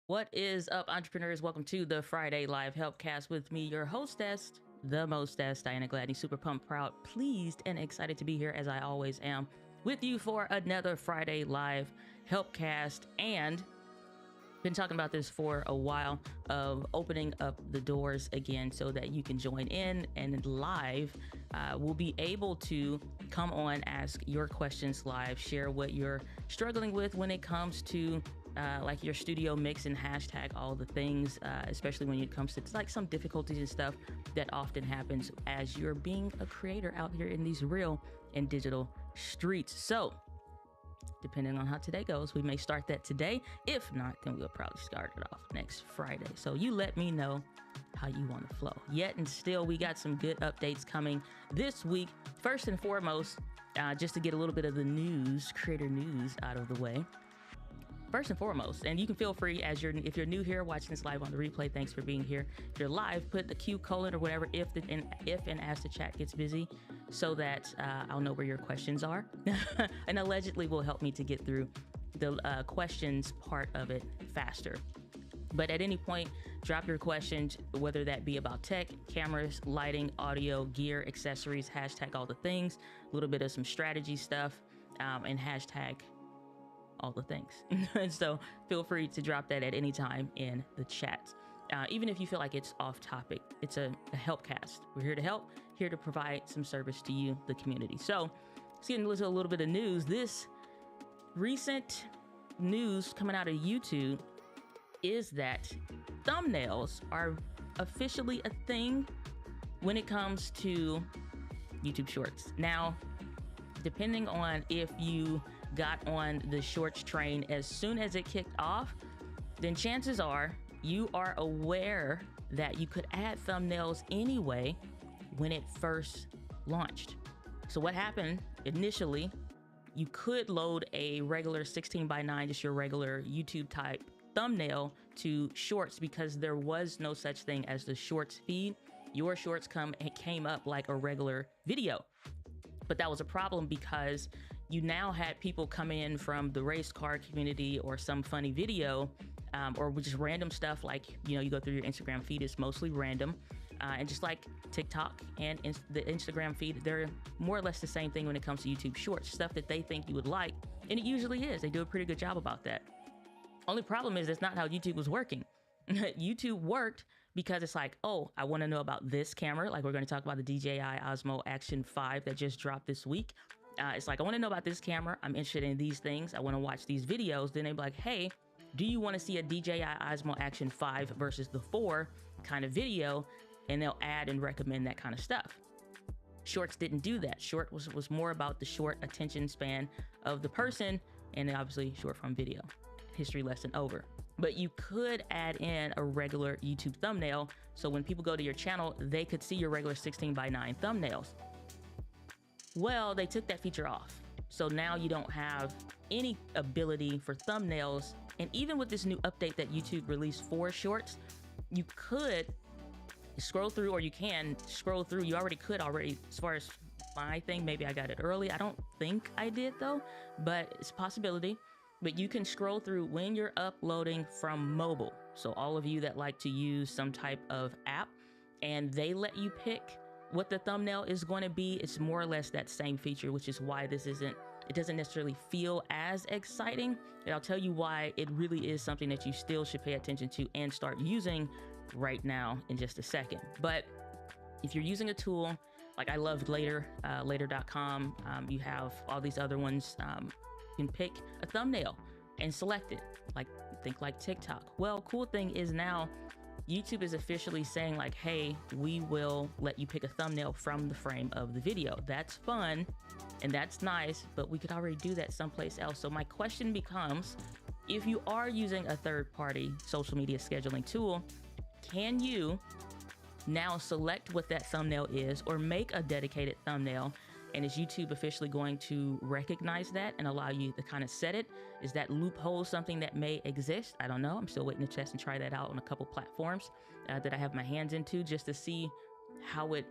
What is up, entrepreneurs? Welcome to the Friday Live Helpcast with me, your hostess, the mostess, Diana Gladney. Super pumped, proud, pleased, and excited to be here, as I always am, with you for another Friday Live Helpcast. And been talking about this for a while, of opening up the doors again so that you can join in and live. We'll be able to come on, ask your questions live, share what you're struggling with when it comes to like your studio mix and hashtag all the things, especially when it comes to like some difficulties and stuff that often happens as you're being a creator out here in these real and digital streets. So depending on how today goes, we may start that today. If not, then we'll probably start it off next Friday. So you let me know how you want to flow. Yet and still, we got some good updates coming this week. First and foremost, just to get a little bit of the news, creator news out of the way. First and foremost, and you can feel free if you're new here watching this live on the replay, thanks for being here. If you're live, put the Q colon or whatever if and as the chat gets busy, so that I'll know where your questions are. And allegedly will help me to get through the questions part of it faster. But at any point, drop your questions, whether that be about tech, cameras, lighting, audio, gear, accessories, hashtag all the things, a little bit of some strategy stuff, and hashtag all the things. So feel free to drop that at any time in the chat. Even if you feel like it's off topic, it's a helpcast. We're here to help, here to provide some service to you, the community. So let's get into a little bit of news. This recent news coming out of YouTube is that thumbnails are officially a thing when it comes to YouTube Shorts. Now, depending on if you got on the shorts train as soon as it kicked off, then chances are you are aware that you could add thumbnails anyway when it first launched. So what happened initially, you could load a regular 16:9, just your regular YouTube type thumbnail to shorts because there was no such thing as the shorts feed. Your shorts came up like a regular video. But that was a problem because you now had people come in from the race car community or some funny video, or just random stuff like, you go through your Instagram feed, it's mostly random. And just like TikTok and the Instagram feed, they're more or less the same thing when it comes to YouTube Shorts, stuff that they think you would like. And it usually is. They do a pretty good job about that. Only problem is that's not how YouTube was working. YouTube worked because it's like, oh, I want to know about this camera. Like we're going to talk about the DJI Osmo Action 5 that just dropped this week. It's like, I want to know about this camera. I'm interested in these things. I want to watch these videos. Then they'd be like, hey, do you want to see a DJI Osmo Action 5 versus the 4 kind of video? And they'll add and recommend that kind of stuff. Shorts didn't do that. Short was more about the short attention span of the person, and then obviously short form video. History lesson over. But you could add in a regular YouTube thumbnail, so when people go to your channel, they could see your regular 16:9 thumbnails. Well, they took that feature off. So now you don't have any ability for thumbnails. And even with this new update that YouTube released for shorts, you could scroll through, or you can scroll through. You could as far as my thing, maybe I got it early. I don't think I did though, but it's a possibility. But you can scroll through when you're uploading from mobile. So all of you that like to use some type of app and they let you pick what the thumbnail is going to be, it's more or less that same feature, which is why it doesn't necessarily feel as exciting. And I'll tell you why it really is something that you still should pay attention to and start using right now in just a second. But if you're using a tool, like I love later.com, you have all these other ones, you can pick a thumbnail and select it, think like TikTok. Well, cool thing is now YouTube is officially saying like, hey, we will let you pick a thumbnail from the frame of the video. That's fun and that's nice, but we could already do that someplace else. So my question becomes, if you are using a third-party social media scheduling tool, can you now select what that thumbnail is or make a dedicated thumbnail? And is YouTube officially going to recognize that and allow you to kind of set it? Is that loophole something that may exist? I don't know. I'm still waiting to test and try that out on a couple platforms that I have my hands into just to see how it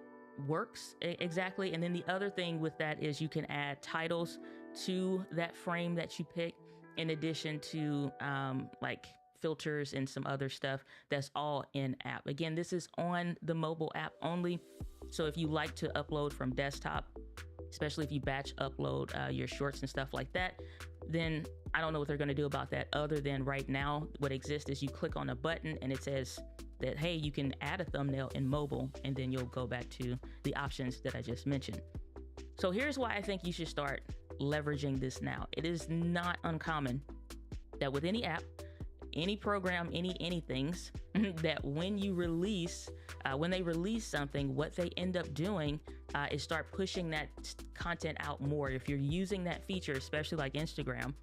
works exactly. And then the other thing with that is you can add titles to that frame that you pick, in addition to like filters and some other stuff that's all in app. Again, this is on the mobile app only. So if you like to upload from desktop, especially if you batch upload your shorts and stuff like that, then I don't know what they're going to do about that, other than right now what exists is you click on a button and it says that, hey, you can add a thumbnail in mobile, and then you'll go back to the options that I just mentioned. So here's why I think you should start leveraging this now. It is not uncommon that with any app, any program, anythings, that when they release something, what they end up doing is start pushing that content out more. If you're using that feature, especially like Instagram,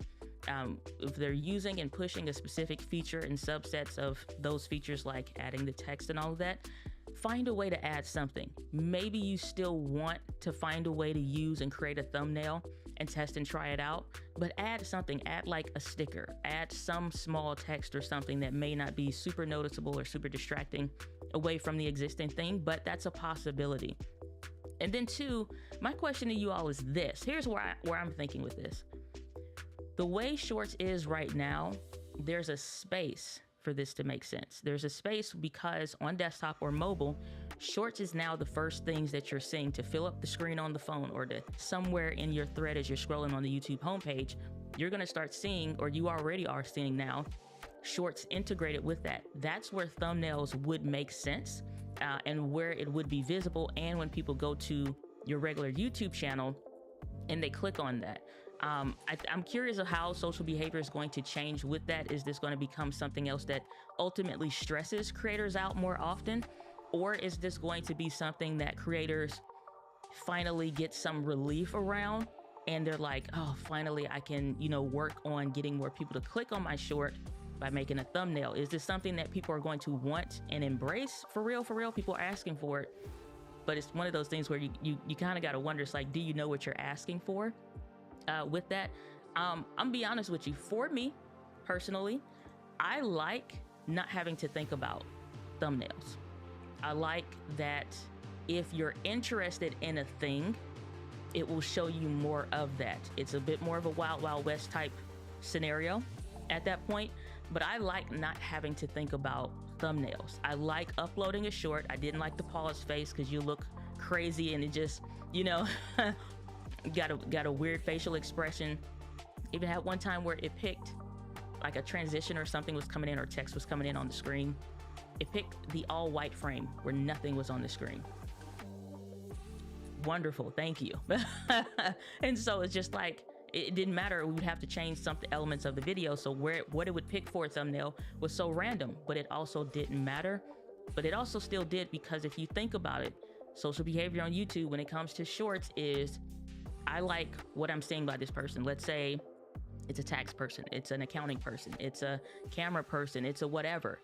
if they're using and pushing a specific feature and subsets of those features, like adding the text and all of that, find a way to add something. Maybe you still want to find a way to use and create a thumbnail and test and try it out, but add something, add like a sticker, add some small text or something that may not be super noticeable or super distracting away from the existing thing, but that's a possibility. And then two, my question to you all is this. Here's where I'm thinking with this. The way Shorts is right now, there's a space for this to make sense. There's a space because on desktop or mobile, Shorts is now the first things that you're seeing to fill up the screen on the phone, or to somewhere in your thread as you're scrolling on the YouTube homepage. You're going to start seeing, or you already are seeing now, Shorts integrated with that. That's where thumbnails would make sense, and where it would be visible. And when people go to your regular YouTube channel and they click on that, I'm curious of how social behavior is going to change with that. Is this going to become something else that ultimately stresses creators out more often? Or is this going to be something that creators finally get some relief around and they're like, oh, finally I can, you know, work on getting more people to click on my short by making a thumbnail. Is this something that people are going to want and embrace? For real, people are asking for it. But it's one of those things where you kind of got to wonder, it's like, do you know what you're asking for with that? I'm gonna be honest with you. For me personally, I like not having to think about thumbnails. I like that if you're interested in a thing, it will show you more of that. It's a bit more of a Wild Wild West type scenario at that point, but I like not having to think about thumbnails. I like uploading a short. I didn't like the pause face because you look crazy and it just, you know, got a weird facial expression. Even had one time where it picked like a transition or something was coming in or text was coming in on the screen. It picked the all white frame where nothing was on the screen. Wonderful, thank you. And so it's just like, it didn't matter. We would have to change some elements of the video. So what it would pick for a thumbnail was so random, but it also didn't matter. But it also still did, because if you think about it, social behavior on YouTube when it comes to shorts is, I like what I'm seeing by this person. Let's say it's a tax person, it's an accounting person, it's a camera person, it's a whatever.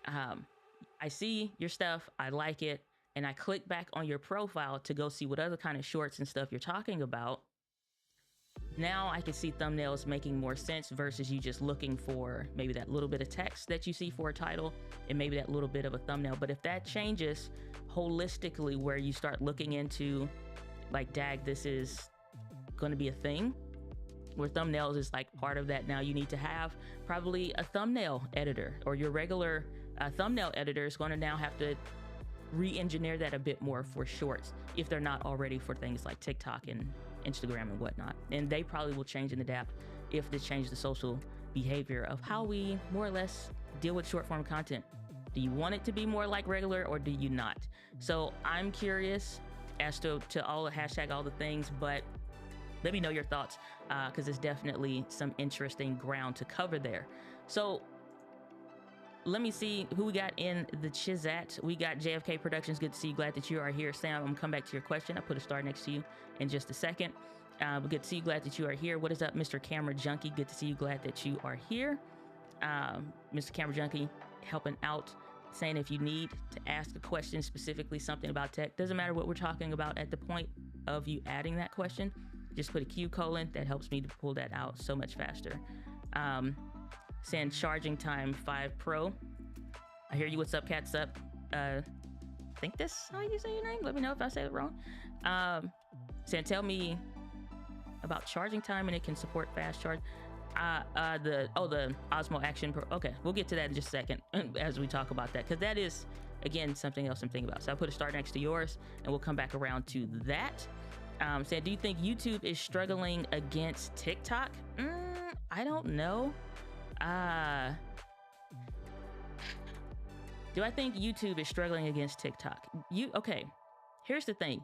I see your stuff, I like it, and I click back on your profile to go see what other kind of shorts and stuff you're talking about. Now I can see thumbnails making more sense versus you just looking for maybe that little bit of text that you see for a title and maybe that little bit of a thumbnail. But if that changes holistically, where you start looking into like, dag, this is going to be a thing, where thumbnails is like part of that. Now you need to have probably a thumbnail editor, or your regular thumbnail editor is going to now have to re-engineer that a bit more for shorts, if they're not already for things like TikTok and Instagram and whatnot. And they probably will change and adapt if this changes the social behavior of how we more or less deal with short form content. Do you want it to be more like regular, or do you not? So I'm curious as to all the hashtag all the things, but let me know your thoughts, because it's definitely some interesting ground to cover there. So let me see who we got in the Chizat. We got JFK Productions. Good to see you. Glad that you are here. Sam, I'm gonna come back to your question. I put a star next to you in just a second. But good to see you. Glad that you are here. What is up, Mr. Camera Junkie? Good to see you. Glad that you are here. Mr. Camera Junkie helping out, saying if you need to ask a question, specifically something about tech, doesn't matter what we're talking about at the point of you adding that question, just put a Q colon. That helps me to pull that out so much faster. Saying charging time 5 Pro. I hear you. What's up, Cats Up? I think that's how you say your name. Let me know if I say it wrong. Saying tell me about charging time and it can support fast charge. The Osmo Action Pro. Okay, we'll get to that in just a second as we talk about that, because that is, again, something else I'm thinking about. So I put a star next to yours and we'll come back around to that. Saying, do you think YouTube is struggling against TikTok? I don't know. Do I think YouTube is struggling against TikTok? Okay, here's the thing.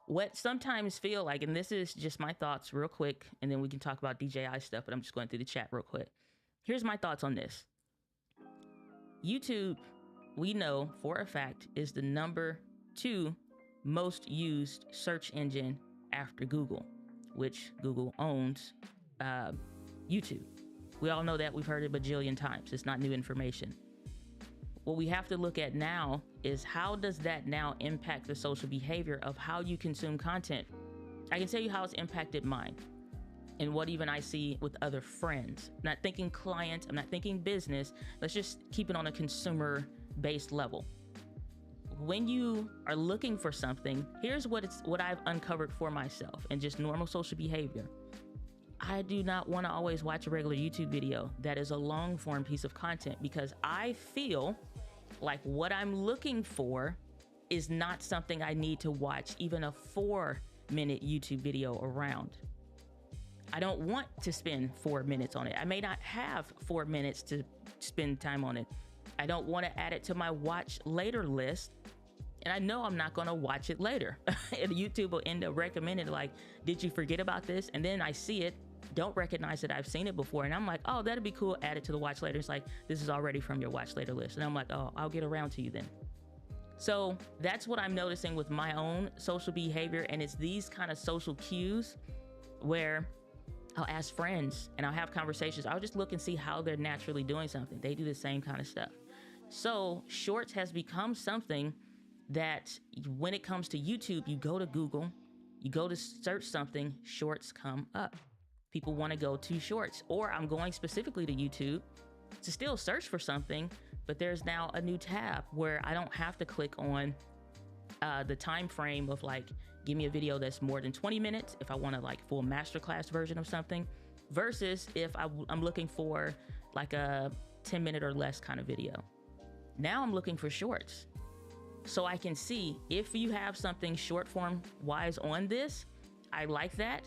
What sometimes feel like, and this is just my thoughts real quick, and then we can talk about DJI stuff, but I'm just going through the chat real quick. Here's my thoughts on this. YouTube, we know for a fact, is the #2 most used search engine after Google, which Google owns YouTube. We all know that. We've heard it a bajillion times. It's not new information. What we have to look at now is, how does that now impact the social behavior of how you consume content? I can tell you how it's impacted mine and what even I see with other friends. I'm not thinking client, I'm not thinking business. Let's just keep it on a consumer-based level. When you are looking for something, here's what I've uncovered for myself and just normal social behavior. I do not want to always watch a regular YouTube video that is a long form piece of content, because I feel like what I'm looking for is not something I need to watch even a 4-minute YouTube video around. I don't want to spend 4 minutes on it. I may not have 4 minutes to spend time on it. I don't want to add it to my watch later list. And I know I'm not going to watch it later. And YouTube will end up recommending, like, did you forget about this? And then I see it, don't recognize that I've seen it before. And I'm like, oh, that'd be cool. Add it to the watch later. It's like, this is already from your watch later list. And I'm like, oh, I'll get around to you then. So that's what I'm noticing with my own social behavior. And it's these kind of social cues where I'll ask friends and I'll have conversations. I'll just look and see how they're naturally doing something. They do the same kind of stuff. So shorts has become something that when it comes to YouTube, you go to Google, you go to search something, shorts come up. People want to go to shorts, or I'm going specifically to YouTube to still search for something, but there's now a new tab where I don't have to click on the time frame of like, give me a video that's more than 20 minutes if I want a like full masterclass version of something, versus if I'm looking for like a 10-minute or less kind of video. Now I'm looking for shorts. So I can see if you have something short form wise on this, I like that,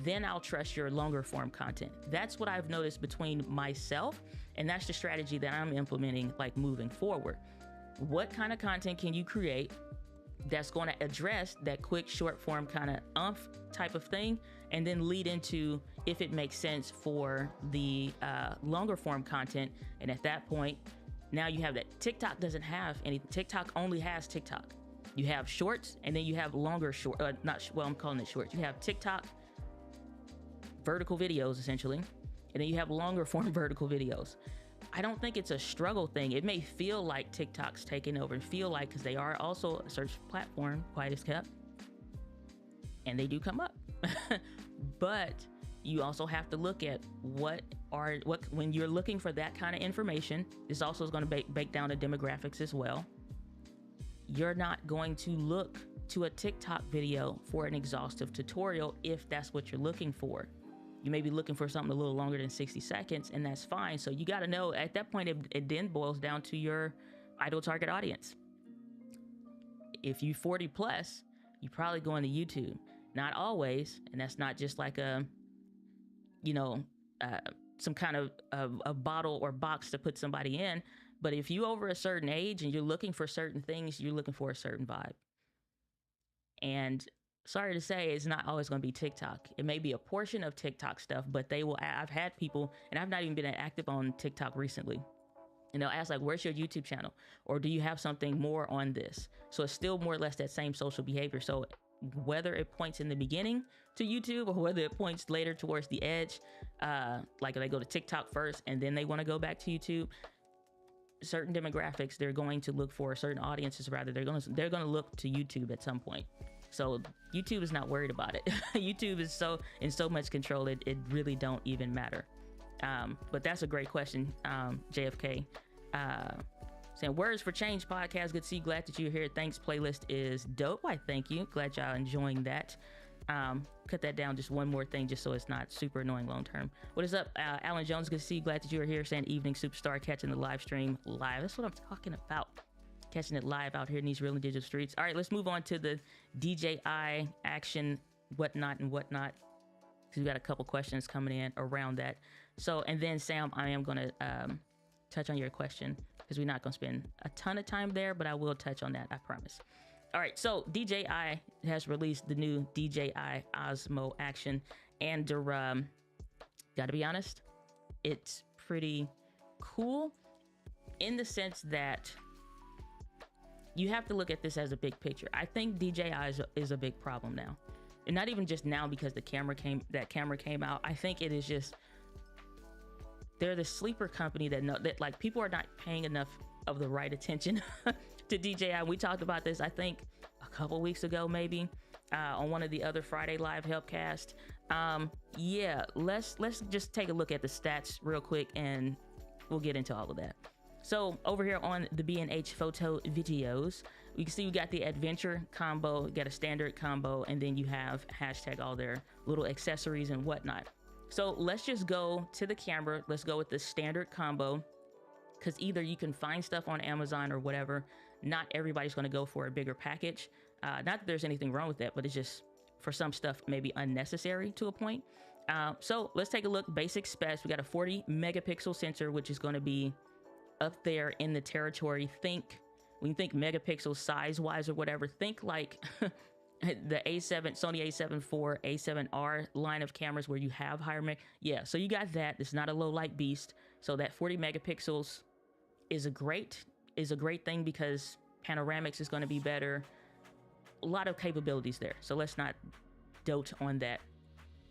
then I'll trust your longer form content. That's what I've noticed between myself, and that's the strategy that I'm implementing like moving forward. What kind of content can you create that's going to address that quick short form kind of type of thing, and then lead into if it makes sense for the longer form content. And at that point, now you have that. TikTok doesn't have any. TikTok only has TikTok. You have shorts, and then you have longer I'm calling it shorts. You have TikTok vertical videos essentially, and then you have longer form vertical videos. I don't think it's a struggle thing. It may feel like TikTok's taking over, because they are also a search platform, quite as kept, and they do come up. But you also have to look at when you're looking for that kind of information. This also is going to break down the demographics as well. You're not going to look to a TikTok video for an exhaustive tutorial if that's what you're looking for. You may be looking for something a little longer than 60 seconds, and that's fine. So you got to know at that point, it then boils down to your ideal target audience. If you 40 plus, you probably going to YouTube. Not always, and that's not just like some kind of a bottle or box to put somebody in. But if you over a certain age and you're looking for certain things, you're looking for a certain vibe. And sorry to say, it's not always going to be TikTok. It may be a portion of TikTok stuff, but I've had people, and I've not even been active on TikTok recently, and they'll ask like, where's your YouTube channel? Or do you have something more on this? So it's still more or less that same social behavior. So whether it points in the beginning to YouTube or whether it points later towards the edge, like they go to TikTok first and then they want to go back to YouTube, certain demographics, they're going to look for certain audiences, rather they're going to look to YouTube at some point. So YouTube is not worried about it. YouTube is in so much control, it really don't even matter. But that's a great question, JFK. Saying, Words for Change podcast. Good to see you. Glad that you're here. Thanks. Playlist is dope. Why, thank you. Glad y'all enjoying that. Cut that down just one more thing, just so it's not super annoying long term. What is up? Alan Jones, good to see you. Glad that you are here. Saying evening superstar, catching the live stream live. That's what I'm talking about. Catching it live out here in these real and digital streets. All right, let's move on to the DJI Action whatnot. Because we got a couple questions coming in around that. So, and then Sam, I am going to touch on your question, because we're not going to spend a ton of time there, but I will touch on that, I promise. All right, so DJI has released the new DJI Osmo Action, and gotta be honest, it's pretty cool in the sense that you have to look at this as a big picture. I think DJI is a big problem now, and not even just now because that camera came out. I think it is just they're the sleeper company that like people are not paying enough of the right attention to DJI. We talked about this, I think, a couple weeks ago, maybe, on one of the other Friday Live Helpcast. Yeah, let's just take a look at the stats real quick, and we'll get into all of that. So over here on the B&H photo videos, we can see we got the adventure combo, got a standard combo, and then you have hashtag all their little accessories and whatnot. So let's just go to the camera. Let's go with the standard combo, because either you can find stuff on Amazon or whatever. Not everybody's going to go for a bigger package. Not that there's anything wrong with that, but it's just for some stuff maybe unnecessary to a point. So let's take a look. Basic specs. We got a 40 megapixel sensor, which is going to be up there in the territory. When you think megapixels size wise or whatever, think like the Sony A7 IV, A7R line of cameras where you have higher yeah, so you got that. It's not a low light beast. So that 40 megapixels is a great thing, because panoramics is going to be better. A lot of capabilities there. So let's not dote on that.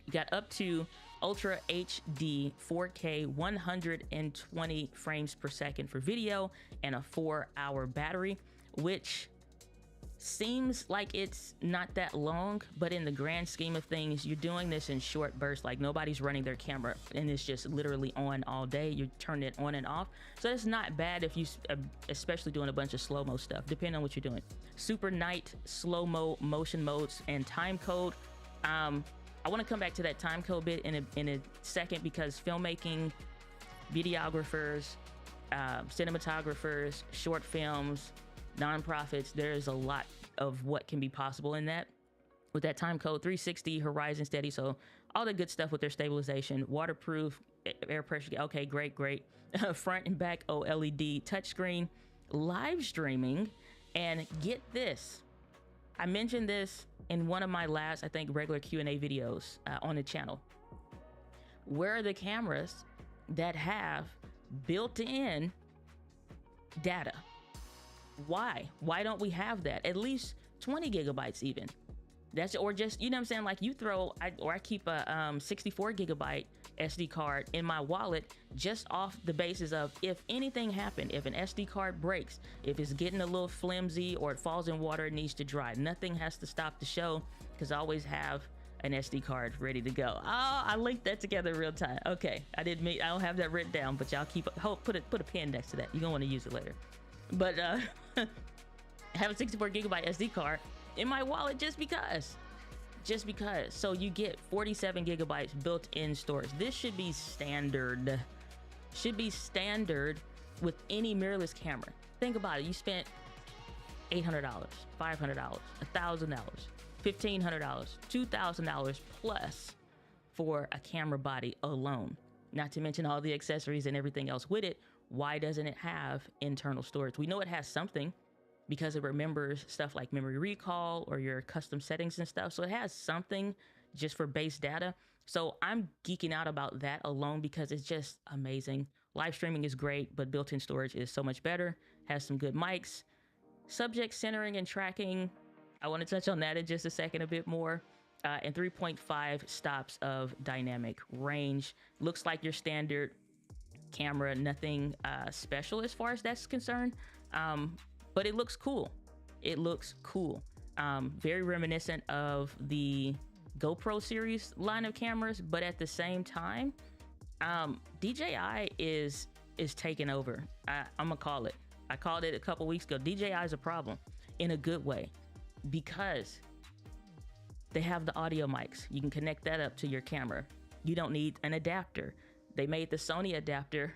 You got up to Ultra HD 4K 120 frames per second for video and a 4-hour battery, which seems like it's not that long, but in the grand scheme of things, you're doing this in short bursts. Like, nobody's running their camera and it's just literally on all day. You turn it on and off, so it's not bad if you especially doing a bunch of slow-mo stuff, depending on what you're doing. Super night, slow-mo, motion modes, and time code. I want to come back to that time code bit in a second, because filmmaking, videographers, cinematographers, short films, nonprofits, there's a lot of what can be possible in that. With that time code, 360 horizon steady, so all the good stuff with their stabilization, waterproof, air pressure. Okay, great. Front and back OLED touchscreen, live streaming, and get this, I mentioned this in one of my last, I think, regular Q&A videos on the channel. Where are the cameras that have built-in data? Why don't we have that? At least 20 gigabytes even. That's, or just, you know what I'm saying, like, you throw, I keep a 64 gigabyte SD card in my wallet, just off the basis of, if anything happened, if an SD card breaks, if it's getting a little flimsy or it falls in water, it needs to dry, nothing has to stop the show, because I always have an SD card ready to go. Oh, I linked that together in real time. Okay, I don't have that written down, but y'all put a pen next to that. You're gonna want to use it later. But I have a 64 gigabyte SD card in my wallet just because. So you get 47 gigabytes built-in storage. This should be standard. With any mirrorless camera. Think about it. You spent $800, $500, $1,000, $1,500, $2,000 plus for a camera body alone. Not to mention all the accessories and everything else with it. Why doesn't it have internal storage? We know it has something, because it remembers stuff like memory recall or your custom settings and stuff. So it has something just for base data. So I'm geeking out about that alone, because it's just amazing. Live streaming is great, but built-in storage is so much better. Has some good mics. Subject centering and tracking, I want to touch on that in just a second a bit more. And 3.5 stops of dynamic range. Looks like your standard camera, nothing special as far as that's concerned. But it looks cool. Very reminiscent of the GoPro series line of cameras, but at the same time, DJI is taking over. I'm gonna call it. I called it a couple weeks ago. DJI is a problem in a good way, because they have the audio mics. You can connect that up to your camera. You don't need an adapter. They made the Sony adapter,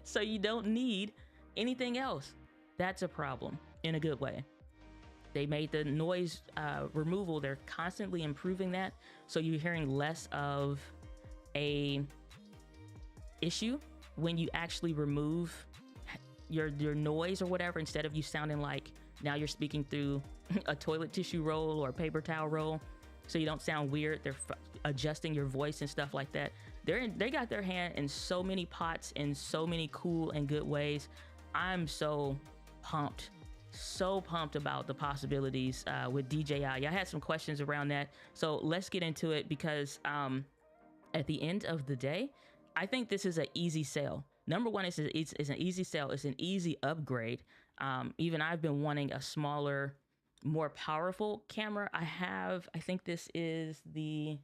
so you don't need anything else. That's a problem in a good way. They made the noise removal. They're constantly improving that, so you're hearing less of a issue when you actually remove your noise or whatever, instead of you sounding like now you're speaking through a toilet tissue roll or a paper towel roll, so you don't sound weird. They're adjusting your voice and stuff like that. They got their hand in so many pots in so many cool and good ways. I'm so pumped about the possibilities with DJI. I had some questions around that, so let's get into it, because at the end of the day, I think this is an easy sell. Number one, it's an easy sell. It's an easy upgrade. Even I've been wanting a smaller, more powerful camera. I think this is the,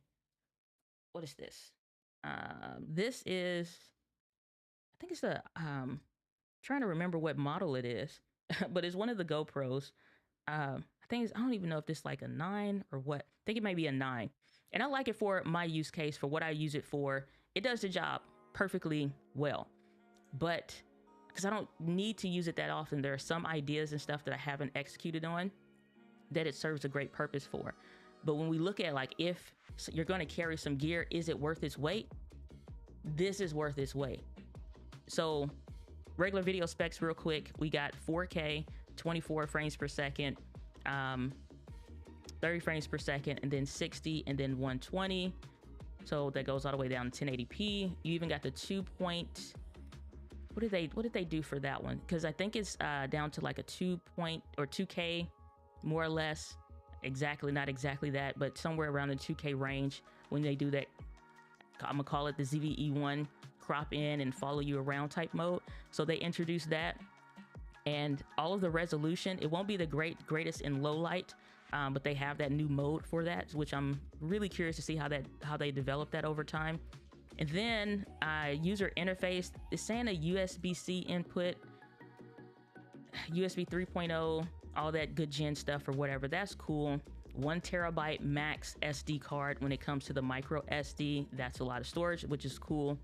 what is this? This is, I think it's the, trying to remember what model it is, but it's one of the GoPros. I don't even know if this is like a 9 or what. I think it might be a 9. And I like it for my use case, for what I use it for. It does the job perfectly well. But because I don't need to use it that often, there are some ideas and stuff that I haven't executed on that it serves a great purpose for. But when we look at, like, if you're going to carry some gear, is it worth its weight? This is worth its weight. So regular video specs real quick. We got 4K, 24 frames per second, 30 frames per second, and then 60, and then 120. So that goes all the way down to 1080p. You even got the 2 point, what did they do for that one? Because I think it's down to like a 2K, more or less. Exactly, not exactly that, but somewhere around the 2K range when they do that, I'm gonna call it the ZVE1 crop in and follow you around type mode. So they introduced that, and all of the resolution, it won't be the greatest in low light, but they have that new mode for that, which I'm really curious to see how they develop that over time. And then user interface is saying a USB-C input, USB 3.0, all that good gen stuff or whatever. That's cool. 1 terabyte max SD card when it comes to the micro SD. That's a lot of storage, which is cool.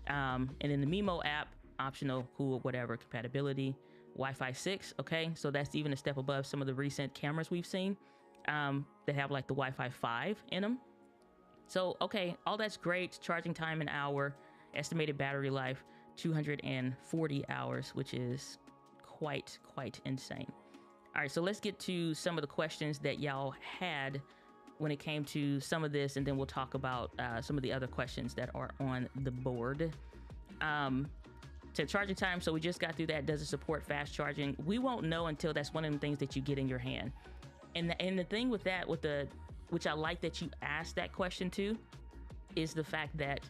And then the Mimo app, optional, cool, whatever, compatibility. Wi-Fi 6, okay, so that's even a step above some of the recent cameras we've seen that have like the Wi-Fi 5 in them. So, okay, all that's great. Charging time an hour, estimated battery life 240 hours, which is quite insane. All right, so let's get to some of the questions that y'all had when it came to some of this, and then we'll talk about some of the other questions that are on the board. To charging time, so we just got through that. Does it support fast charging? We won't know until that's one of the things that you get in your hand. And the thing with that, which I like that you asked that question too, is the fact that,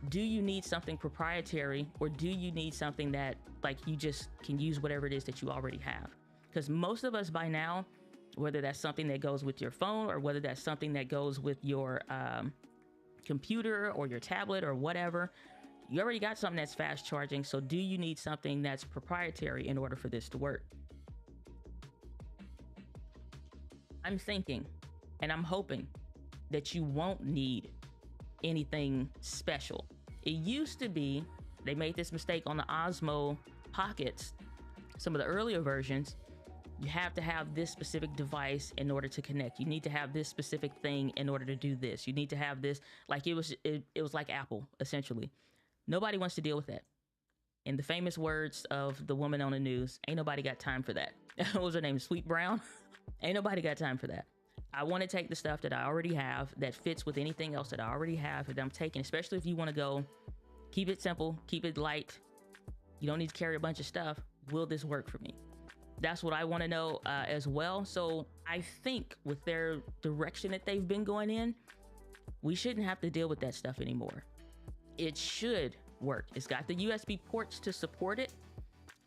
do you need something proprietary, or do you need something that like you just can use whatever it is that you already have? Because most of us by now, whether that's something that goes with your phone or whether that's something that goes with your computer or your tablet or whatever, you already got something that's fast charging. So do you need something that's proprietary in order for this to work? I'm thinking and I'm hoping that you won't need anything special. It used to be, they made this mistake on the Osmo Pockets, some of the earlier versions. You have to have this specific device in order to connect. You need to have this specific thing in order to do this. You need to have this, like it was like Apple, essentially. Nobody wants to deal with that. In the famous words of the woman on the news, ain't nobody got time for that. What was her name? Sweet Brown? Ain't nobody got time for that. I want to take the stuff that I already have that fits with anything else that I already have that I'm taking, especially if you want to go, keep it simple, keep it light. You don't need to carry a bunch of stuff. Will this work for me? That's what I want to know as well. So I think with their direction that they've been going in, we shouldn't have to deal with that stuff anymore. It should work. It's got the USB ports to support it.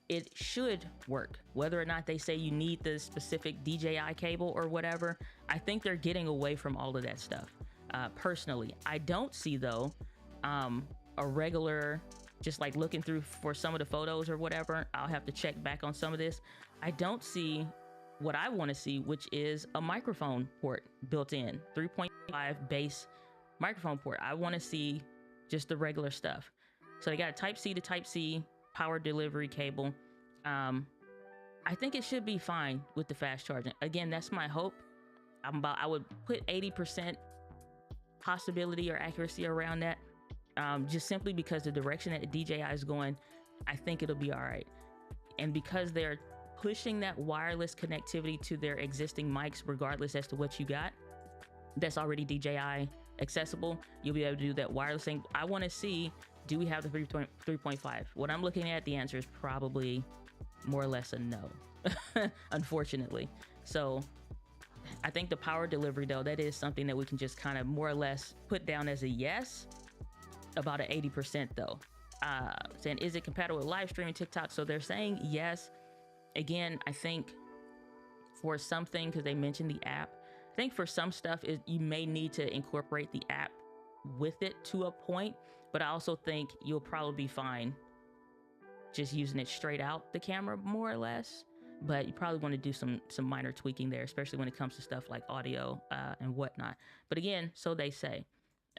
It should work. Whether or not they say you need the specific DJI cable or whatever, I think they're getting away from all of that stuff. Personally, I don't see though a regular, just like looking through for some of the photos or whatever, I'll have to check back on some of this. I don't see what I want to see, which is a microphone port built in, 3.5 base microphone port. I want to see just the regular stuff. So they got a Type-C to Type-C power delivery cable. I think it should be fine with the fast charging. Again, that's my hope. I would put 80% possibility or accuracy around that, just simply because the direction that DJI is going, I think it'll be all right. And because they're pushing that wireless connectivity to their existing mics, regardless as to what you got, that's already DJI accessible, you'll be able to do that wireless thing. I want to see, do we have the 3.5? What I'm looking at, the answer is probably more or less a no, unfortunately. So I think the power delivery though, that is something that we can just kind of more or less put down as a yes, about an 80% though. Saying, is it compatible with live streaming TikTok? So they're saying yes. Again, I think for something, because they mentioned the app, I think for some stuff you may need to incorporate the app with it to a point, but I also think you'll probably be fine just using it straight out the camera, more or less. But you probably want to do some minor tweaking there, especially when it comes to stuff like audio and whatnot. But again, so they say.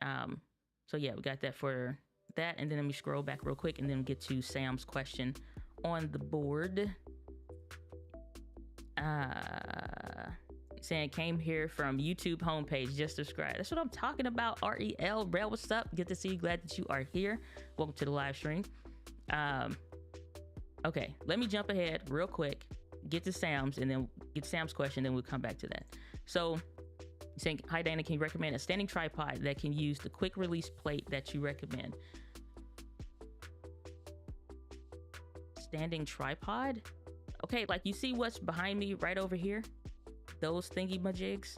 So yeah, we got that for that. And then let me scroll back real quick and then get to Sam's question on the board. Saying came here from YouTube homepage, just subscribe. That's what I'm talking about. REL, Rel, what's up? Good to see you. Glad that you are here. Welcome to the live stream. Okay, let me jump ahead real quick, get to Sam's, and then get Sam's question, then we'll come back to that. So saying, hi Dana, can you recommend a standing tripod that can use the quick release plate that you recommend? Standing tripod? Okay, like you see what's behind me right over here? Those thingy majigs?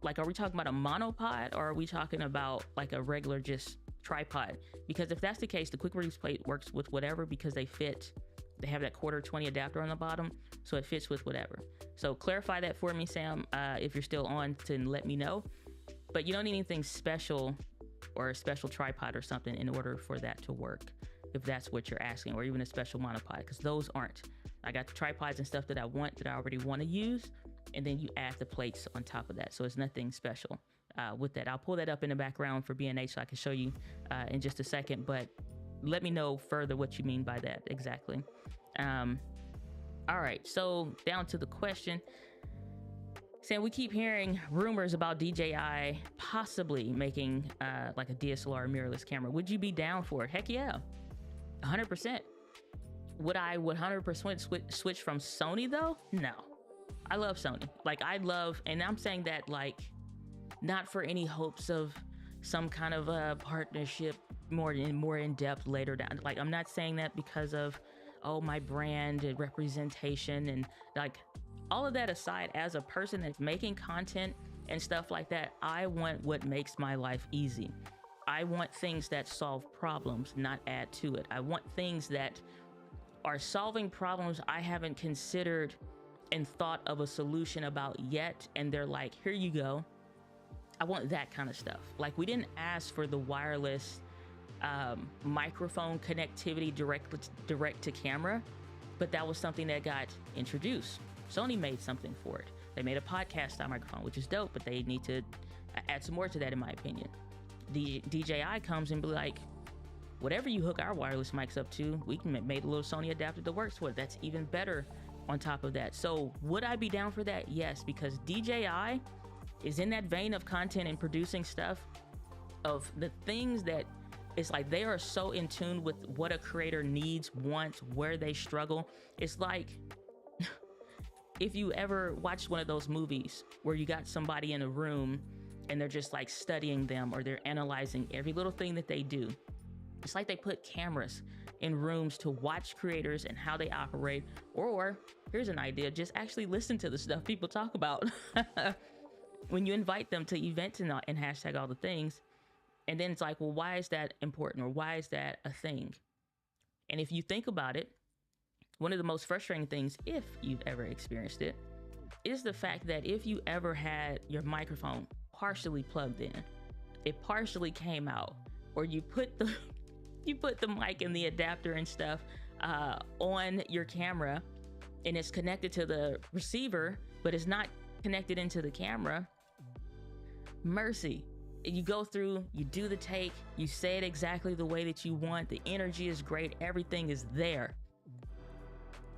Like, are we talking about a monopod, or are we talking about like a regular just tripod? Because if that's the case, the quick release plate works with whatever, because they have that quarter 20 adapter on the bottom, so it fits with whatever. So clarify that for me, Sam, if you're still on, to let me know. But you don't need anything special or a special tripod or something in order for that to work, if that's what you're asking, or even a special monopod, because those aren't. I got the tripods and stuff that I already want to use, and then you add the plates on top of that. So it's nothing special with that. I'll pull that up in the background for B&H so I can show you in just a second, but let me know further what you mean by that exactly. All right, so down to the question. Sam, we keep hearing rumors about DJI possibly making like a DSLR mirrorless camera. Would you be down for it? Heck yeah, 100%. Would I 100% switch from Sony though? No. I love Sony. Like, and I'm saying that like not for any hopes of some kind of a partnership more in depth later down. Like, I'm not saying that because of, oh, my brand and representation, and like all of that aside, as a person that's making content and stuff like that, I want what makes my life easy. I want things that solve problems, not add to it. I want things that are solving problems I haven't considered and thought of a solution about yet, and they're like, here you go. I want that kind of stuff. Like, we didn't ask for the wireless microphone connectivity direct to camera, but that was something that got introduced. Sony made something for it. They made a podcast style microphone, which is dope, but they need to add some more to that, in my opinion. The DJI comes and be like, whatever you hook our wireless mics up to, we can make a little Sony adapter that works for it. That's even better on top of that. So would I be down for that? Yes, because DJI is in that vein of content and producing stuff of the things that it's like they are so in tune with what a creator needs, wants, where they struggle. It's like if you ever watched one of those movies where you got somebody in a room and they're just like studying them, or they're analyzing every little thing that they do. It's like they put cameras in rooms to watch creators and how they operate. Or here's an idea, just actually listen to the stuff people talk about when you invite them to events and hashtag all the things. And then it's like, well, why is that important? Or why is that a thing? And if you think about it, one of the most frustrating things, if you've ever experienced it, is the fact that if you ever had your microphone partially plugged in, it partially came out, or you put the mic and the adapter and stuff on your camera, and it's connected to the receiver, but it's not connected into the camera. Mercy. You go through, you do the take, you say it exactly the way that you want, the energy is great, everything is there,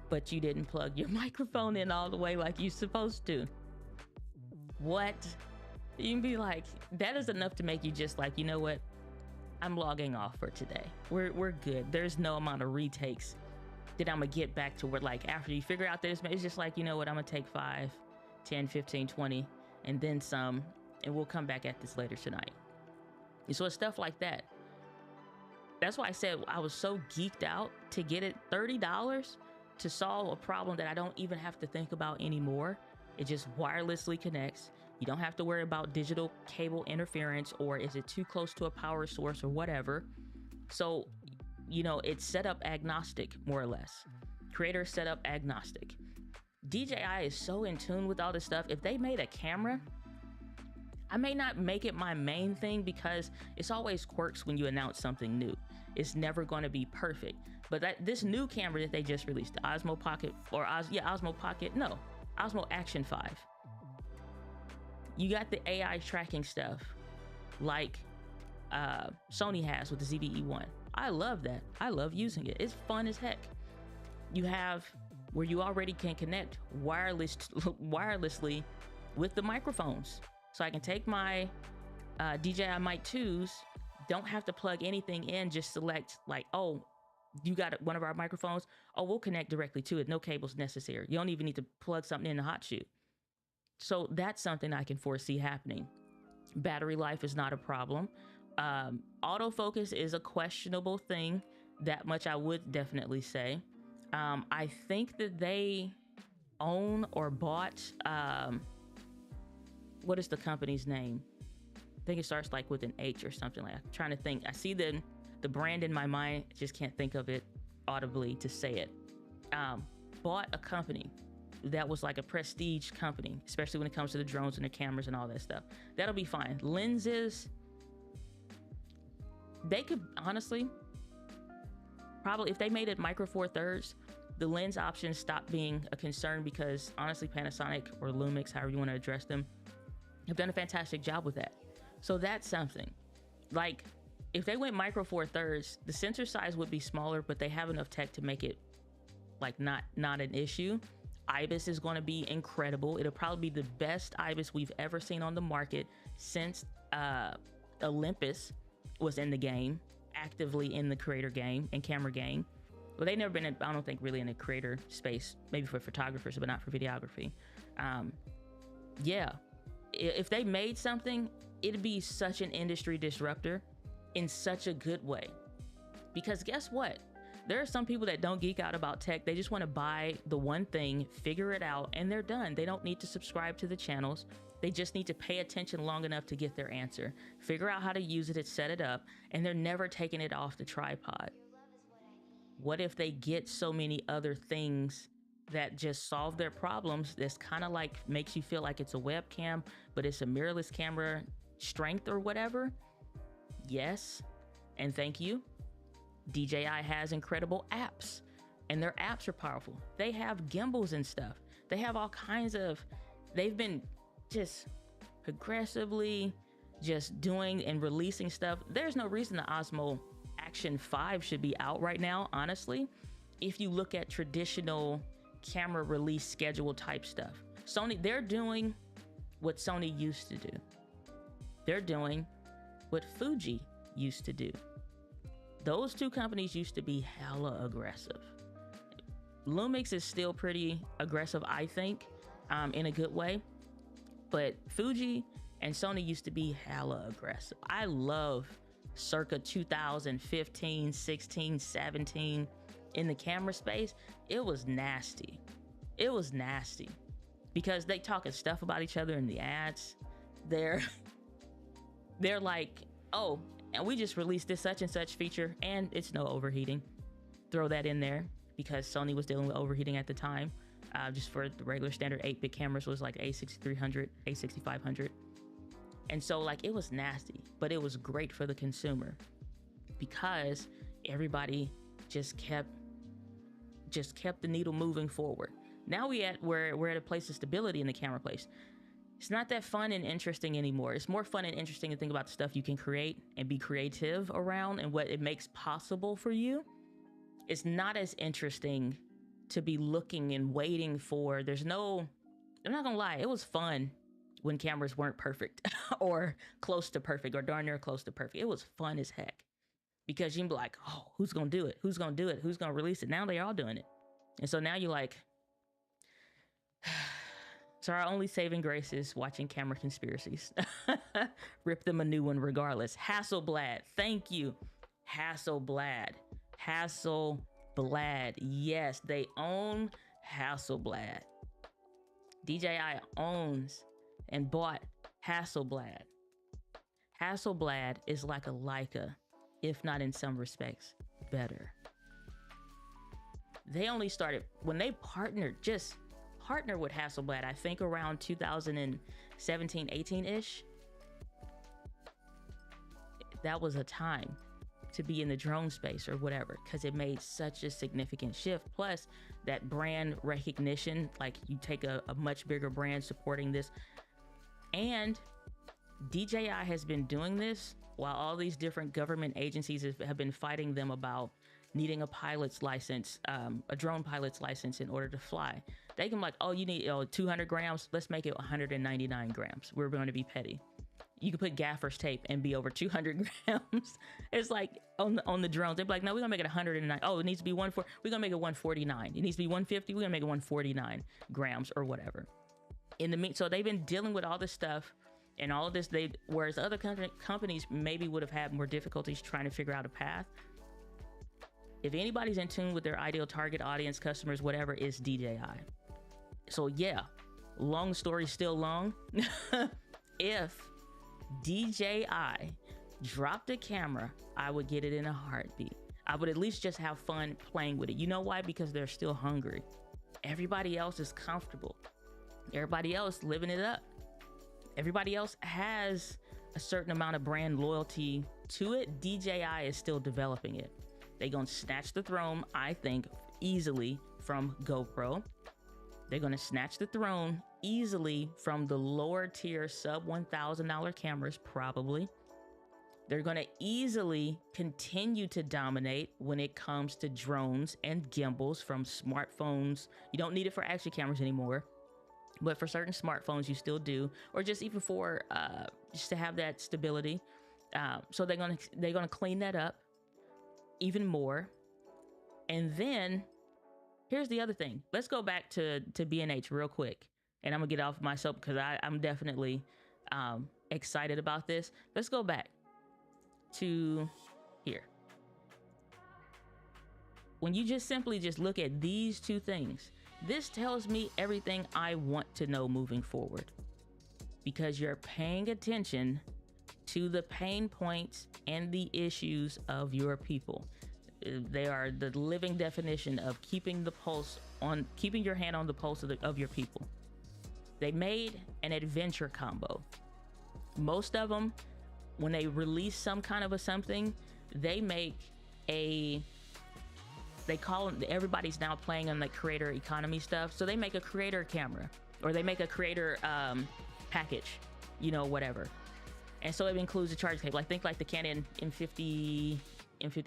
but you didn't plug your microphone in all the way like you're supposed to. What? You can be like, that is enough to make you just like, you know what? I'm logging off for today. We're good. There's no amount of retakes that I'm gonna get back to where, like, after you figure out this, it's just like, you know what? I'm gonna take 5, 10, 15, 20, and then some, and we'll come back at this later tonight. And so it's stuff like that. That's why I said I was so geeked out to get it $30 to solve a problem that I don't even have to think about anymore. It just wirelessly connects. You don't have to worry about digital cable interference, or is it too close to a power source or whatever. So, you know, it's setup agnostic, more or less. Creator setup agnostic. DJI is so in tune with all this stuff. If they made a camera, I may not make it my main thing, because it's always quirks when you announce something new. It's never going to be perfect. But this new camera that they just released, the Osmo Pocket, Osmo Action 5. You got the AI tracking stuff like Sony has with the ZV-E1. I love that. I love using it. It's fun as heck. You have where you already can connect wirelessly with the microphones. So I can take my DJI Mic 2s, don't have to plug anything in, just select like, oh, you got one of our microphones? Oh, we'll connect directly to it. No cables necessary. You don't even need to plug something in the hot shoe. So that's something I can foresee happening. Battery life is not a problem. Autofocus is a questionable thing. That much I would definitely say. I think that they own or bought what is the company's name? I think it starts like with an H or something. Like, I'm trying to think. I see the brand in my mind, just can't think of it audibly to say it. Bought a company that was like a prestige company, especially when it comes to the drones and the cameras and all that stuff. That'll be fine. Lenses, they could honestly, probably if they made it micro four thirds, the lens options stopped being a concern, because honestly, Panasonic or Lumix, however you want to address them, have done a fantastic job with that. So that's something. Like, if they went micro four thirds, the sensor size would be smaller, but they have enough tech to make it like not an issue. IBIS is going to be incredible. It'll probably be the best IBIS we've ever seen on the market since Olympus was in the game, actively in the creator game and camera game. Well, they've never been in, I don't think, really in a creator space, maybe for photographers, but not for videography. Yeah, if they made something, it'd be such an industry disruptor in such a good way. Because guess what? There are some people that don't geek out about tech. They just want to buy the one thing, figure it out, and they're done. They don't need to subscribe to the channels. They just need to pay attention long enough to get their answer, figure out how to use it and set it up, and they're never taking it off the tripod. What if they get so many other things that just solve their problems? That's kind of like makes you feel like it's a webcam, but it's a mirrorless camera strength or whatever. Yes, and thank you. DJI has incredible apps, and their apps are powerful. They have gimbals and stuff. They have all kinds of, they've been just progressively just doing and releasing stuff. There's no reason the Osmo Action 5 should be out right now, honestly, if you look at traditional camera release schedule type stuff. Sony, they're doing what Sony used to do. They're doing what Fuji used to do. Those two companies used to be hella aggressive. Lumix is still pretty aggressive, I think, in a good way. But Fuji and Sony used to be hella aggressive. I love circa 2015, 16, 17 in the camera space. It was nasty. It was nasty because they talking stuff about each other in the ads. They're like, oh, and we just released this such and such feature and it's no overheating. Throw that in there because Sony was dealing with overheating at the time. Just for the regular standard 8-bit cameras was like A6300, A6500. And so like it was nasty, but it was great for the consumer because everybody just kept the needle moving forward. Now we're at a place of stability in the camera place. It's not that fun and interesting anymore. It's more fun and interesting to think about the stuff you can create and be creative around and what it makes possible for you. It's not as interesting to be looking and waiting for. I'm not gonna lie, it was fun when cameras weren't perfect or close to perfect or darn near close to perfect. It was fun as heck because you can be like, oh, who's gonna do it? Who's gonna do it? Who's gonna release it? Now they're all doing it. And so now you're like, so our only saving grace is watching camera conspiracies. Rip them a new one regardless. Hasselblad, thank you. Hasselblad. Yes, they own Hasselblad. DJI owns and bought Hasselblad. Hasselblad is like a Leica, if not in some respects better. They only started when they partnered with Hasselblad, I think around 2017, 18-ish. That was a time to be in the drone space or whatever, because it made such a significant shift. Plus that brand recognition, like you take a much bigger brand supporting this. And DJI has been doing this while all these different government agencies have been fighting them about needing a pilot's license, a drone pilot's license in order to fly. They can like, oh, you need 200 grams. Let's make it 199 grams. We're going to be petty. You can put gaffer's tape and be over 200 grams. It's like on the drones, they're like, no, we're gonna make it 109. Oh, it needs to be 140. We're gonna make it 149. It needs to be 150. We're gonna make it 149 grams or whatever. So they've been dealing with all this stuff and all of this. Whereas other companies maybe would have had more difficulties trying to figure out a path. If anybody's in tune with their ideal target audience, customers, whatever, it's DJI. So yeah, long story still long. If DJI dropped a camera, I would get it in a heartbeat. I would at least just have fun playing with it. You know why? Because they're still hungry. Everybody else is comfortable. Everybody else living it up. Everybody else has a certain amount of brand loyalty to it. DJI is still developing it. They're gonna snatch the throne, I think, easily from GoPro. They're gonna snatch the throne easily from the lower tier sub $1,000 cameras, probably. They're gonna easily continue to dominate when it comes to drones and gimbals from smartphones. You don't need it for action cameras anymore, but for certain smartphones you still do, or just even for just to have that stability. So they're gonna clean that up even more. And then here's the other thing. Let's go back to B&H real quick, and I'm gonna get off myself because I'm definitely excited about this. Let's go back to here. When you just simply just look at these two things, this tells me everything I want to know moving forward, because you're paying attention to the pain points and the issues of your people. They are the living definition of keeping your hand on the pulse of your people. They made an adventure combo. Most of them, when they release some kind of a something, they call them, everybody's now playing on the creator economy stuff. So they make a creator camera, or they make a creator package, you know, whatever. And so it includes a charge cable. I think like the Canon M50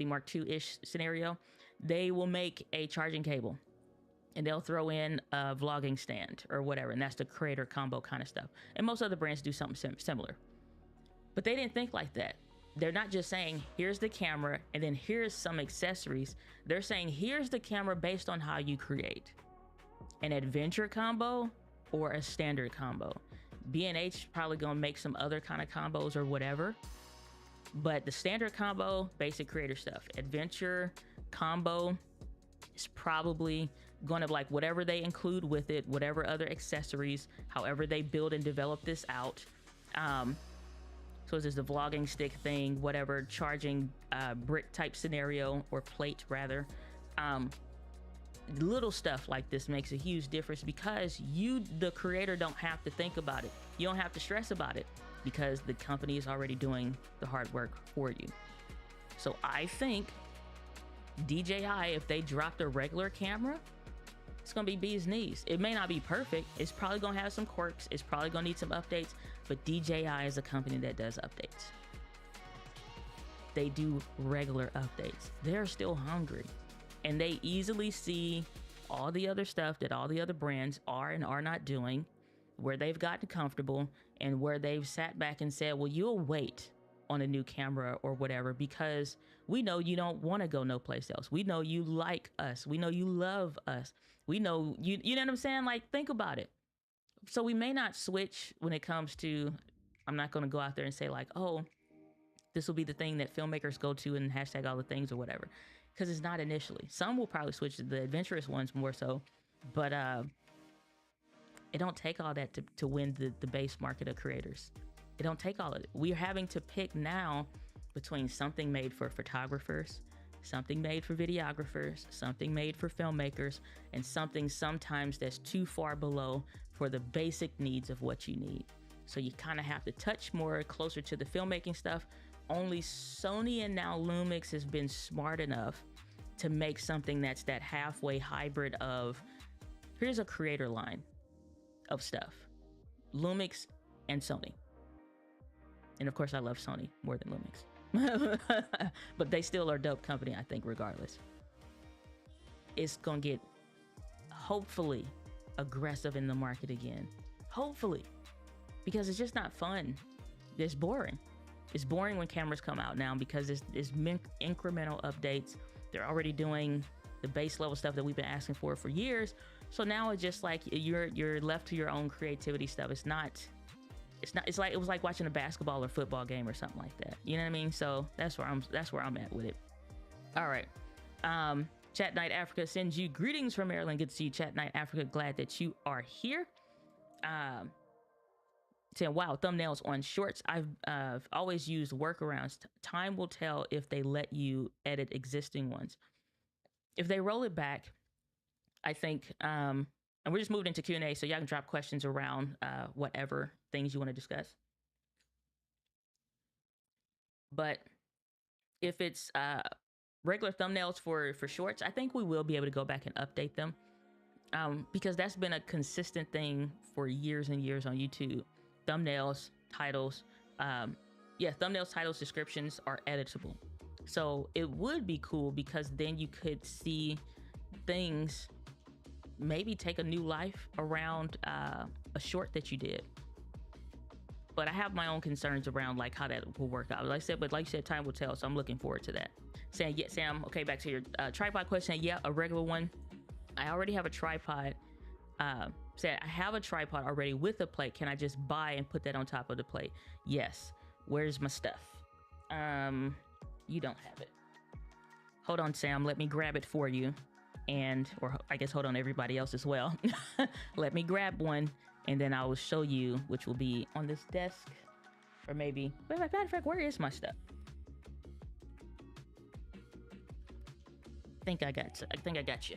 Mark II-ish scenario, they will make a charging cable and they'll throw in a vlogging stand or whatever. And that's the creator combo kind of stuff. And most other brands do something similar. But they didn't think like that. They're not just saying, here's the camera and then here's some accessories. They're saying, here's the camera based on how you create an adventure combo or a standard combo. B&H probably gonna make some other kind of combos or whatever. But the standard combo, basic creator stuff. Adventure combo is probably gonna, like, whatever they include with it, whatever other accessories, however they build and develop this out. So this is the vlogging stick thing, whatever, charging brick type scenario, or plate rather. Little stuff like this makes a huge difference because you, the creator, don't have to think about it. You don't have to stress about it because the company is already doing the hard work for you. So I think DJI, if they dropped a regular camera, it's gonna be bee's knees. It may not be perfect. It's probably gonna have some quirks. It's probably gonna need some updates, but DJI is a company that does updates. They do regular updates. They're still hungry, and they easily see all the other stuff that all the other brands are and are not doing, where they've gotten comfortable and where they've sat back and said, well, you'll wait on a new camera or whatever, because we know you don't want to go no place else. We know you like us. We know you love us. We know you know what I'm saying? Like, think about it. So we may not switch when it comes to, I'm not going to go out there and say like, oh, this will be the thing that filmmakers go to and hashtag all the things or whatever, because it's not initially. Some will probably switch to the adventurous ones more so, but it don't take all that to win the base market of creators. It don't take all of it. We're having to pick now between something made for photographers, something made for videographers, something made for filmmakers, and something sometimes that's too far below for the basic needs of what you need. So you kind of have to touch more closer to the filmmaking stuff. Only Sony and now Lumix has been smart enough to make something that's that halfway hybrid of, here's a creator line of stuff, Lumix and Sony. And of course I love Sony more than Lumix, but they still are a dope company, I think, regardless. It's gonna get, hopefully, aggressive in the market again. Hopefully, because it's just not fun. It's boring. It's boring when cameras come out now because it's incremental updates. They're already doing the base level stuff that we've been asking for years. So now it's just like you're left to your own creativity stuff. It's like it was like watching a basketball or football game or something like that. You know what I mean? So that's where I'm at with it. All right. Chat Night Africa sends you greetings from Maryland. Good to see you, Chat Night Africa. Glad that you are here. saying, wow, thumbnails on shorts. I've always used workarounds. Time will tell if they let you edit existing ones. If they roll it back, I think, and we're just moved into Q&A, so y'all can drop questions around whatever things you want to discuss. But if it's regular thumbnails for shorts, I think we will be able to go back and update them, because that's been a consistent thing for years and years on YouTube. Thumbnails, titles, thumbnails, titles, descriptions are editable. So it would be cool, because then you could see things maybe take a new life around a short that you did. But I have my own concerns around like how that will work out. Like you said, time will tell. So I'm looking forward to that. Saying, yeah, Sam, okay, back to your tripod question. Yeah, a regular one. I already have a tripod. Said I have a tripod already with a plate. Can I just buy and put that on top of the plate? Yes. Where's my stuff? You don't have it. Hold on, Sam. Let me grab it for you. Or I guess hold on, everybody else as well. Let me grab one, and then I will show you, which will be on this desk, or maybe. Matter of fact, where is my stuff? I think I got you.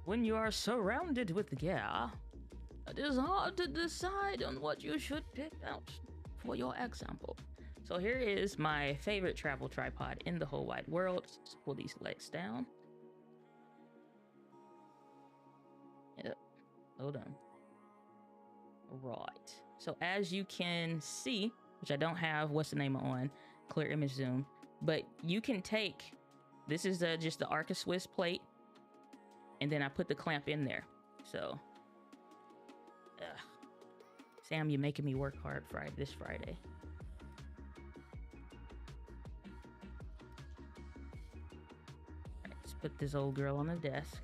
When you are surrounded with gear, it is hard to decide on what you should pick out for your example. So here is my favorite travel tripod in the whole wide world. Let's pull these legs down. Yep. Hold on. Right. So as you can see, which I don't have, what's the name on? Clear image zoom. But you can take, this is just the Arca Swiss plate. And then I put the clamp in there. So, Sam, you're making me work hard this Friday. Let's put this old girl on the desk.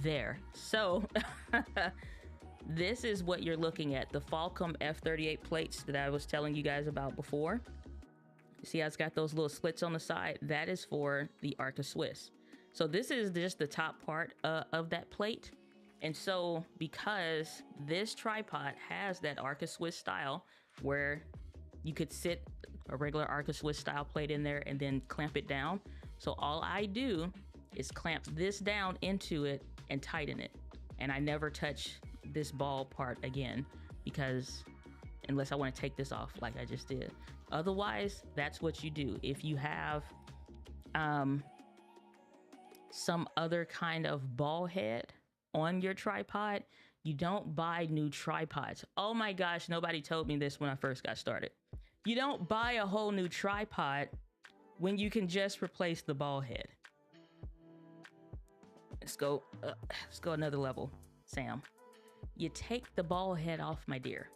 There. So, this is what you're looking at. The Falcom F38 plates that I was telling you guys about before. See how it's got those little slits on the side? That is for the Arca Swiss. So this is just the top part of that plate. And so because this tripod has that Arca Swiss style where you could sit a regular Arca Swiss style plate in there and then clamp it down. So all I do is clamp this down into it and tighten it. And I never touch this ball part again, because unless I want to take this off like I just did. Otherwise, that's what you do. If you have some other kind of ball head on your tripod, you don't buy new tripods. Oh my gosh, nobody told me this when I first got started. You don't buy a whole new tripod when you can just replace the ball head. Let's go another level, Sam. You take the ball head off, my dear.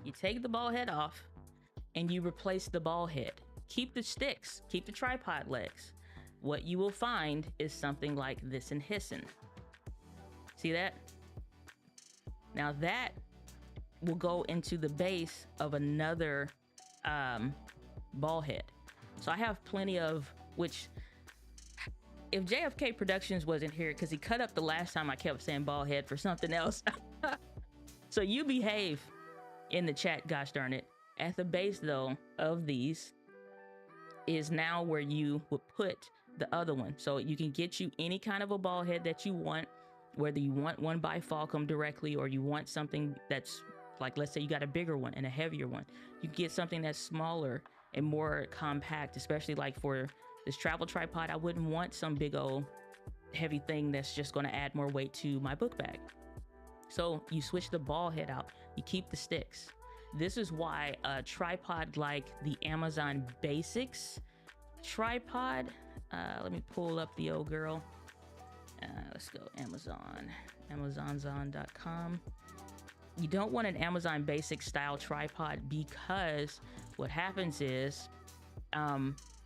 You take the ball head off and you replace the ball head. Keep the sticks, keep the tripod legs. What you will find is something like this and hissin'. See that? Now that will go into the base of another ball head. So I have plenty of, which if JFK Productions wasn't here, because he cut up the last time I kept saying ball head for something else. So you behave in the chat, gosh darn it. At the base though of these is now where you would put the other one. So you can get you any kind of a ball head that you want, whether you want one by Falcom directly or you want something that's like, let's say you got a bigger one and a heavier one. You can get something that's smaller and more compact, especially like for this travel tripod. I wouldn't want some big old heavy thing that's just going to add more weight to my book bag. So you switch the ball head out, you keep the sticks. This is why a tripod like the Amazon Basics tripod, let me pull up the old girl. Let's go amazon.com. You don't want an Amazon Basics style tripod because what happens is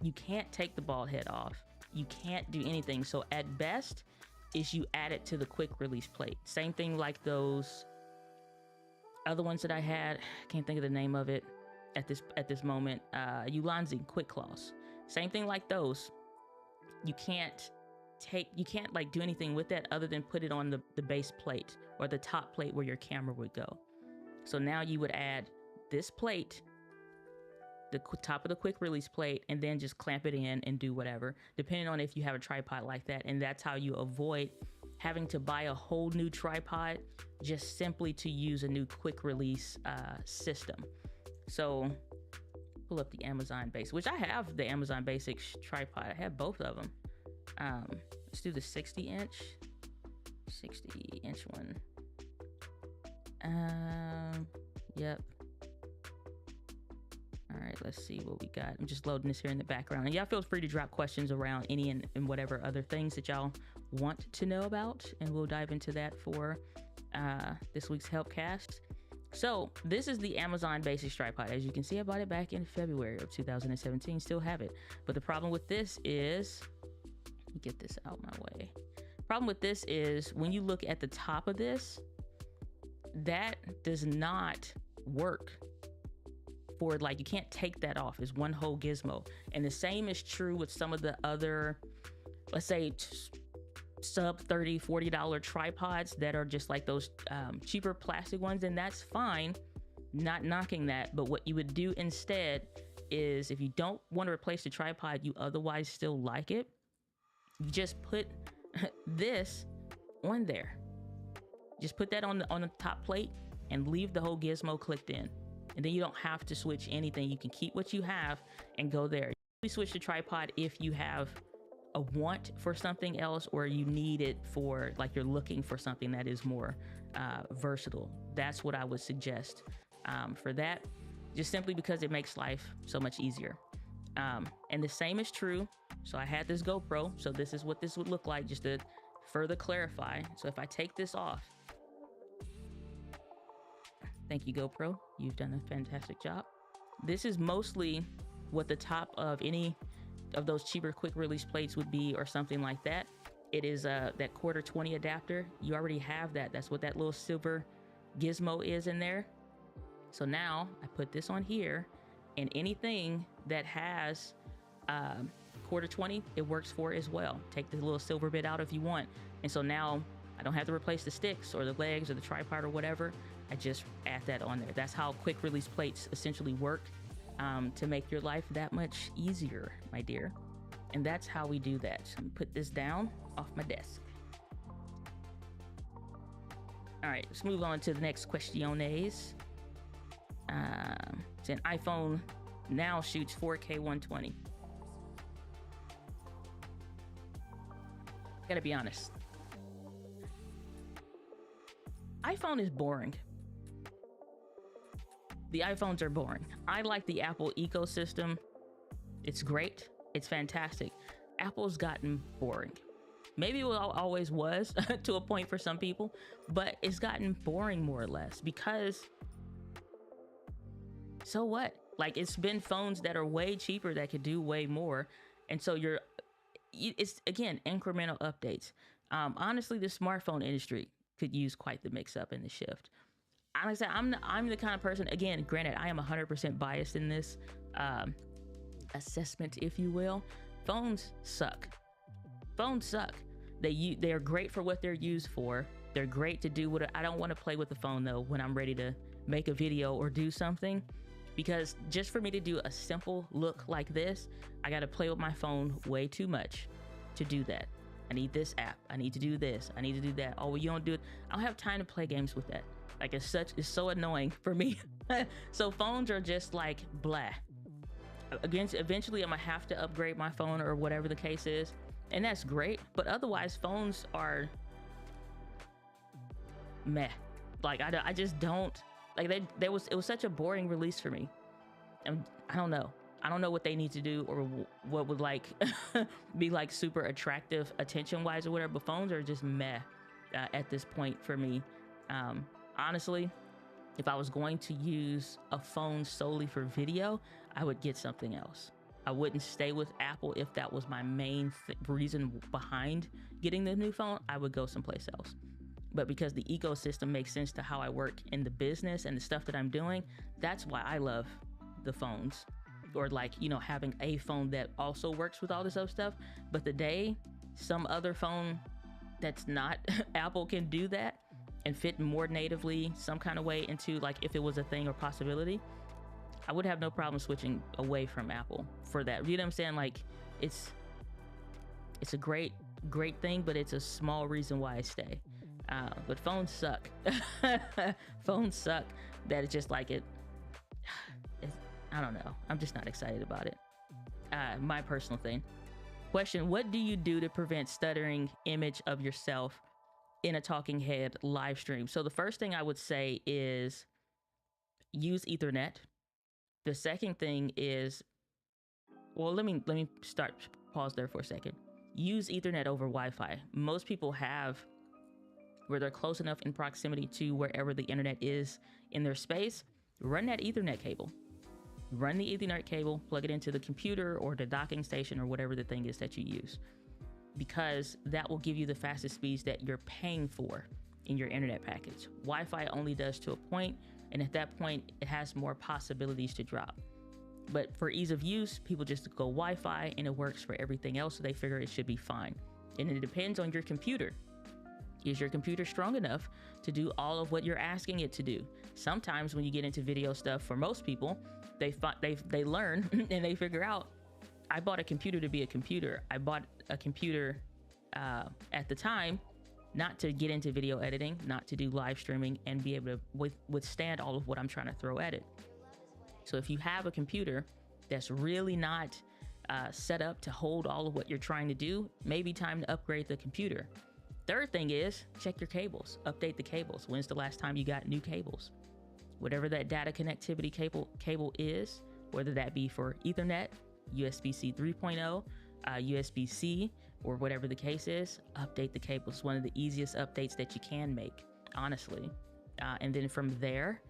you can't take the ball head off. You can't do anything. So at best is you add it to the quick release plate. Same thing like those Other ones that I had, can't think of the name of it at this moment. Ulanzi quick claws, same thing like those. You can't like do anything with that other than put it on the base plate or the top plate where your camera would go. So now you would add this plate, the top of the quick release plate, and then just clamp it in and do whatever, depending on if you have a tripod like that. And that's how you avoid having to buy a whole new tripod just simply to use a new quick release system. So pull up the Amazon Basics, which I have the Amazon Basics tripod. I have both of them. Let's do the 60-inch one. Yep. All right, let's see what we got. I'm just loading this here in the background. And y'all feel free to drop questions around any and whatever other things that y'all want to know about, and we'll dive into that for this week's Helpcast. So this is the Amazon Basics tripod. As you can see, I bought it back in February of 2017. Still have it. But the problem with this is, let me get this out my way. Problem with this is when you look at the top of this, that does not work. For like, you can't take that off. It's one whole gizmo. And the same is true with some of the other, let's say sub $30, $40 tripods that are just like those cheaper plastic ones. And that's fine, not knocking that. But what you would do instead is, if you don't want to replace the tripod, you otherwise still like it, you just put this on there. Just put that on the top plate and leave the whole gizmo clicked in. And then you don't have to switch anything. You can keep what you have and go there. You switch the tripod if you have a want for something else, or you need it for, like, you're looking for something that is more versatile. That's what I would suggest for that, just simply because it makes life so much easier. And the same is true. So I had this GoPro. So this is what this would look like, just to further clarify. So if I take this off, thank you, GoPro. You've done a fantastic job. This is mostly what the top of any of those cheaper quick release plates would be, or something like that. It is that 1/4-20 adapter. You already have that. That's what that little silver gizmo is in there. So now I put this on here, and anything that has 1/4-20, it works for as well. Take the little silver bit out if you want. And so now I don't have to replace the sticks or the legs or the tripod or whatever. I just add that on there. That's how quick release plates essentially work, to make your life that much easier, my dear. And that's how we do that. So I'm gonna put this down off my desk. All right, let's move on to the next questiones. It's an iPhone now shoots 4K 120. Gotta be honest. iPhone is boring. The iPhones are boring. I like the Apple ecosystem. It's great. It's fantastic. Apple's gotten boring. Maybe it always was to a point for some people, but it's gotten boring more or less, because so what? Like, it's been phones that are way cheaper that could do way more. And so it's again, incremental updates. Honestly, the smartphone industry could use quite the mix up and the shift. Honestly, I'm the kind of person, again, granted, I am 100% biased in this assessment, if you will. Phones suck. Phones suck. They are great for what they're used for. They're great to do what I don't want to play with the phone though when I'm ready to make a video or do something, because just for me to do a simple look like this, I got to play with my phone way too much to do that. I need this app. I need to do this. I need to do that. Oh, well, you don't do it. I don't have time to play games with that. Like, it's so annoying for me. So phones are just like blah. Again, eventually I'm gonna have to upgrade my phone or whatever the case is, and that's great. But otherwise, phones are meh. Like, I just don't like. It was such a boring release for me, and I don't know what they need to do, or what would like be like super attractive attention wise or whatever. But phones are just meh at this point for me. Honestly, if I was going to use a phone solely for video, I would get something else. I wouldn't stay with Apple if that was my main reason behind getting the new phone. I would go someplace else. but because the ecosystem makes sense to how I work in the business and the stuff that I'm doing, that's why I love the phones. Or like, you know, having a phone that also works with all this other stuff. But the day some other phone that's not Apple can do that and fit more natively some kind of way into, like, if it was a thing or possibility, I would have no problem switching away from Apple for that. You know what I'm saying? Like, it's a great thing, but it's a small reason why I stay. But phones suck. Phones suck. That it's just like I don't know. I'm just not excited about it. My personal thing. Question: what do you do to prevent stuttering image of yourself in a talking head live stream? So the first thing I would say is use Ethernet. The second thing is, well, let me pause there for a second. Use Ethernet over Wi-Fi. Most people have, where they're close enough in proximity to wherever the internet is in their space, run that Ethernet cable. Run the Ethernet cable, plug it into the computer or the docking station or whatever the thing is that you use, because that will give you the fastest speeds that you're paying for in your internet package. Wi-Fi only does to a point, and at that point, it has more possibilities to drop. But for ease of use, people just go Wi-Fi and it works for everything else, so they figure it should be fine. And it depends on your computer. Is your computer strong enough to do all of what you're asking it to do? Sometimes when you get into video stuff, for most people, they learn and they figure out, I bought a computer to be a computer. I bought a computer at the time not to get into video editing, not to do live streaming, and be able to withstand all of what I'm trying to throw at it. So if you have a computer that's really not set up to hold all of what you're trying to do, maybe time to upgrade the computer. Third thing is, check your cables, update the cables. When's the last time you got new cables? Whatever that data connectivity cable is, whether that be for Ethernet, USB-C 3.0, USB-C, or whatever the case is, update the cables. It's one of the easiest updates that you can make, honestly. And then from there,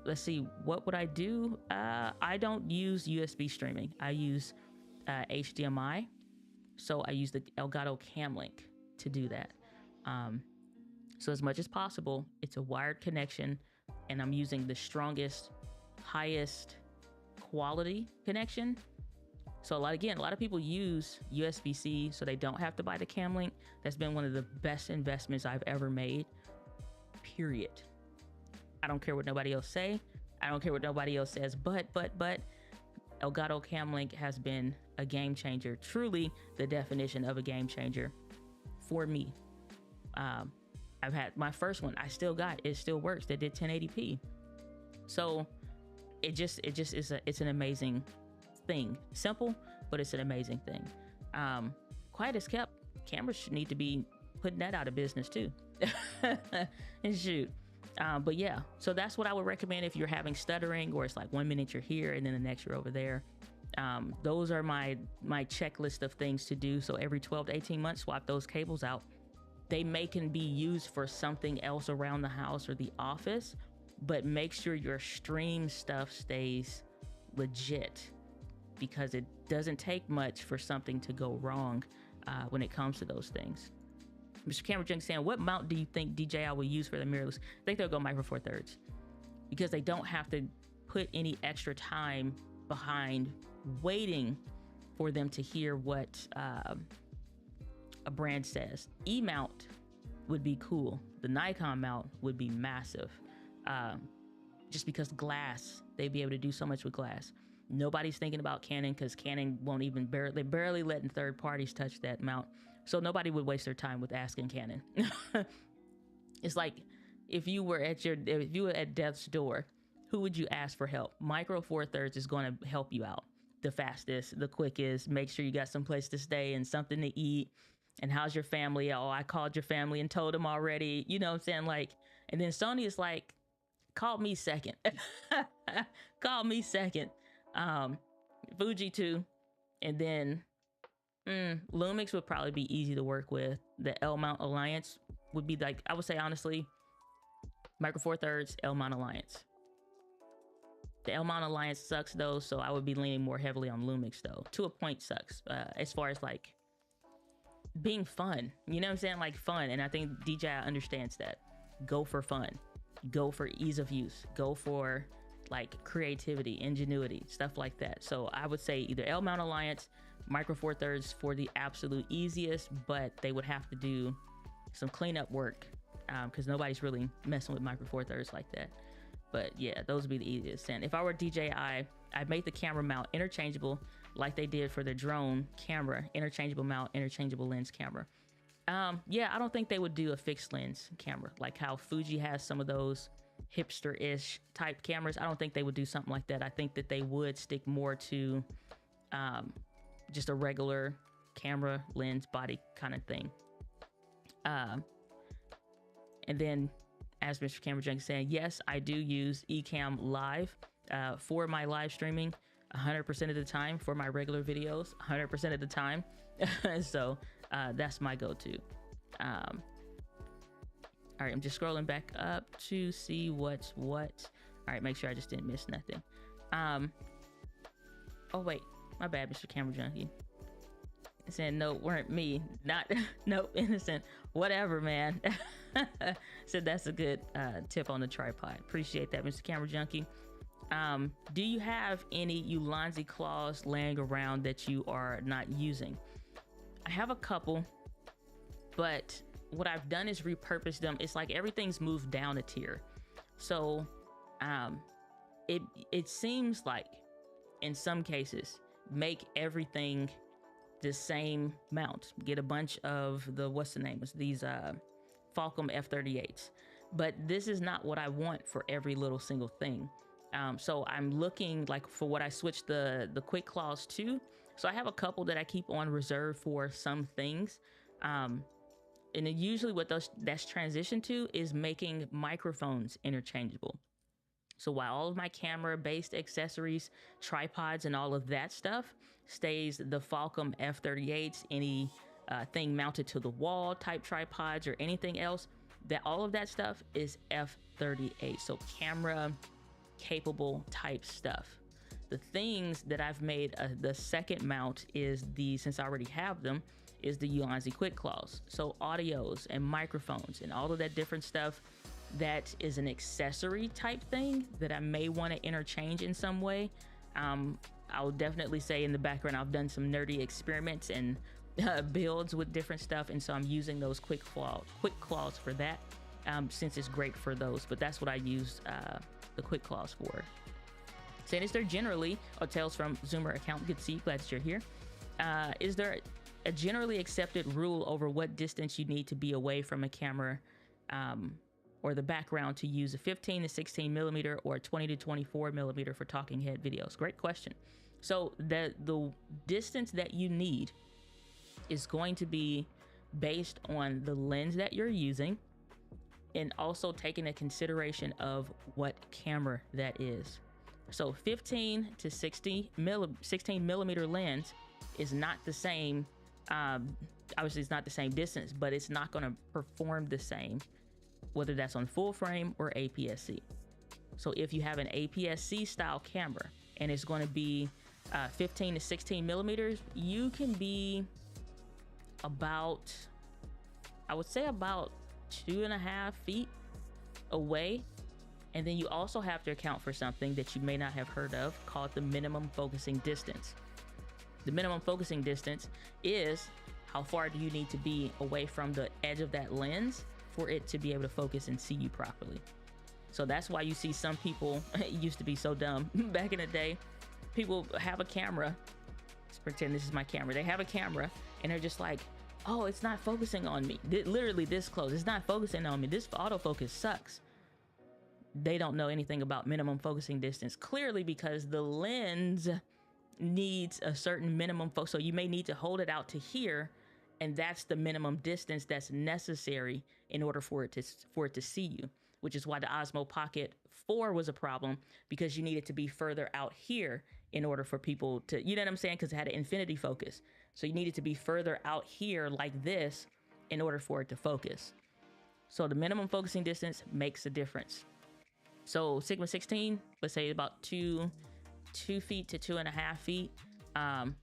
let's see, what would I do? I don't use USB streaming. I use HDMI. So I use the Elgato Cam Link to do that. So as much as possible, it's a wired connection, and I'm using the strongest, highest quality connection. So a lot of people use USB-C so they don't have to buy the Cam Link. That's been one of the best investments I've ever made, period. I don't care what nobody else say. I don't care what nobody else says, but Elgato Cam Link has been a game changer, truly the definition of a game changer for me. I've had my first one, it still works. They did 1080p. So it's an amazing thing. Simple, but it's an amazing thing. Quiet as kept, cameras should need to be putting that out of business too. And shoot. But yeah, so that's what I would recommend if you're having stuttering, or it's like 1 minute you're here and then the next you're over there. Those are my checklist of things to do. So every 12 to 18 months, swap those cables out. They can be used for something else around the house or the office, but make sure your stream stuff stays legit, because it doesn't take much for something to go wrong when it comes to those things. Mr. Camera Junk saying, what mount do you think DJI will use for the mirrorless? I think they'll go Micro Four Thirds, because they don't have to put any extra time behind waiting for them to hear what a brand says. E-mount would be cool. The Nikon mount would be massive, just because glass, they'd be able to do so much with glass. Nobody's thinking about Canon, because Canon won't even they're barely letting third parties touch that mount. So nobody would waste their time with asking Canon. It's like if you were at death's door, who would you ask for help? Micro Four Thirds is going to help you out the fastest, the quickest. Make sure you got some place to stay and something to eat. And how's your family? Oh, I called your family and told them already. You know what I'm saying? Like, and then Sony is like, call me second. Call me second. Fuji too. And then Lumix would probably be easy to work with. The L-mount Alliance would be like, I would say honestly, Micro Four Thirds, L-mount Alliance. The L-mount Alliance sucks though, so I would be leaning more heavily on Lumix though. To a point sucks, as far as like being fun. You know what I'm saying? Like fun. And I think DJI understands that. Go for fun. Go for ease of use. Go for like creativity, ingenuity, stuff like that. So I would say either L Mount Alliance, Micro Four Thirds for the absolute easiest, but they would have to do some cleanup work because nobody's really messing with Micro Four Thirds like that. But yeah, those would be the easiest. And if I were DJI, I'd make the camera mount interchangeable like they did for the drone camera, interchangeable mount, interchangeable lens camera. Yeah, I don't think they would do a fixed lens camera like how Fuji has some of those hipster-ish type cameras. I don't think they would do something like that. I think that they would stick more to just a regular camera lens body kind of thing. And then, as Mr. Camera Junkie saying, yes, I do use Ecamm Live for my live streaming 100% of the time, for my regular videos 100% of the time. So that's my go-to. All right, I'm just scrolling back up to see what's what. All right, make sure I just didn't miss nothing. Oh wait, my bad, Mr. Camera Junkie. Saying no, weren't me, not no, innocent, whatever, man. So that's a good tip on the tripod. Appreciate that, Mr. Camera Junkie. Do you have any Ulanzi claws laying around that you are not using? I have a couple, but what I've done is repurpose them. It's like everything's moved down a tier. So it seems like in some cases make everything the same mount. Get a bunch of the, what's the name? It's these Falcom F38s. But this is not what I want for every little single thing. So I'm looking like for what I switched the quick claws to. So I have a couple that I keep on reserve for some things. And then usually what that's transitioned to is making microphones interchangeable. So while all of my camera-based accessories, tripods, and all of that stuff stays the Falcom F38s, any thing mounted to the wall type tripods or anything else, that all of that stuff is F38. So camera capable type stuff. The things that I've made the second mount is since I already have them, is the Ulanzi Quick Claws. So audios and microphones and all of that different stuff, that is an accessory type thing that I may want to interchange in some way. I'll definitely say in the background, I've done some nerdy experiments and builds with different stuff. And so I'm using those quick claws for that, since it's great for those, but that's what I use the quick claws for. Saying, is there generally, Tales from Zoomer account, good to see you, glad that you're here. Is there a generally accepted rule over what distance you need to be away from a camera or the background to use a 15 to 16 millimeter or 20 to 24 millimeter for talking head videos? Great question. So the distance that you need is going to be based on the lens that you're using, and also taking into consideration of what camera that is. So 15 to 16 millimeter lens is not the same. Obviously it's not the same distance, but it's not going to perform the same, whether that's on full frame or APS-C. So if you have an APS-C style camera and it's going to be 15 to 16 millimeters, you can be about, I would say about 2.5 feet away. And then you also have to account for something that you may not have heard of called the minimum focusing distance. The minimum focusing distance is how far do you need to be away from the edge of that lens for it to be able to focus and see you properly. So that's why you see some people, it used to be so dumb back in the day, people have a camera, let's pretend this is my camera, they have a camera and they're just like, oh, it's not focusing on me. Literally this close, it's not focusing on me. This autofocus sucks. They don't know anything about minimum focusing distance, clearly, because the lens needs a certain minimum focus. So you may need to hold it out to here, and that's the minimum distance that's necessary in order for it to see you, which is why the Osmo Pocket 4 was a problem, because you needed to be further out here in order for people to, you know what I'm saying? Because it had an infinity focus. So you needed to be further out here like this in order for it to focus. So the minimum focusing distance makes a difference. So Sigma 16, let's say about 2 feet to 2.5 feet.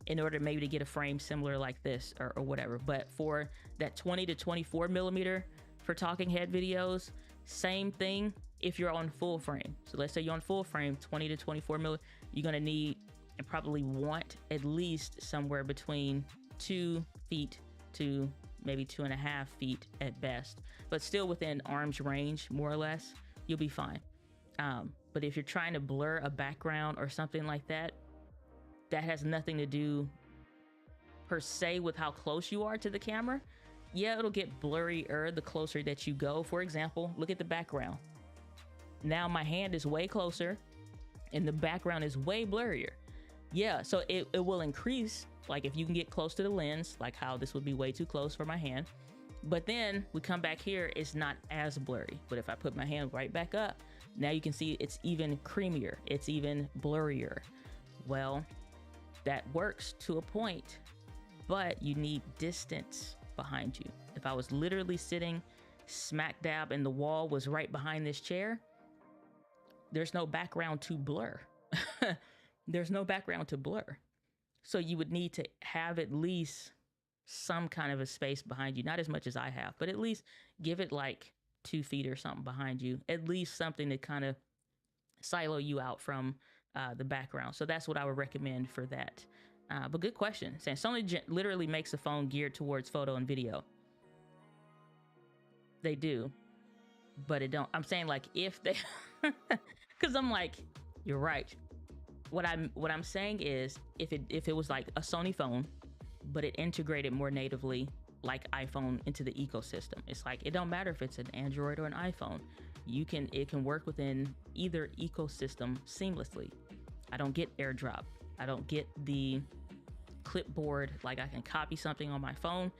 in order maybe to get a frame similar like this or whatever. But for that 20 to 24 millimeter for talking head videos, same thing if you're on full frame. So let's say you're on full frame, 20 to 24 millimeter, you're gonna need and probably want at least somewhere between 2 feet to maybe 2.5 feet at best, but still within arm's range, more or less, you'll be fine. But if you're trying to blur a background or something like that, that has nothing to do per se with how close you are to the camera. Yeah, it'll get blurrier the closer that you go. For example, look at the background. Now my hand is way closer and the background is way blurrier. Yeah, so it will increase, like if you can get close to the lens, like how this would be way too close for my hand. But then we come back here, it's not as blurry. But if I put my hand right back up, now you can see it's even creamier, it's even blurrier. Well, that works to a point, but you need distance behind you. If I was literally sitting smack dab and the wall was right behind this chair, there's no background to blur. There's no background to blur. So you would need to have at least some kind of a space behind you, not as much as I have, but at least give it like 2 feet or something behind you, at least something to kind of silo you out from the background. So that's what I would recommend for that. But good question. Saying Sony literally makes a phone geared towards photo and video. They do, but it don't. I'm saying like if they, because I'm like, you're right. What I'm saying is if it was like a Sony phone, but it integrated more natively like iPhone into the ecosystem. It's like it don't matter if it's an Android or an iPhone. It can work within either ecosystem seamlessly. I don't get AirDrop. I don't get the clipboard, like I can copy something on my phone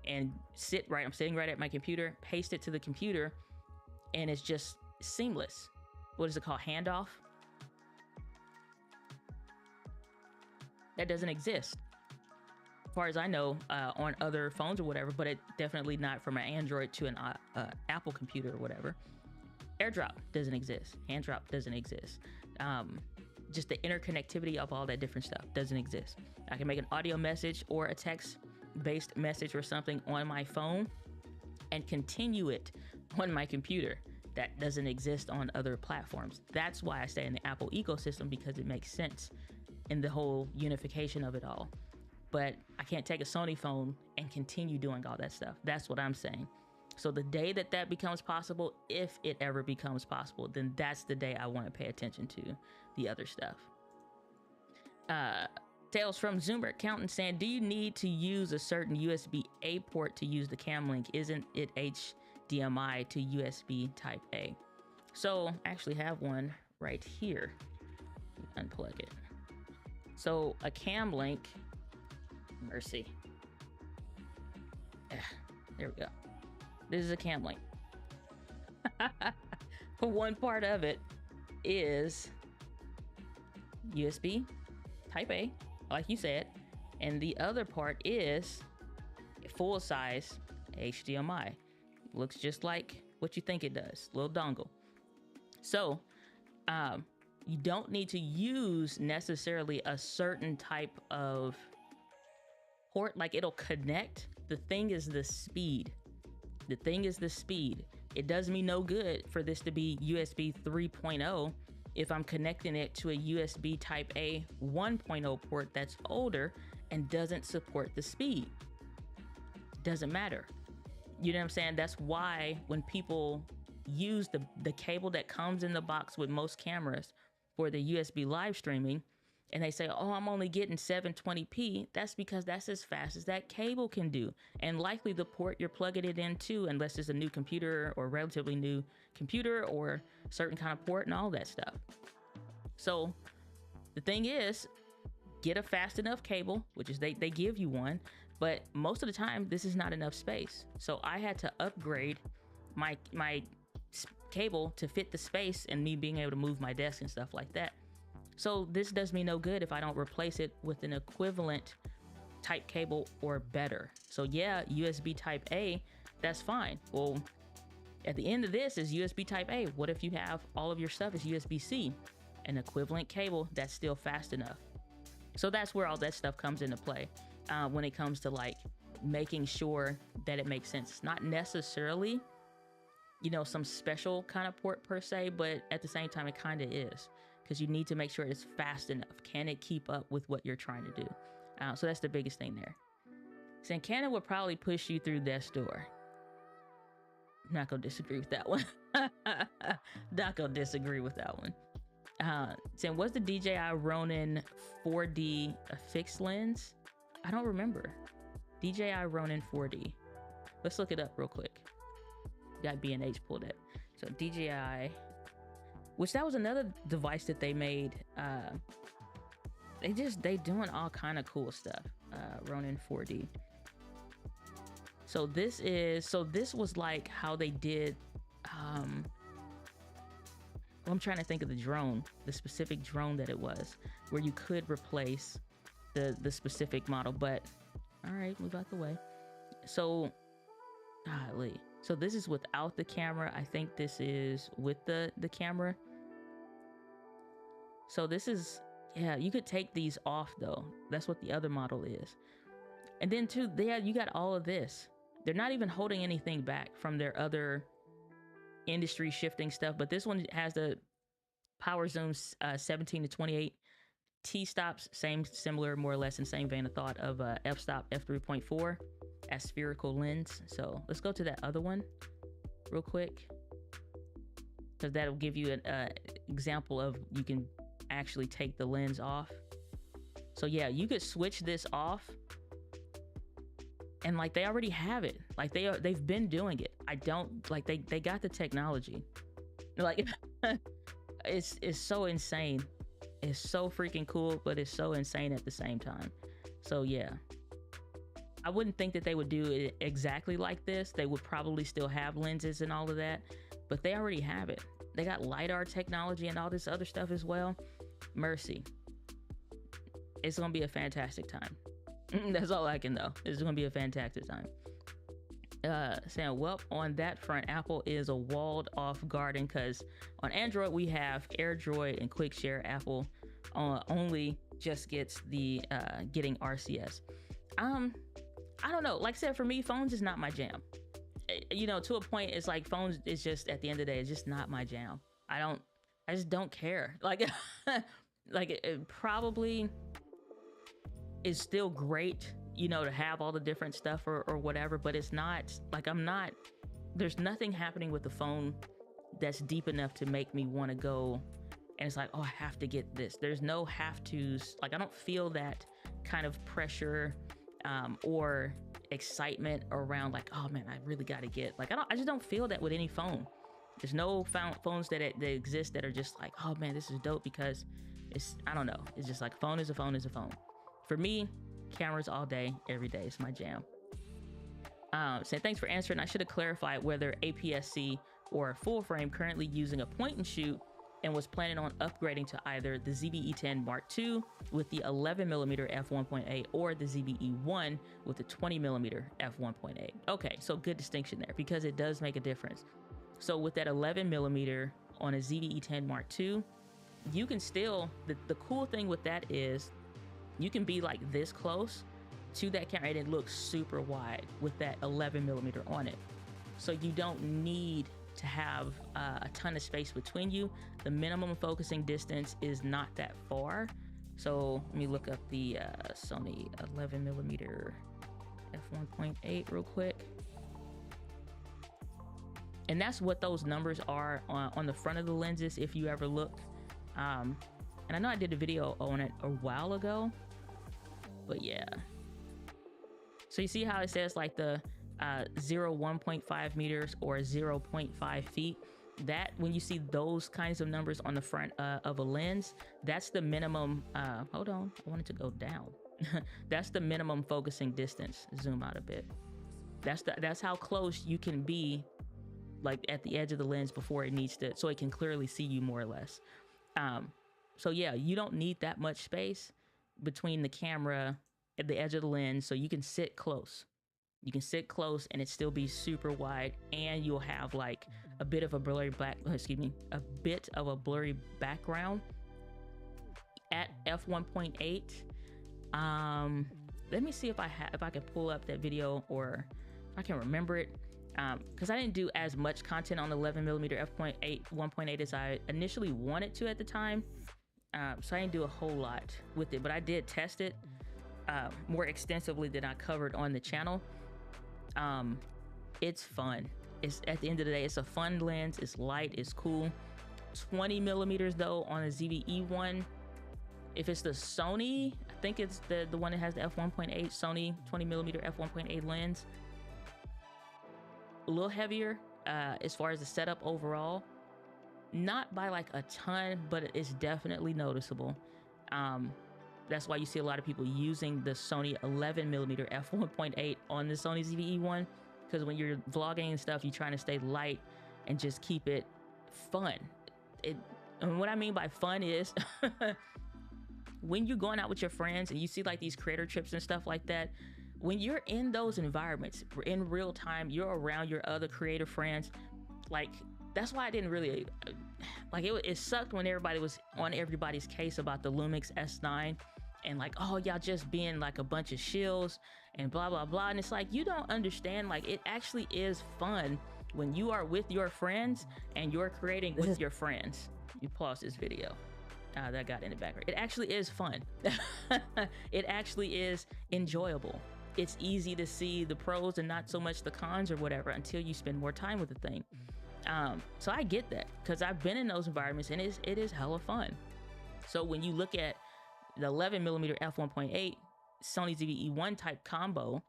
and I'm sitting right at my computer, paste it to the computer, and it's just seamless. What is it called? Handoff? That doesn't exist, as far as I know, on other phones or whatever, but it definitely not from an Android to an Apple computer or whatever. AirDrop doesn't exist. Handdrop doesn't exist. Just the interconnectivity of all that different stuff doesn't exist. I can make an audio message or a text-based message or something on my phone and continue it on my computer. That doesn't exist on other platforms. That's why I stay in the Apple ecosystem, because it makes sense in the whole unification of it all. But I can't take a Sony phone and continue doing all that stuff. That's what I'm saying. So the day that becomes possible, if it ever becomes possible, then that's the day I want to pay attention to the other stuff. Tales from Zoomer Accountant saying, do you need to use a certain USB-A port to use the cam link? Isn't it HDMI to USB type A? So I actually have one right here. Unplug it. So a cam link, mercy. There we go. This is a cam link. One part of it is USB type A, like you said, and the other part is full size HDMI. Looks just like what you think it does, little dongle. So you don't need to use necessarily a certain type of port, like it'll connect. The thing is the speed. The thing is the speed. It does me no good for this to be USB 3.0 if I'm connecting it to a USB type A 1.0 port that's older and doesn't support the speed. Doesn't matter. You know what I'm saying? That's why when people use the cable that comes in the box with most cameras for the USB live streaming, and they say, oh, I'm only getting 720p, that's because that's as fast as that cable can do. And likely the port you're plugging it into, unless it's a new computer or relatively new computer or certain kind of port and all that stuff. So the thing is, get a fast enough cable, which is they give you one, but most of the time this is not enough space. So I had to upgrade my cable to fit the space and me being able to move my desk and stuff like that. So this does me no good if I don't replace it with an equivalent type cable or better. So yeah, USB type A, that's fine. Well, at the end of this is USB type A. What if you have all of your stuff is USB-C? An equivalent cable that's still fast enough. So that's where all that stuff comes into play when it comes to like making sure that it makes sense. It's not necessarily, you know, some special kind of port per se, but at the same time, it kind of is, because you need to make sure it's fast enough. Can it keep up with what you're trying to do? So that's the biggest thing there. So Canon would probably push you through death's door. Not gonna disagree with that one. Not gonna disagree with that one. Saying, was the DJI Ronin 4D a fixed lens? I don't remember. DJI Ronin 4D. Let's look it up real quick. Got B&H pulled it. So DJI, which that was another device that they made. They doing all kind of cool stuff. Ronin 4D. So this was like how they did. I'm trying to think of the specific drone that it was, where you could replace the specific model. But all right, move out the way. So, golly. So this is without the camera. I think this is with the camera. So this is, yeah, you could take these off though. That's what the other model is. And then too, you got all of this. They're not even holding anything back from their other industry shifting stuff, but this one has the power zoom 17 to 28, t-stops, similar more or less in same vein of thought of f-stop f3.4 as spherical lens. So let's go to that other one real quick, because that'll give you an example of you can actually take the lens off. So yeah, you could switch this off, and like they already have it. Like they've been doing it. I don't like they got the technology. Like it's so insane. It's so freaking cool, but it's so insane at the same time. So yeah, I wouldn't think that they would do it exactly like this. They would probably still have lenses and all of that, but they already have it. They got LiDAR technology and all this other stuff as well. Mercy. It's gonna be a fantastic time. That's all I can know. It's gonna be a fantastic time. Saying, well, on that front, Apple is a walled off garden, because on Android we have AirDroid and QuickShare. Apple only just gets the getting RCS. I don't know. Like I said, for me, phones is not my jam. You know, to a point, it's like phones is just, at the end of the day, it's just not my jam. I just don't care. Like, like it probably is still great, you know, to have all the different stuff or whatever, but it's not like there's nothing happening with the phone that's deep enough to make me want to go and it's like, oh, I have to get this. There's no have to's. Like, I don't feel that kind of pressure or excitement around like, oh man, I really got to get, like, I just don't feel that with any phone. There's no phones that exist that are just like, oh man, this is dope, because it's, I don't know. It's just like, phone is a phone is a phone. For me, cameras all day, every day is my jam. Saying, thanks for answering. I should have clarified whether APS-C or full frame, currently using a point and shoot, and was planning on upgrading to either the ZBE10 Mark II with the 11mm f1.8 or the ZBE1 with the 20mm f1.8. Okay, so good distinction there, because it does make a difference. So with that 11mm on a ZBE10 Mark II, you can still, the cool thing with that is you can be like this close to that camera and it looks super wide with that 11mm on it. So you don't need to have a ton of space between you. The minimum focusing distance is not that far. So let me look up the Sony 11mm f1.8 real quick. And that's what those numbers are on the front of the lenses, if you ever look. And I know I did a video on it a while ago, but yeah. So you see how it says like the 1.5 meters or 0.5 feet? That, when you see those kinds of numbers on the front of a lens, that's the minimum. Hold on, I wanted to go down. That's the minimum focusing distance. Zoom out a bit. That's how close you can be, like at the edge of the lens before it needs to, so it can clearly see you more or less. So yeah, you don't need that much space between the camera at the edge of the lens, so you can sit close. You can sit close and it still be super wide, and you'll have like a bit of a blurry background at f1.8. Let me see if I can pull up that video, or if I can remember it, because I didn't do as much content on the 11mm f.8 1.8 as I initially wanted to at the time. So I didn't do a whole lot with it, but I did test it more extensively than I covered on the channel. It's fun. It's, at the end of the day, it's a fun lens. It's light, it's cool. 20mm though on a ZV-E one. If it's the Sony, I think it's the one that has the f1.8 Sony 20mm f1.8 lens. A little heavier as far as the setup overall. Not by like a ton, but it's definitely noticeable. That's why you see a lot of people using the Sony 11mm f1.8 on the Sony ZV-E one, because when you're vlogging and stuff, you're trying to stay light and just keep it fun. And what I mean by fun is when you're going out with your friends and you see like these creator trips and stuff like that, when you're in those environments, in real time, you're around your other creator friends. Like, that's why I didn't really, like, it sucked when everybody was on everybody's case about the Lumix S9 and like, oh, y'all just being like a bunch of shills and blah, blah, blah. And it's like, you don't understand, like, it actually is fun when you are with your friends and you're creating with your friends. You pause this video. That got in the background. It actually is fun. It actually is enjoyable. It's easy to see the pros and not so much the cons or whatever until you spend more time with the thing. So I get that, because I've been in those environments and it is hella fun. So when you look at the 11mm f1.8 Sony ZV-E 1 type combo,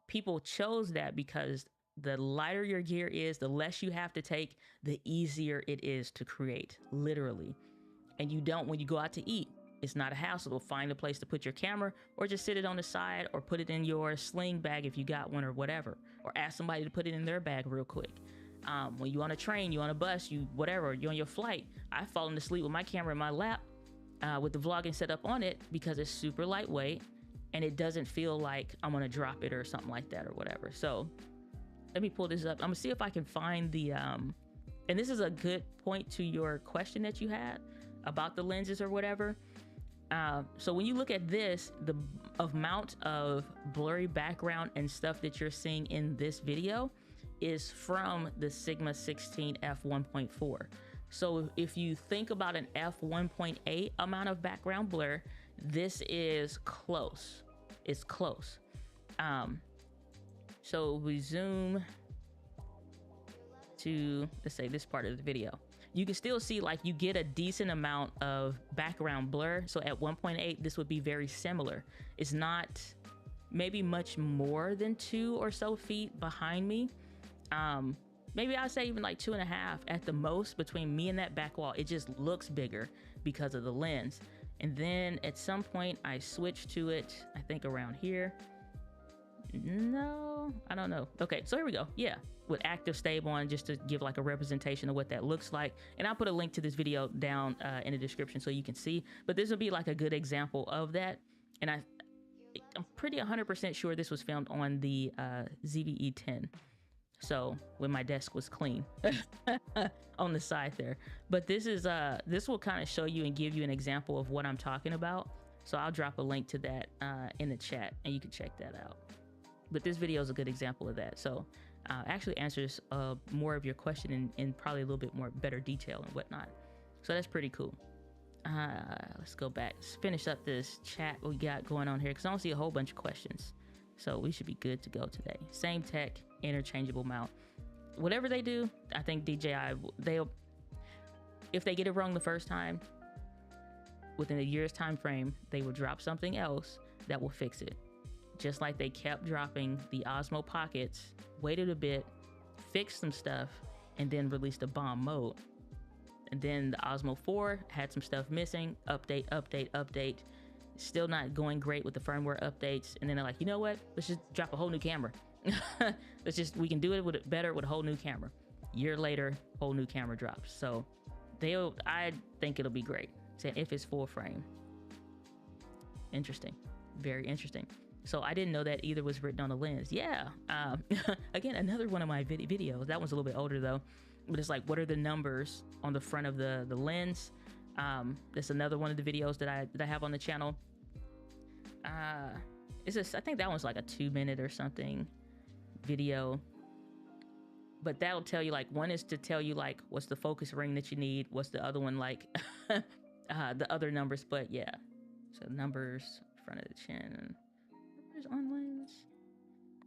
people chose that because the lighter your gear is, the less you have to take, the easier it is to create, literally. And you don't, when you go out to eat, it's not a hassle to find a place to put your camera, or just sit it on the side, or put it in your sling bag if you got one or whatever, or ask somebody to put it in their bag real quick. When you on a train, you on a bus, you whatever, you're on your flight, I've fallen asleep with my camera in my lap with the vlogging set up on it, because it's super lightweight and it doesn't feel like I'm gonna drop it or something like that or whatever. So let me pull this up. I'm gonna see if I can find the, and this is a good point to your question that you had about the lenses or whatever. So when you look at this, the amount of blurry background and stuff that you're seeing in this video is from the Sigma 16 f1.4. So if you think about an f1.8 amount of background blur, this is close. It's close. So we zoom to, let's say, this part of the video. You can still see like you get a decent amount of background blur. So at 1.8, this would be very similar. It's not maybe much more than 2 or so feet behind me. Maybe I'd say even like 2.5 at the most between me and that back wall. It just looks bigger because of the lens. And then at some point I switched to it, I think around here. No, I don't know. Okay, so here we go. Yeah, with active stable on, just to give like a representation of what that looks like. And I'll put a link to this video down in the description so you can see. But this will be like a good example of that. And I'm pretty 100% sure this was filmed on the ZV-E 10. So when my desk was clean on the side there. But this is this will kind of show you and give you an example of what I'm talking about. So I'll drop a link to that in the chat and you can check that out. But this video is a good example of that. So actually answers more of your question in probably a little bit more better detail and whatnot. So that's pretty cool. Let's go back. Let's finish up this chat we got going on here, because I don't see a whole bunch of questions. So we should be good to go today. Same tech, interchangeable mount. Whatever they do, I think DJI, if they get it wrong the first time, within a year's time frame, they will drop something else that will fix it. Just like they kept dropping the Osmo Pockets, waited a bit, fixed some stuff, and then released a bomb mode. And then the Osmo 4 had some stuff missing, update, update, update. Still not going great with the firmware updates. And then they're like, you know what? Let's just drop a whole new camera. We can do it better with a whole new camera. Year later, whole new camera drops. So I think it'll be great. If it's full frame. Interesting. Very interesting. So I didn't know that either was written on the lens. Yeah. Again, another one of my videos. That one's a little bit older though. But it's like, what are the numbers on the front of the lens? That's another one of the videos that I have on the channel. It's just, I think that one's like a 2-minute or something video, but that'll tell you, like, one is to tell you like what's the focus ring that you need, what's the other one like, the other numbers. But yeah, so numbers in front of the chin, numbers on lens.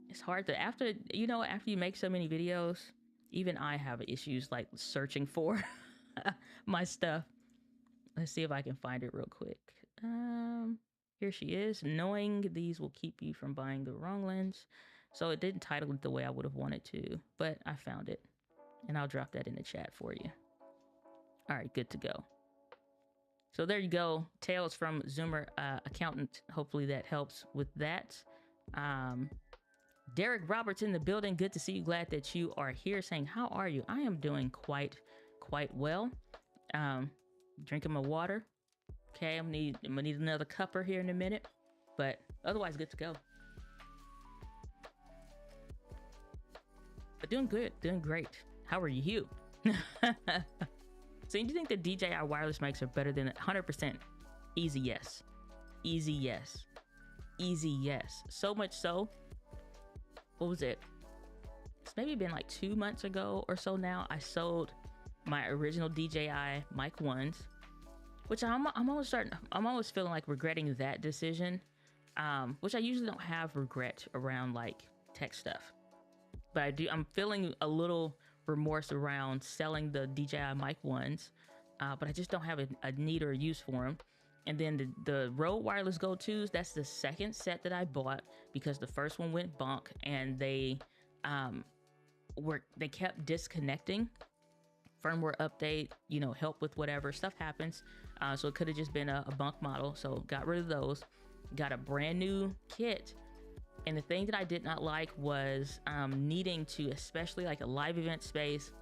It's hard to, after you make so many videos, even I have issues like searching for my stuff. Let's see if I can find it real quick. Here she is. Knowing these will keep you from buying the wrong lens. So it didn't title it the way I would have wanted to, but I found it, and I'll drop that in the chat for you. All right, good to go. So there you go. Tales from Zoomer Accountant. Hopefully that helps with that. Derek Roberts in the building. Good to see you. Glad that you are here. Saying, how are you? I am doing quite well. Drinking my water. Okay, I'm gonna need another cupper here in a minute, but otherwise good to go. But doing good, doing great. How are you? So do you think the DJI wireless mics are better than 100%? Easy yes. Easy yes. Easy yes. So much so, what was it? It's maybe been like 2 months ago or so now, I sold my original DJI mic ones, which I'm always feeling like regretting that decision, which I usually don't have regret around like tech stuff. But I'm feeling a little remorse around selling the DJI mic ones, but I just don't have a need or a use for them. And then the Rode Wireless Go 2s, that's the second set that I bought because the first one went bonk, and they kept disconnecting. Firmware update, help with whatever stuff happens. So it could have just been a bunk model. So got rid of those, got a brand new kit. And the thing that I did not like was needing to, especially like a live event space,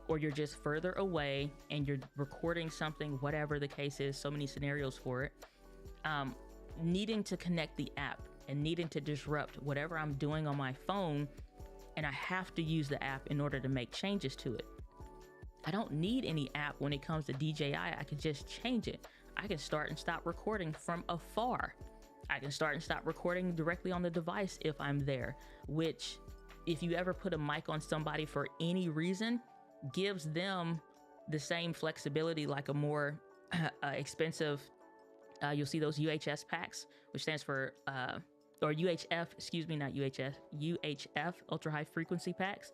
or you're just further away and you're recording something, whatever the case is, so many scenarios for it, needing to connect the app and needing to disrupt whatever I'm doing on my phone. And I have to use the app in order to make changes to it. I don't need any app when it comes to DJI. I can just change it. I can start and stop recording from afar. I can start and stop recording directly on the device if I'm there, which, if you ever put a mic on somebody for any reason, gives them the same flexibility like a more expensive, you'll see those UHS packs, which stands for, or UHF, excuse me, not UHF, UHF, ultra high frequency packs,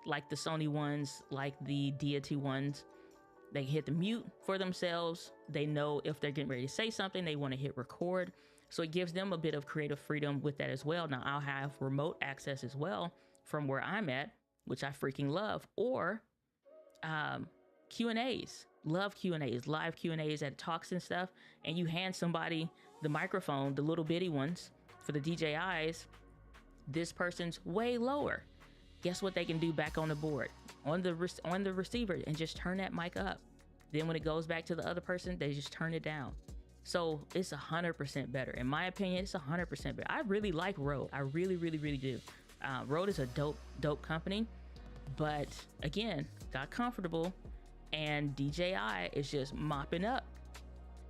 like the Sony ones, like the Deity ones. They hit the mute for themselves. They know if they're getting ready to say something, they want to hit record. So it gives them a bit of creative freedom with that as well. Now I'll have remote access as well from where I'm at, which I freaking love. Or Q&As, love Q&As, live Q&As at talks and stuff. And you hand somebody the microphone, the little bitty ones for the DJIs. This person's way lower. Guess what they can do back on the board, on the receiver, and just turn that mic up. Then when it goes back to the other person, they just turn it down. So it's 100% better. In my opinion, it's 100% better. I really like Rode. I really, really, really do. Rode is a dope company, but again, got comfortable, and DJI is just mopping up.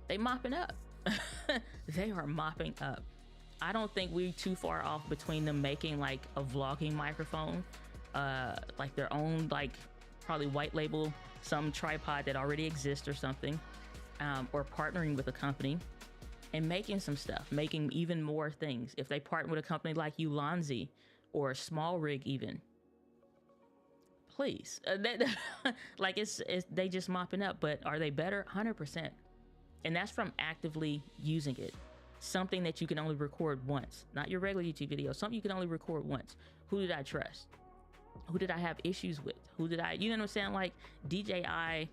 They mopping up. They are mopping up. I don't think we're too far off between them making like a vlogging microphone, like their own, like probably white label some tripod that already exists or something, or partnering with a company and making some stuff, making even more things. If they partner with a company like Ulanzi or Small Rig even, please, like it's they just mopping up. But are they better? 100%. And that's from actively using it. Something that you can only record once, not your regular YouTube video, something you can only record once. Who did I trust? Who did I have issues with? Who did I, you know what I'm saying? Like DJI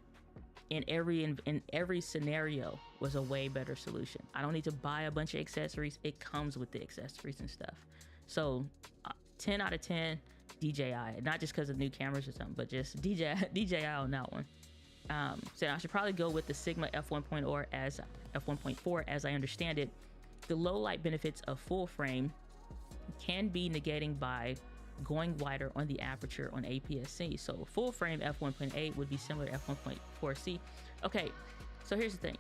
in every scenario was a way better solution. I don't need to buy a bunch of accessories. It comes with the accessories and stuff. So 10 out of 10 DJI, not just because of new cameras or something, but just DJI on that one. So I should probably go with the Sigma f1.4 as I understand it. The low light benefits of full frame can be negating by going wider on the aperture on APS-C. So full frame f1.8 would be similar to f1.4C. Okay, so here's the thing.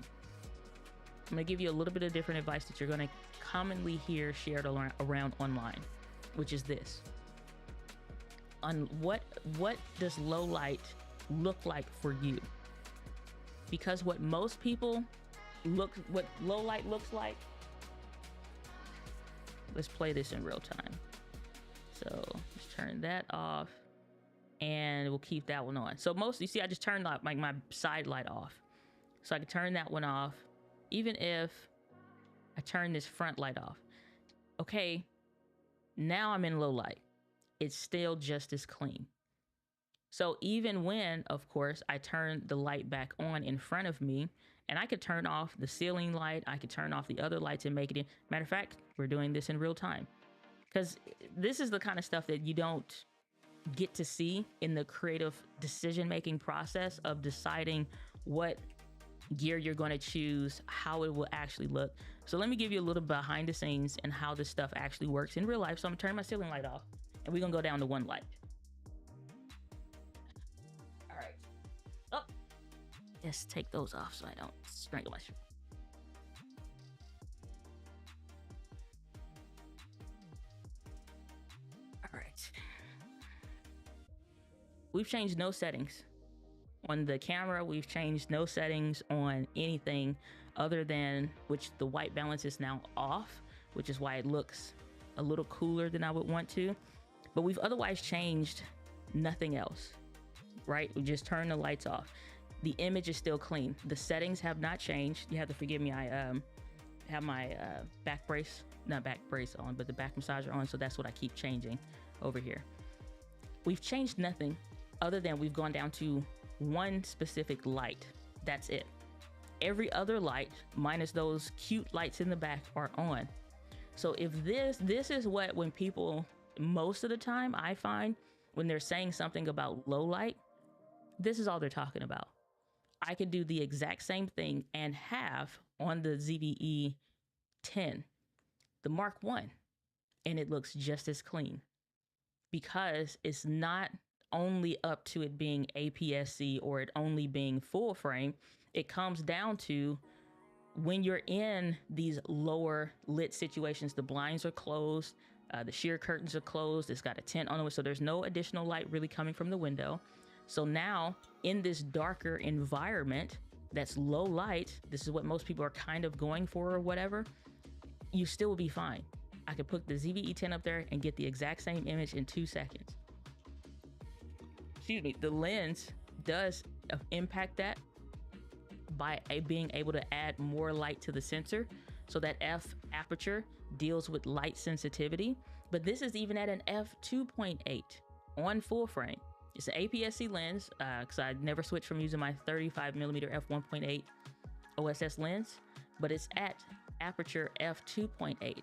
I'm gonna give you a little bit of different advice that you're gonna commonly hear shared around online, which is this. On what does low light look like for you? Because what most people what low light looks like, let's play this in real time. So just turn that off and we'll keep that one on. So you see I just turned like my side light off. So I can turn that one off, even if I turn this front light off. Okay, now I'm in low light. It's still just as clean. So even when, of course, I turn the light back on in front of me, and I could turn off the ceiling light, I could turn off the other lights and make it in. Matter of fact, we're doing this in real time. Because this is the kind of stuff that you don't get to see in the creative decision-making process of deciding what gear you're going to choose, how it will actually look. So let me give you a little behind the scenes and how this stuff actually works in real life. So I'm gonna turn my ceiling light off and we're gonna go down to one light. All right. Oh, let's take those off so I don't strangle myself. All right. We've changed no settings. On the camera, we've changed no settings on anything other than, which the white balance is now off, which is why it looks a little cooler than I would want to. But we've otherwise changed nothing else, right? We just turned the lights off. The image is still clean. The settings have not changed. You have to forgive me. I have my back brace on, but the back massager on. So that's what I keep changing over here. We've changed nothing other than we've gone down to one specific light. That's it. Every other light, minus those cute lights in the back, are on. So if this is what, when people, most of the time I find when they're saying something about low light, this is all they're talking about. I could do the exact same thing and have on the ZVE 10, the Mark 1, and it looks just as clean, because it's not only up to it being APS-C or it only being full frame. It comes down to when you're in these lower lit situations, the blinds are closed, the sheer curtains are closed, it's got a tent on it, so there's no additional light really coming from the window. So now in this darker environment that's low light, this is what most people are kind of going for or whatever, you still will be fine. I could put the ZVE 10 up there and get the exact same image in 2 seconds. Excuse me, the lens does impact that by being able to add more light to the sensor. So that f aperture deals with light sensitivity, but this is even at an f2.8 on full frame. It's an APS-C lens, because I never switched from using my 35mm f1.8 OSS lens, but it's at aperture f2.8.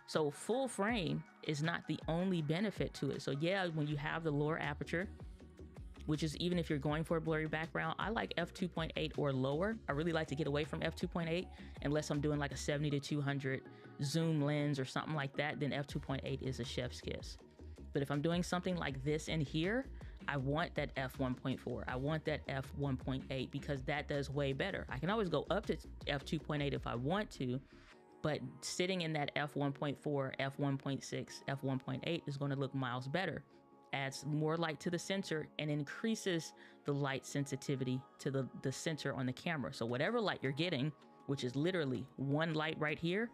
So full frame is not the only benefit to it. So yeah, when you have the lower aperture, which is even if you're going for a blurry background, I like f2.8 or lower. I really like to get away from f2.8 unless I'm doing like a 70 to 200 zoom lens or something like that, then f2.8 is a chef's kiss. But if I'm doing something like this in here, I want that f1.4. I want that f1.8 because that does way better. I can always go up to f2.8 if I want to, but sitting in that f1.4, f1.6, f1.8 is going to look miles better. Adds more light to the sensor and increases the light sensitivity to the sensor on the camera. So whatever light you're getting, which is literally one light right here,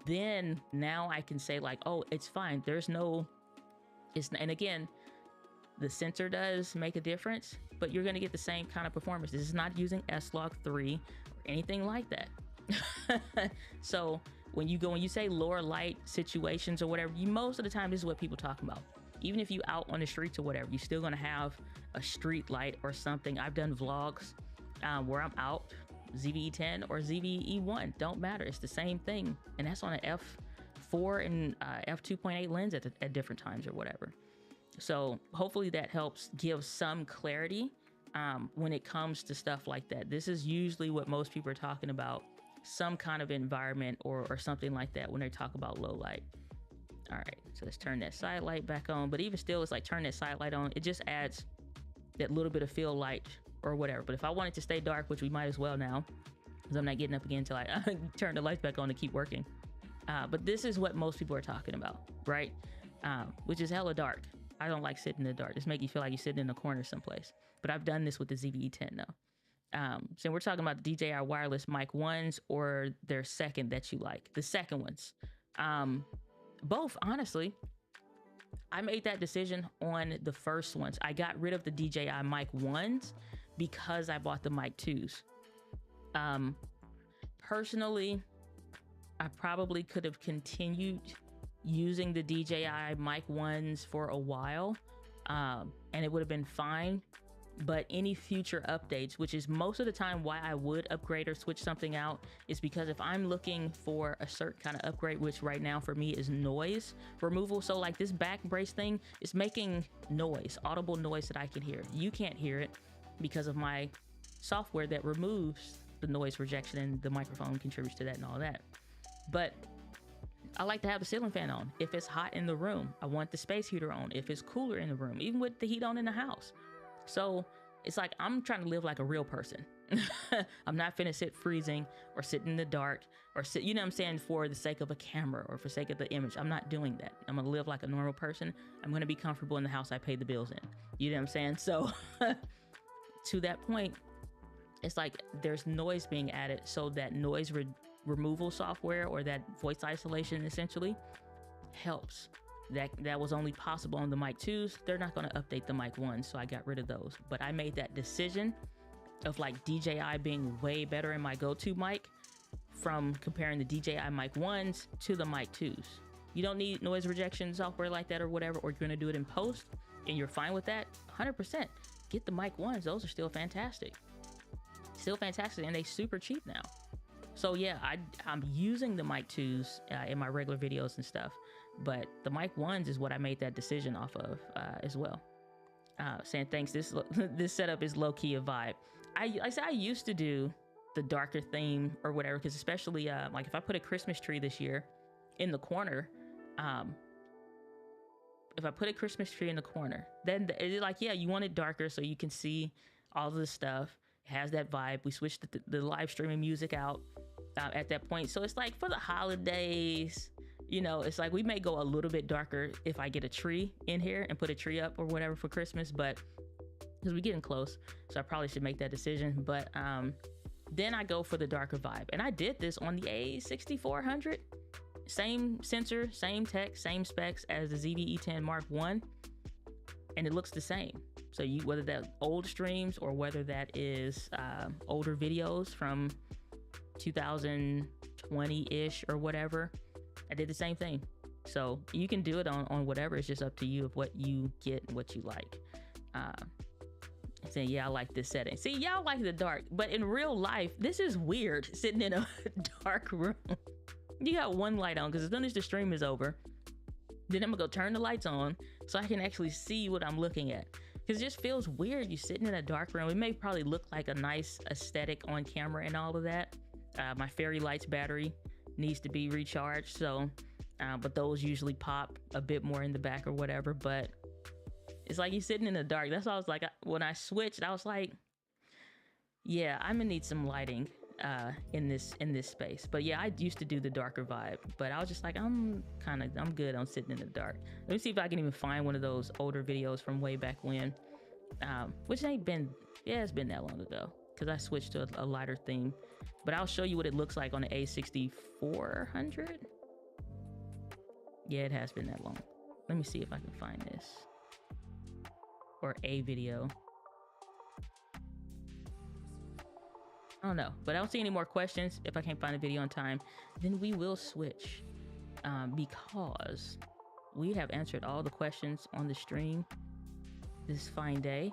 then now I can say like, oh, it's fine. And again, the sensor does make a difference, but you're going to get the same kind of performance. This is not using S-Log3 or anything like that. So when you say lower light situations or whatever, most of the time this is what people talk about. Even if you out on the streets or whatever, you're still gonna have a street light or something. I've done vlogs where I'm out, ZVE 10 or ZVE 1, don't matter. It's the same thing. And that's on an f4 and f2.8 lens at different times or whatever. So hopefully that helps give some clarity when it comes to stuff like that. This is usually what most people are talking about, some kind of environment or something like that when they talk about low light. All right, so let's turn that side light back on. But even still, it's like turn that side light on. It just adds that little bit of field light or whatever. But if I want it to stay dark, which we might as well now, because I'm not getting up again until I turn the lights back on to keep working. But this is what most people are talking about, right? Which is hella dark. I don't like sitting in the dark. Just make you feel like you're sitting in a corner someplace. But I've done this with the ZV-E10 though. So we're talking about the DJI wireless mic 1s or their second that you like. The second ones. Both, honestly. I made that decision on the first ones. I got rid of the DJI mic 1s because I bought the mic 2s. Personally, I probably could have continued using the DJI mic 1s for a while, and it would have been fine. But any future updates, which is most of the time why I would upgrade or switch something out, is because if I'm looking for a certain kind of upgrade, which right now for me is noise removal. So like this back brace thing is making noise, audible noise that I can hear. You can't hear it because of my software that removes the noise rejection, and the microphone contributes to that and all that. But I like to have the ceiling fan on. If it's hot in the room, I want the space heater on. If it's cooler in the room, even with the heat on in the house. So it's like I'm trying to live like a real person. I'm not finna sit freezing or sit in the dark or sit, you know what I'm saying, for the sake of a camera or for sake of the image. I'm not doing that. I'm gonna live like a normal person. I'm gonna be comfortable in the house I pay the bills in. You know what I'm saying? So to that point, it's like there's noise being added, so that noise removal software or that voice isolation essentially helps. That was only possible on the mic 2s. They're not going to update the mic 1s, so I got rid of those. But I made that decision of like DJI being way better in my go-to mic from comparing the DJI mic 1s to the mic 2s. You don't need noise rejection software like that or whatever, or you're going to do it in post and you're fine with that, 100%. Get the mic 1s. Those are still fantastic. Still fantastic, and they super cheap now. So yeah, I'm using the mic 2s in my regular videos and stuff, but the mic 1s is what I made that decision off of as well. Saying thanks, this setup is low-key a vibe. I said I used to do the darker theme or whatever, because especially like if I put a Christmas tree this year in the corner, if I put a Christmas tree in the corner, then it's like, yeah, you want it darker so you can see all of the stuff. It has that vibe. We switched the live streaming music out at that point. So it's like for the holidays, you know, it's like we may go a little bit darker if I get a tree in here and put a tree up or whatever for Christmas, but because we're getting close, so I probably should make that decision. But then I go for the darker vibe, and I did this on the A6400, same sensor, same tech, same specs as the ZV-E10 Mark I, and it looks the same. So you, whether that's old streams or whether that is older videos from 2020-ish or whatever, I did the same thing. So you can do it on whatever. It's just up to you of what you get and what you like. Saying, yeah, I like this setting. See, y'all like the dark, but in real life, this is weird sitting in a dark room. You got one light on, because as soon as the stream is over, then I'm gonna go turn the lights on so I can actually see what I'm looking at. Because it just feels weird. You sitting in a dark room. It may probably look like a nice aesthetic on camera and all of that. My fairy lights battery needs to be recharged, so but those usually pop a bit more in the back or whatever. But it's like you sitting in the dark. That's why I was like, when I switched, I was like, yeah, I'm gonna need some lighting in this space. But yeah, I used to do the darker vibe, but I was just like, I'm good on sitting in the dark. Let me see if I can even find one of those older videos from way back when, which ain't been, yeah, it's been that long ago, because I switched to a lighter theme. But I'll show you what it looks like on the A6400. Yeah, it has been that long. Let me see if I can find this, or a video. I don't know, but I don't see any more questions. If I can't find a video on time, then we will switch, because we have answered all the questions on the stream this fine day.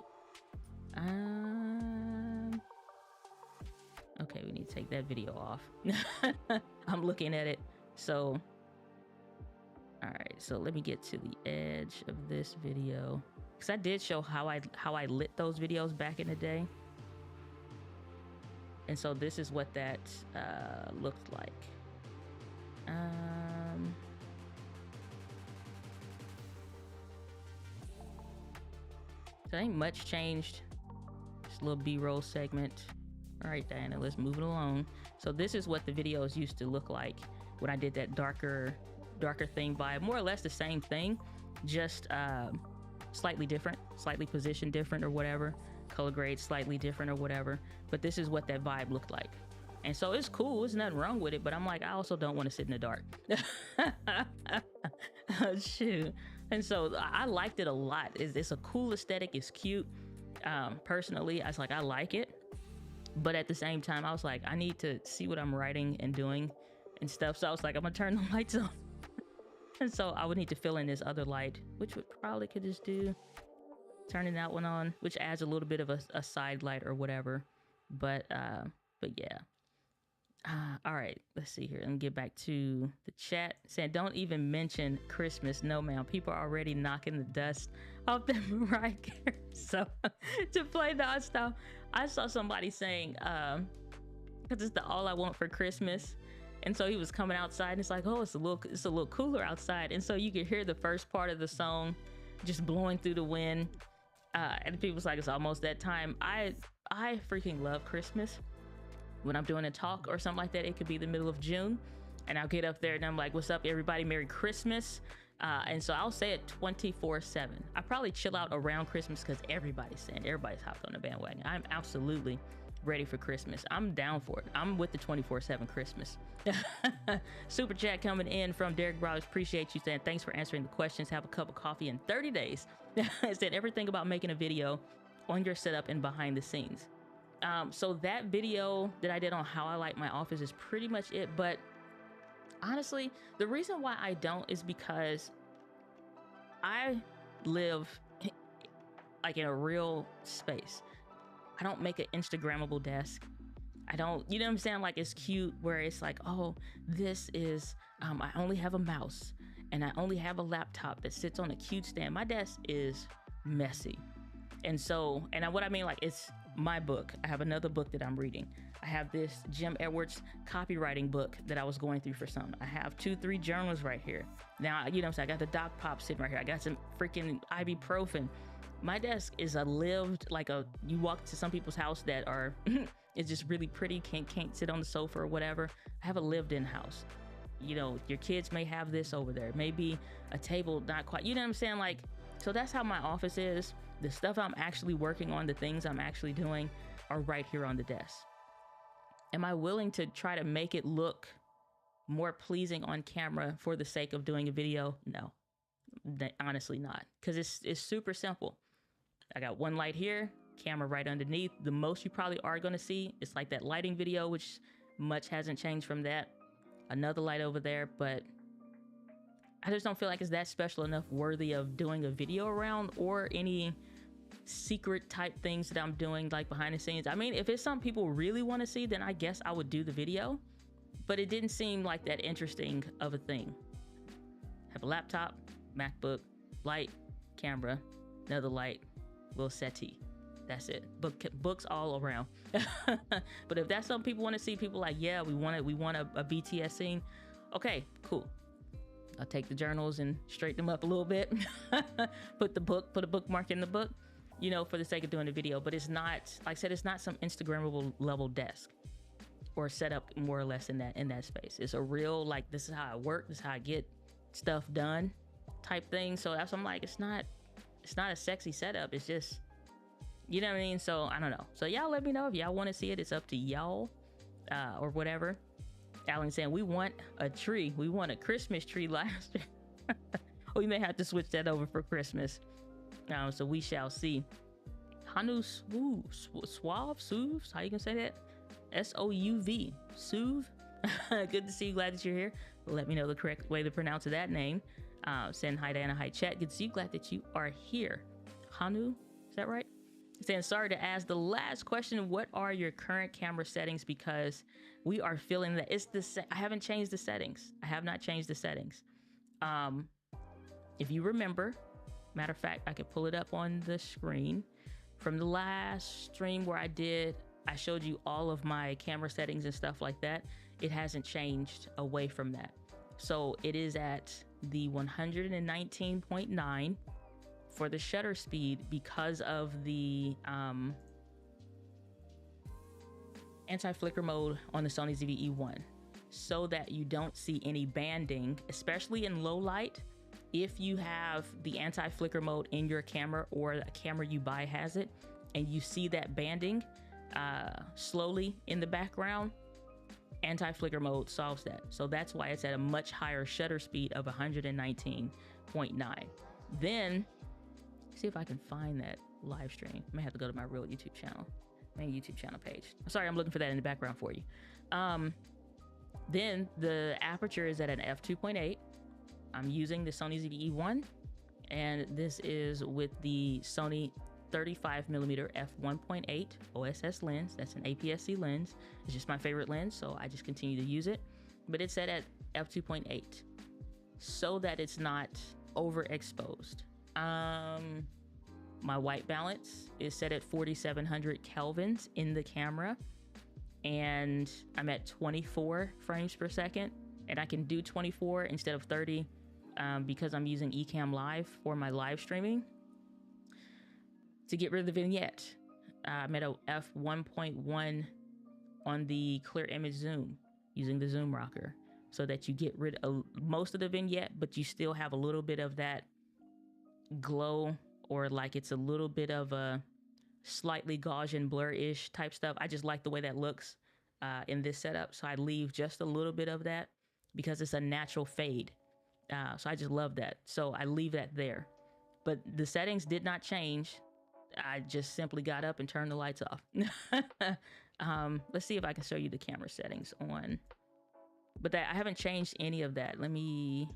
Okay, we need to take that video off. I'm looking at it. So, all right, so let me get to the edge of this video, because I did show how I lit those videos back in the day. And so this is what that looked like. So ain't much changed. Just a little B-roll segment. All right, Diana, let's move it along. So this is what the videos used to look like when I did that darker thing vibe. More or less the same thing, just slightly different, slightly positioned different or whatever. Color grade slightly different or whatever. But this is what that vibe looked like. And so it's cool, there's nothing wrong with it, but I'm like, I also don't want to sit in the dark. Oh, shoot. And so I liked it a lot. It's a cool aesthetic, it's cute. Personally, I was like, I like it. But at the same time, I was like, I need to see what I'm writing and doing and stuff. So I was like, I'm gonna turn the lights on. And so I would need to fill in this other light, which would probably could just do turning that one on, which adds a little bit of a side light or whatever. But yeah. All right, let's see here. Let me get back to the chat. Saying, don't even mention Christmas. No, ma'am. People are already knocking the dust off the Mariah Carey. So to play the odd style, I saw somebody saying, because it's the All I Want for Christmas. And so he was coming outside and it's like, oh, it's a little cooler outside. And so you could hear the first part of the song just blowing through the wind. And people's like, it's almost that time. I freaking love Christmas. When I'm doing a talk or something like that, it could be the middle of June and I'll get up there and I'm like, what's up, everybody? Merry Christmas. And so I'll say it 24/7. I probably chill out around Christmas because everybody's hopped on the bandwagon. I'm absolutely ready for Christmas. I'm down for it. I'm with the 24/7 Christmas. Super chat coming in from Derek Brothers. Appreciate you saying, thanks for answering the questions. Have a cup of coffee in 30 days. It said everything about making a video on your setup and behind the scenes. So that video that I did on how I like my office is pretty much it. But honestly, the reason why I don't is because I live like in a real space. I don't make an Instagrammable desk. I don't, you know what I'm saying? Like it's cute where it's like, oh, this is, I only have a mouse and I only have a laptop that sits on a cute stand. My desk is messy. And so, what I mean, like it's my book. I have another book that I'm reading. I have this Jim Edwards copywriting book that I was going through for some. I have 2-3 journals right here. Now, you know what I'm saying? I got the Doc Pop sitting right here. I got some freaking ibuprofen. My desk is a lived, like you walk to some people's house that are, it's just really pretty, can't sit on the sofa or whatever. I have a lived in house. You know, your kids may have this over there. Maybe a table, not quite, you know what I'm saying? Like, so that's how my office is. The stuff I'm actually working on, the things I'm actually doing are right here on the desk. Am I willing to try to make it look more pleasing on camera for the sake of doing a video? No, honestly not. Because it's super simple. I got one light here, camera right underneath. The most you probably are going to see is like that lighting video, which much hasn't changed from that. Another light over there, but I just don't feel like it's that special enough worthy of doing a video around or any secret type things that I'm doing like behind the scenes. I mean, if it's something people really want to see, then I guess I would do the video, but it didn't seem like that interesting of a thing. Have a laptop, MacBook, light, camera, another light, little settee. That's it. Books all around. But if that's something people want to see, people like, yeah, we want a BTS scene. Okay, cool. I'll take the journals and straighten them up a little bit. put a bookmark in the book, you know, for the sake of doing the video. But it's not, like I said, it's not some Instagrammable level desk or set up more or less in that space. It's a real, like, this is how I work, this is how I get stuff done type thing. So that's, I'm like, it's not a sexy setup. It's just, you know what I mean? So I don't know. So y'all let me know if y'all want to see it. It's up to y'all or whatever. Alan saying, we want a tree. We want a Christmas tree last year. We may have to switch that over for Christmas. So we shall see. Hanu Suv, how you gonna say that? S-O-U-V, Suv. Good to see you. Glad that you're here. Let me know the correct way to pronounce that name. Send hi Diana, hi chat. Good to see you. Glad that you are here. Hanu, is that right? Saying, sorry to ask the last question. What are your current camera settings? Because we are feeling that it's the same. I haven't changed the settings. I have not changed the settings. If you remember, matter of fact, I could pull it up on the screen from the last stream where I showed you all of my camera settings and stuff like that. It hasn't changed away from that. So it is at the 119.9 for the shutter speed because of the anti-flicker mode on the Sony ZV-E1 so that you don't see any banding, especially in low light. If you have the anti-flicker mode in your camera, or a camera you buy has it, and you see that banding slowly in the background, anti-flicker mode solves that. So that's why it's at a much higher shutter speed of 119.9. Then see if I can find that live stream. I may have to go to my real YouTube channel, main YouTube channel page. Sorry, I'm looking for that in the background for you. Then the aperture is at an f2.8. I'm using the Sony ZV-E1, and this is with the Sony 35mm f1.8 OSS lens. That's an APS-C lens. It's just my favorite lens, so I just continue to use it. But it's set at f2.8 so that it's not overexposed. My white balance is set at 4700 kelvins in the camera, and I'm at 24 frames per second, and I can do 24 instead of 30 because I'm using Ecamm Live for my live streaming. To get rid of the vignette, I'm at a f1.1 on the clear image zoom using the zoom rocker, so that you get rid of most of the vignette, but you still have a little bit of that glow, or like it's a little bit of a slightly Gaussian blur-ish type stuff. I just like the way that looks in this setup, so I leave just a little bit of that because it's a natural fade. So I just love that, so I leave that there. But the settings did not change. I just simply got up and turned the lights off. Let's see if I can show you the camera settings on, but that I haven't changed any of that. Let me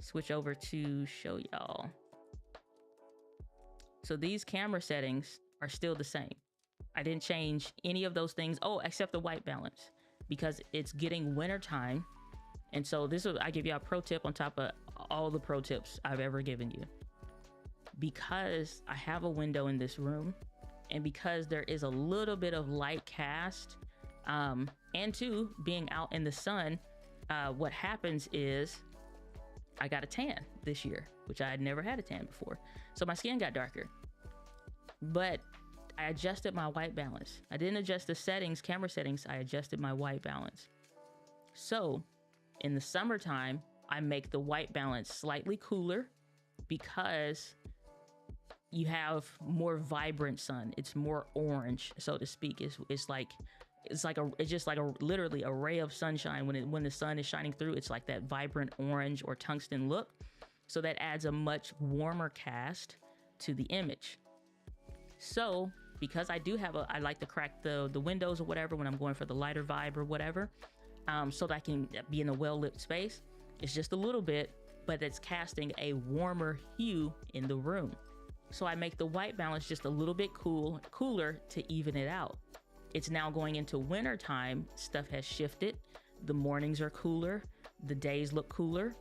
switch over to show y'all. So these camera settings are still the same. I didn't change any of those things. Oh, except the white balance, because it's getting winter time. And so this is, I give you a pro tip on top of all the pro tips I've ever given you. Because I have a window in this room, and because there is a little bit of light cast, and two, being out in the sun, what happens is I got a tan this year, which I had never had a tan before. So my skin got darker, but I adjusted my white balance. I didn't adjust the settings, camera settings. I adjusted my white balance. So in the summertime, I make the white balance slightly cooler because you have more vibrant sun. It's more orange, so to speak. It's just like a literally a ray of sunshine. When the sun is shining through, it's like that vibrant orange or tungsten look. So that adds a much warmer cast to the image. So because I do have I like to crack the windows or whatever when I'm going for the lighter vibe or whatever, so that I can be in a well-lit space. It's just a little bit, but it's casting a warmer hue in the room. So I make the white balance just a little bit cooler to even it out. It's now going into winter time. Stuff has shifted. The mornings are cooler. The days look cooler.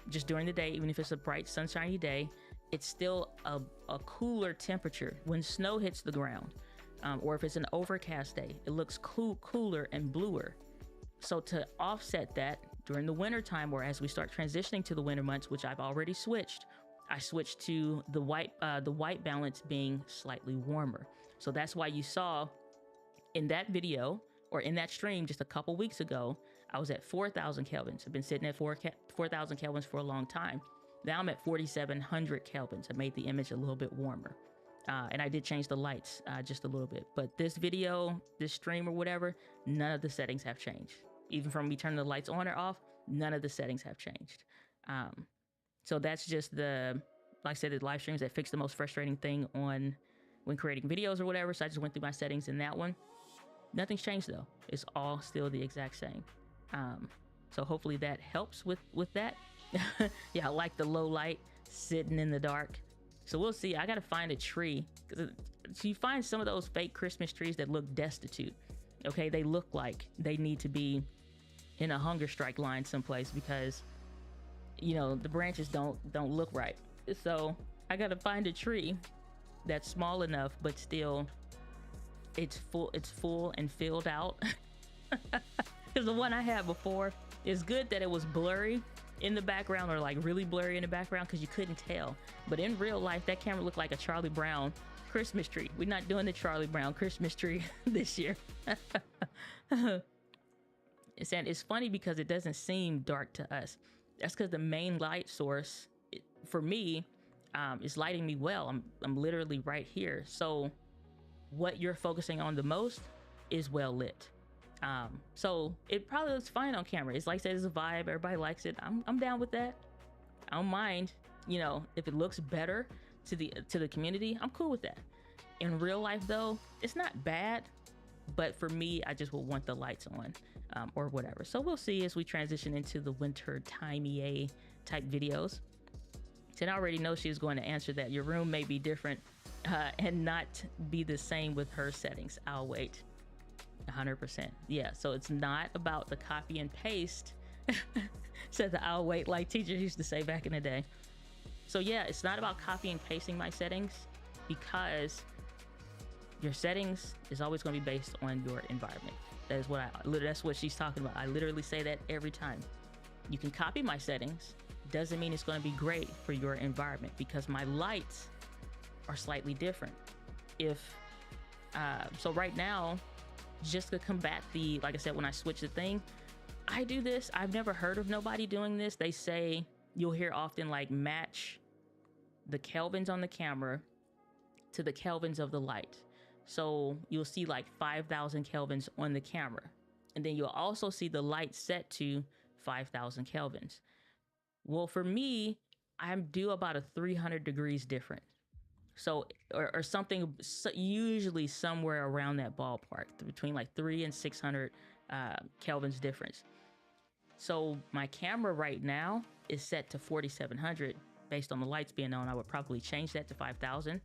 Just during the day, even if it's a bright sunshiny day, it's still a cooler temperature. When snow hits the ground, or if it's an overcast day, it looks cooler and bluer. So to offset that during the winter time, or as we start transitioning to the winter months, which I've already switched, I switched to the white balance being slightly warmer. So that's why you saw in that video, or in that stream just a couple weeks ago, I was at 4,000 kelvins. I've been sitting at 4,000 kelvins for a long time. Now I'm at 4,700 kelvins. I made the image a little bit warmer. And I did change the lights just a little bit. But this video, this stream or whatever, none of the settings have changed. Even from me turning the lights on or off, none of the settings have changed. So that's just like I said, the live streams that fix the most frustrating thing on when creating videos or whatever. So I just went through my settings in that one. Nothing's changed though. It's all still the exact same. So hopefully that helps with that. Yeah, I like the low light sitting in the dark. So we'll see. I gotta find a tree, because you find some of those fake Christmas trees that look destitute. Okay, they look like they need to be in a hunger strike line someplace, because you know the branches don't look right. So I gotta find a tree that's small enough but still it's full and filled out. Because the one I had before, it's good that it was blurry, in the background or like really blurry in the background because you couldn't tell. But in real life, that camera looked like a Charlie Brown Christmas tree. We're not doing the Charlie Brown Christmas tree this year. It's funny because it doesn't seem dark to us. That's because the main light source, for me, is lighting me well. I'm literally right here. So what you're focusing on the most is well lit. So it probably looks fine on camera. It's like I said, it's a vibe. Everybody likes it. I'm down with that. I don't mind, you know, if it looks better to the community, I'm cool with that. In real life though, it's not bad, but for me, I just will want the lights on, or whatever. So we'll see as we transition into the winter timey type videos. And I already know she's going to answer that. Your room may be different and not be the same with her settings. I'll wait. 100%. Yeah, so it's not about the copy and paste. Said the I'll wait, like teachers used to say back in the day. So yeah, it's not about copy and pasting my settings, because your settings is always going to be based on your environment. That's what she's talking about. I literally say that every time. You can copy my settings, doesn't mean it's going to be great for your environment, because my lights are slightly different. So right now, just to combat like I said, when I switch the thing, I do this. I've never heard of nobody doing this. They say, you'll hear often like match the kelvins on the camera to the kelvins of the light. So you'll see like 5,000 kelvins on the camera. And then you'll also see the light set to 5,000 kelvins. Well, for me, I'm due about a 300 degrees different. So, or something, usually somewhere around that ballpark, between like 300 and 600 kelvins difference. So my camera right now is set to 4,700 based on the lights being on. I would probably change that to 5,000.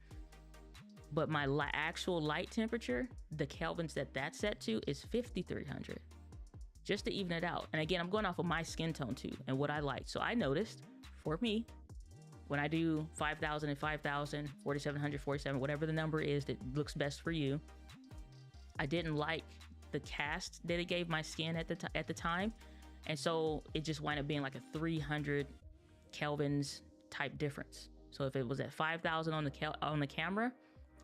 But my actual light temperature, the kelvins that's set to, is 5,300. Just to even it out. And again, I'm going off of my skin tone too and what I like. So I noticed, for me, when I do 5,000 and 5,000, 4,700, 47, whatever the number is that looks best for you, I didn't like the cast that it gave my skin at the time. And so it just wound up being like a 300 kelvins type difference. So if it was at 5,000 on the camera,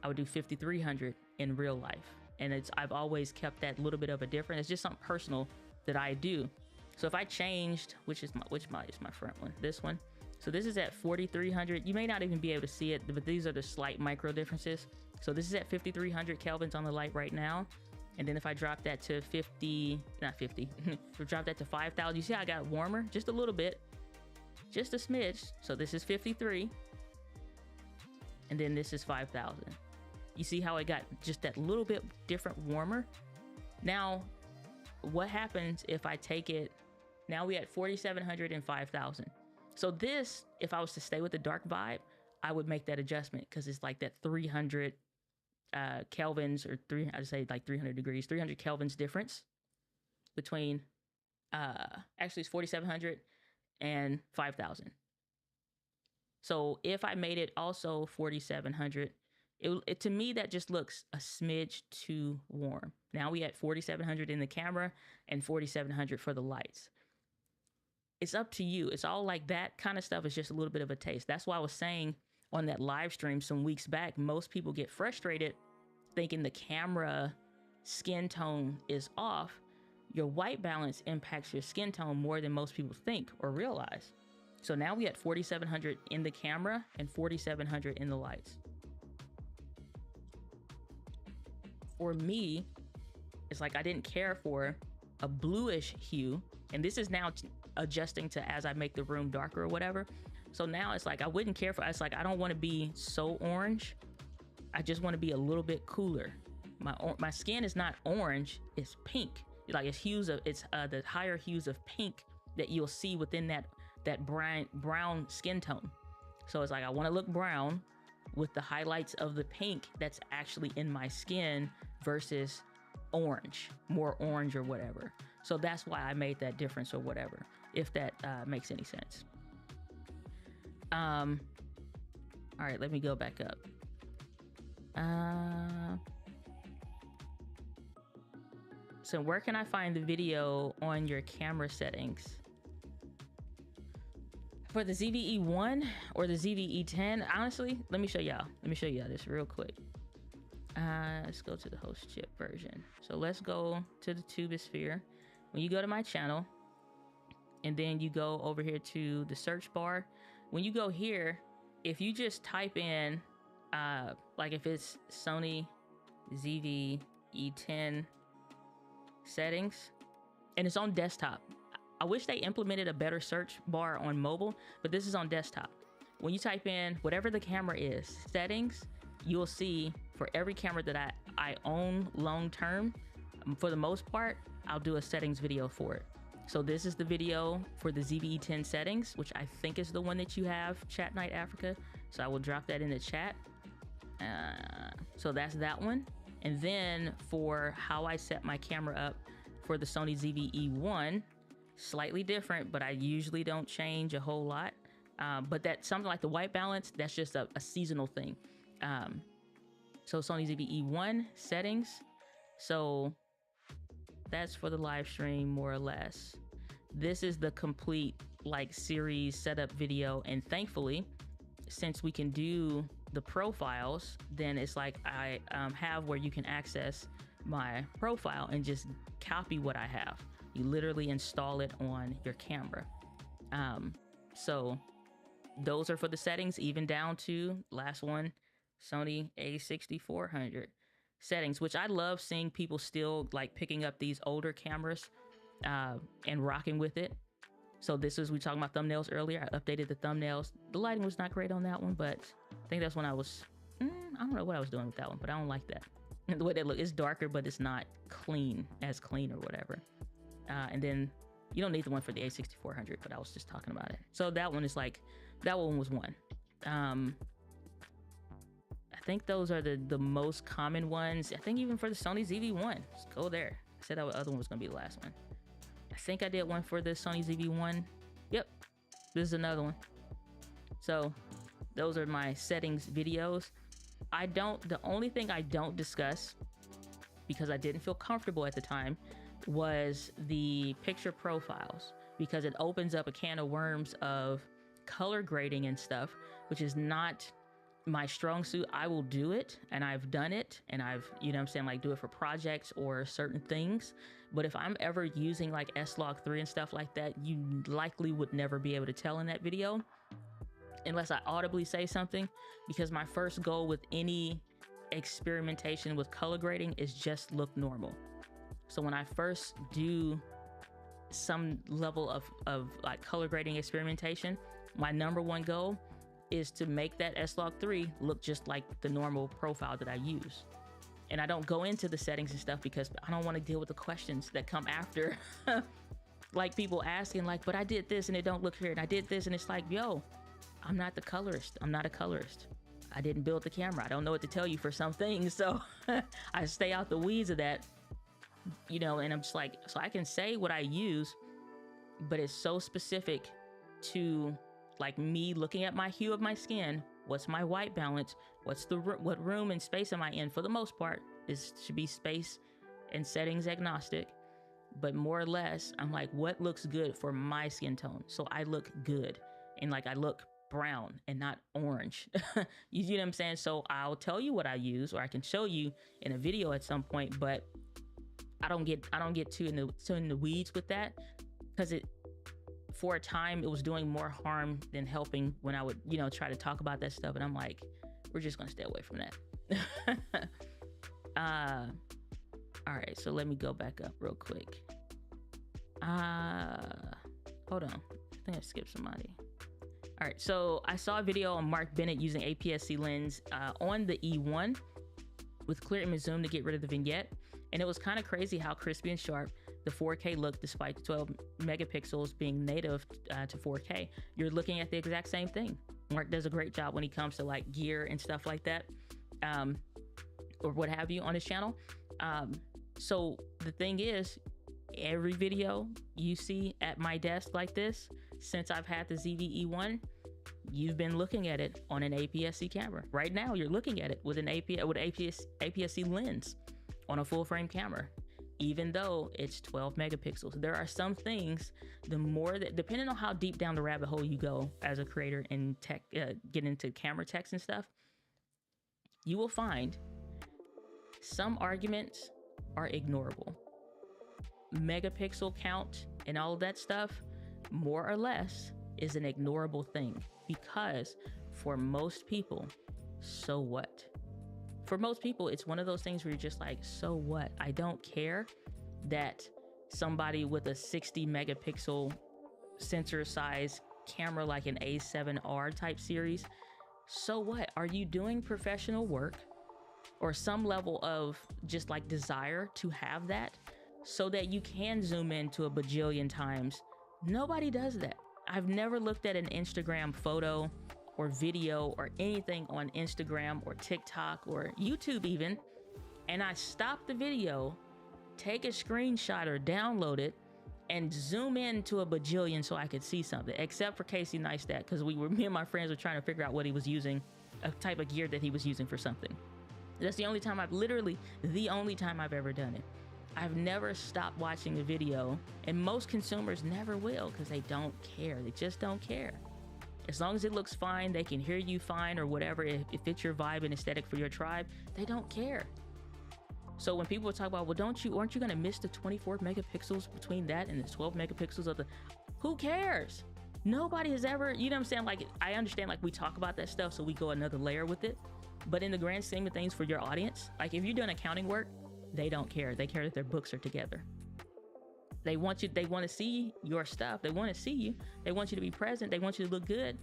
I would do 5,300 in real life. And I've always kept that little bit of a difference. It's just something personal that I do. So if I changed, which is my front one, this one. So this is at 4,300. You may not even be able to see it, but these are the slight micro differences. So this is at 5,300 kelvins on the light right now. And then if I drop that to drop that to 5,000, you see how I got warmer? Just a little bit, just a smidge. So this is 53. And then this is 5,000. You see how it got just that little bit different warmer? Now, what happens if I take it, now we at 4,700 and 5,000. So this, if I was to stay with the dark vibe, I would make that adjustment, because it's like that 300 kelvins, or I'd say like 300 degrees, 300 kelvins difference between, actually it's 4,700 and 5,000. So if I made it also 4,700, it to me, that just looks a smidge too warm. Now we at 4,700 in the camera and 4,700 for the lights. It's up to you. It's all like that kind of stuff is just a little bit of a taste. That's why I was saying on that live stream some weeks back, most people get frustrated thinking the camera skin tone is off. Your white balance impacts your skin tone more than most people think or realize. So now we at 4,700 in the camera and 4,700 in the lights. For me, it's like I didn't care for a bluish hue, and this is now adjusting to as I make the room darker or whatever. So now it's like I wouldn't care for, it's like I don't want to be so orange. I just want to be a little bit cooler. My skin is not orange, it's pink. Like it's the higher hues of pink that you'll see within that brown skin tone. So it's like I want to look brown with the highlights of the pink that's actually in my skin versus orange, more orange or whatever. So that's why I made that difference or whatever, if that makes any sense. All right, let me go back up. So where can I find the video on your camera settings? For the ZVE1 or the ZVE10, honestly, let me show y'all this real quick. Let's go to the host chip version. So let's go to the Tubosphere. When you go to my channel, and then you go over here to the search bar, when you go here, if you just type in, like if it's Sony ZVE10 settings, and it's on desktop. I wish they implemented a better search bar on mobile, but this is on desktop. When you type in whatever the camera is, settings, you'll see for every camera that I own long term, for the most part, I'll do a settings video for it. So this is the video for the ZVE10 settings, which I think is the one that you have, Chat Night Africa. So I will drop that in the chat. So that's that one. And then for how I set my camera up for the Sony ZVE1, slightly different, but I usually don't change a whole lot. But that something like the white balance, that's just a seasonal thing. So Sony ZVE1 settings. So that's for the live stream, more or less. This is the complete like series setup video. And thankfully, since we can do the profiles, then it's like I have where you can access my profile and just copy what I have. You literally install it on your camera. So those are for the settings, even down to last one, Sony A6400 settings, which I love seeing people still like picking up these older cameras and rocking with it. So this is, we talking about thumbnails earlier. I updated the thumbnails. The lighting was not great on that one, but I think that's when I was, I don't know what I was doing with that one, but I don't like that. The way they look, it's darker, but it's not clean or whatever. And then you don't need the one for the A6400, but I was just talking about it. So that one is like, that one was one. I think those are the most common ones. I think even for the Sony ZV-1, let's go there. I said that other one was gonna be the last one. I think I did one for the Sony ZV-1. Yep, this is another one. So those are my settings videos. The only thing I don't discuss, because I didn't feel comfortable at the time, was the picture profiles, because it opens up a can of worms of color grading and stuff, which is not my strong suit. I will do it, and I've done it, and I've, you know what I'm saying, like do it for projects or certain things. But if I'm ever using like S-Log3 and stuff like that, you likely would never be able to tell in that video unless I audibly say something, because my first goal with any experimentation with color grading is just look normal. So when I first do some level of like color grading experimentation, my number one goal is to make that S-Log3 look just like the normal profile that I use. And I don't go into the settings and stuff because I don't want to deal with the questions that come after. Like people asking like, but I did this and it don't look here, and I did this, and it's like, yo, I'm not the colorist. I'm not a colorist. I didn't build the camera. I don't know what to tell you for some things. So I stay out the weeds of that, you know, and I'm just like, so I can say what I use, but it's so specific to like me looking at my hue of my skin. What's my white balance? What room and space am I in? For the most part, this should be space and settings agnostic, but more or less, I'm like, what looks good for my skin tone? So I look good, and like I look brown and not orange. You know what I'm saying? So I'll tell you what I use, or I can show you in a video at some point, but I don't get too in the weeds with that, because for a time it was doing more harm than helping when I would, you know, try to talk about that stuff. And I'm like, we're just gonna stay away from that. All right, so let me go back up real quick. Hold on, I think I skipped somebody. All right, so I saw a video on Mark Bennett using APS-C lens on the E1 with clear image zoom to get rid of the vignette. And it was kind of crazy how crispy and sharp the 4K looked despite the 12 megapixels being native to 4K. You're looking at the exact same thing. Mark does a great job when he comes to like gear and stuff like that, or what have you on his channel. So the thing is, every video you see at my desk like this, since I've had the ZVE1, you've been looking at it on an APS-C camera. Right now, you're looking at it with an APS-C lens on a full frame camera. even though it's 12 megapixels. There are some things, the more that, depending on how deep down the rabbit hole you go as a creator in tech, get into camera techs and stuff, you will find some arguments are ignorable. Megapixel count and all of that stuff, more or less, is an ignorable thing, because for most people, so what? For most people, it's one of those things where you're just like, so what? I don't care that somebody with a 60 megapixel sensor size camera like an A7R type series, so what? Are you doing professional work or some level of just like desire to have that so that you can zoom into a bajillion times? Nobody does that. I've never looked at an Instagram photo or video or anything on Instagram or TikTok or YouTube even, and I stop the video, take a screenshot or download it, and zoom in to a bajillion so I could see something, except for Casey Neistat, because me and my friends were trying to figure out what he was using, a type of gear that he was using for something. That's the only time the only time I've ever done it. I've never stopped watching a video, and most consumers never will, because they don't care. They just don't care. As long as it looks fine, they can hear you fine or whatever, if it's your vibe and aesthetic for your tribe, they don't care. So when people talk about, well, aren't you gonna miss the 24 megapixels between that and the 12 megapixels of the, who cares? Nobody has ever, you know what I'm saying? Like, I understand, like, we talk about that stuff, so we go another layer with it. But in the grand scheme of things for your audience, like if you're doing accounting work, they don't care. They care that their books are together. They want to see your stuff. They want to see you. They want you to be present. They want you to look good.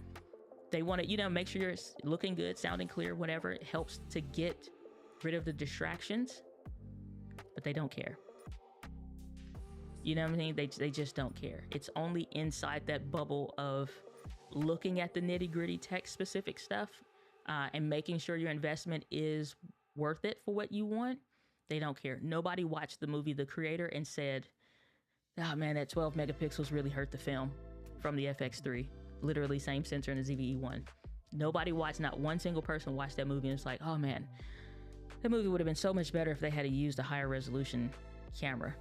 They want to, make sure you're looking good, sounding clear, whatever. It helps to get rid of the distractions, but they don't care. You know what I mean? They just don't care. It's only inside that bubble of looking at the nitty gritty tech specific stuff and making sure your investment is worth it for what you want. They don't care. Nobody watched the movie The Creator and said, oh man, that 12 megapixels really hurt the film from the FX3. Literally same sensor in the ZVE1. Nobody watched, not one single person watched that movie and it's like, oh man, that movie would have been so much better if they had used a higher resolution camera.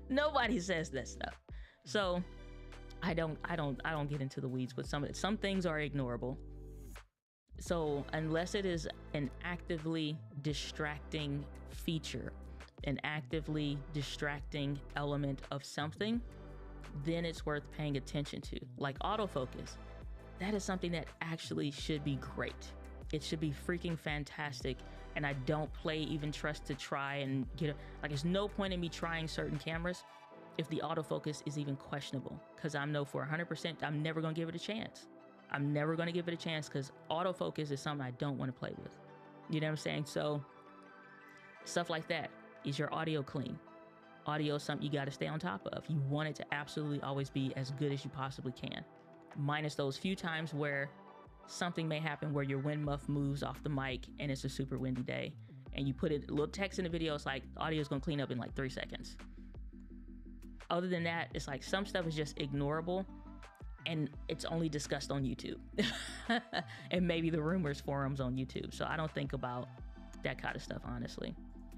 Nobody says that stuff. So I don't get into the weeds with some things are ignorable. So unless it is an actively distracting feature, an actively distracting element of something, then it's worth paying attention to. Like autofocus, that is something that actually should be great. It should be freaking fantastic. And I don't even trust to try and like there's no point in me trying certain cameras if the autofocus is even questionable, because I know for 100% I'm never gonna give it a chance. I'm never gonna give it a chance because autofocus is something I don't want to play with. You know what I'm saying? So stuff like that. Is your audio clean? Audio is something you got to stay on top of. You want it to absolutely always be as good as you possibly can. Minus those few times where something may happen where your wind muff moves off the mic and it's a super windy day and you put a little text in the video, it's like audio is going to clean up in like 3 seconds. Other than that, it's like some stuff is just ignorable and it's only discussed on YouTube and maybe the rumors forums on YouTube. So I don't think about that kind of stuff, honestly.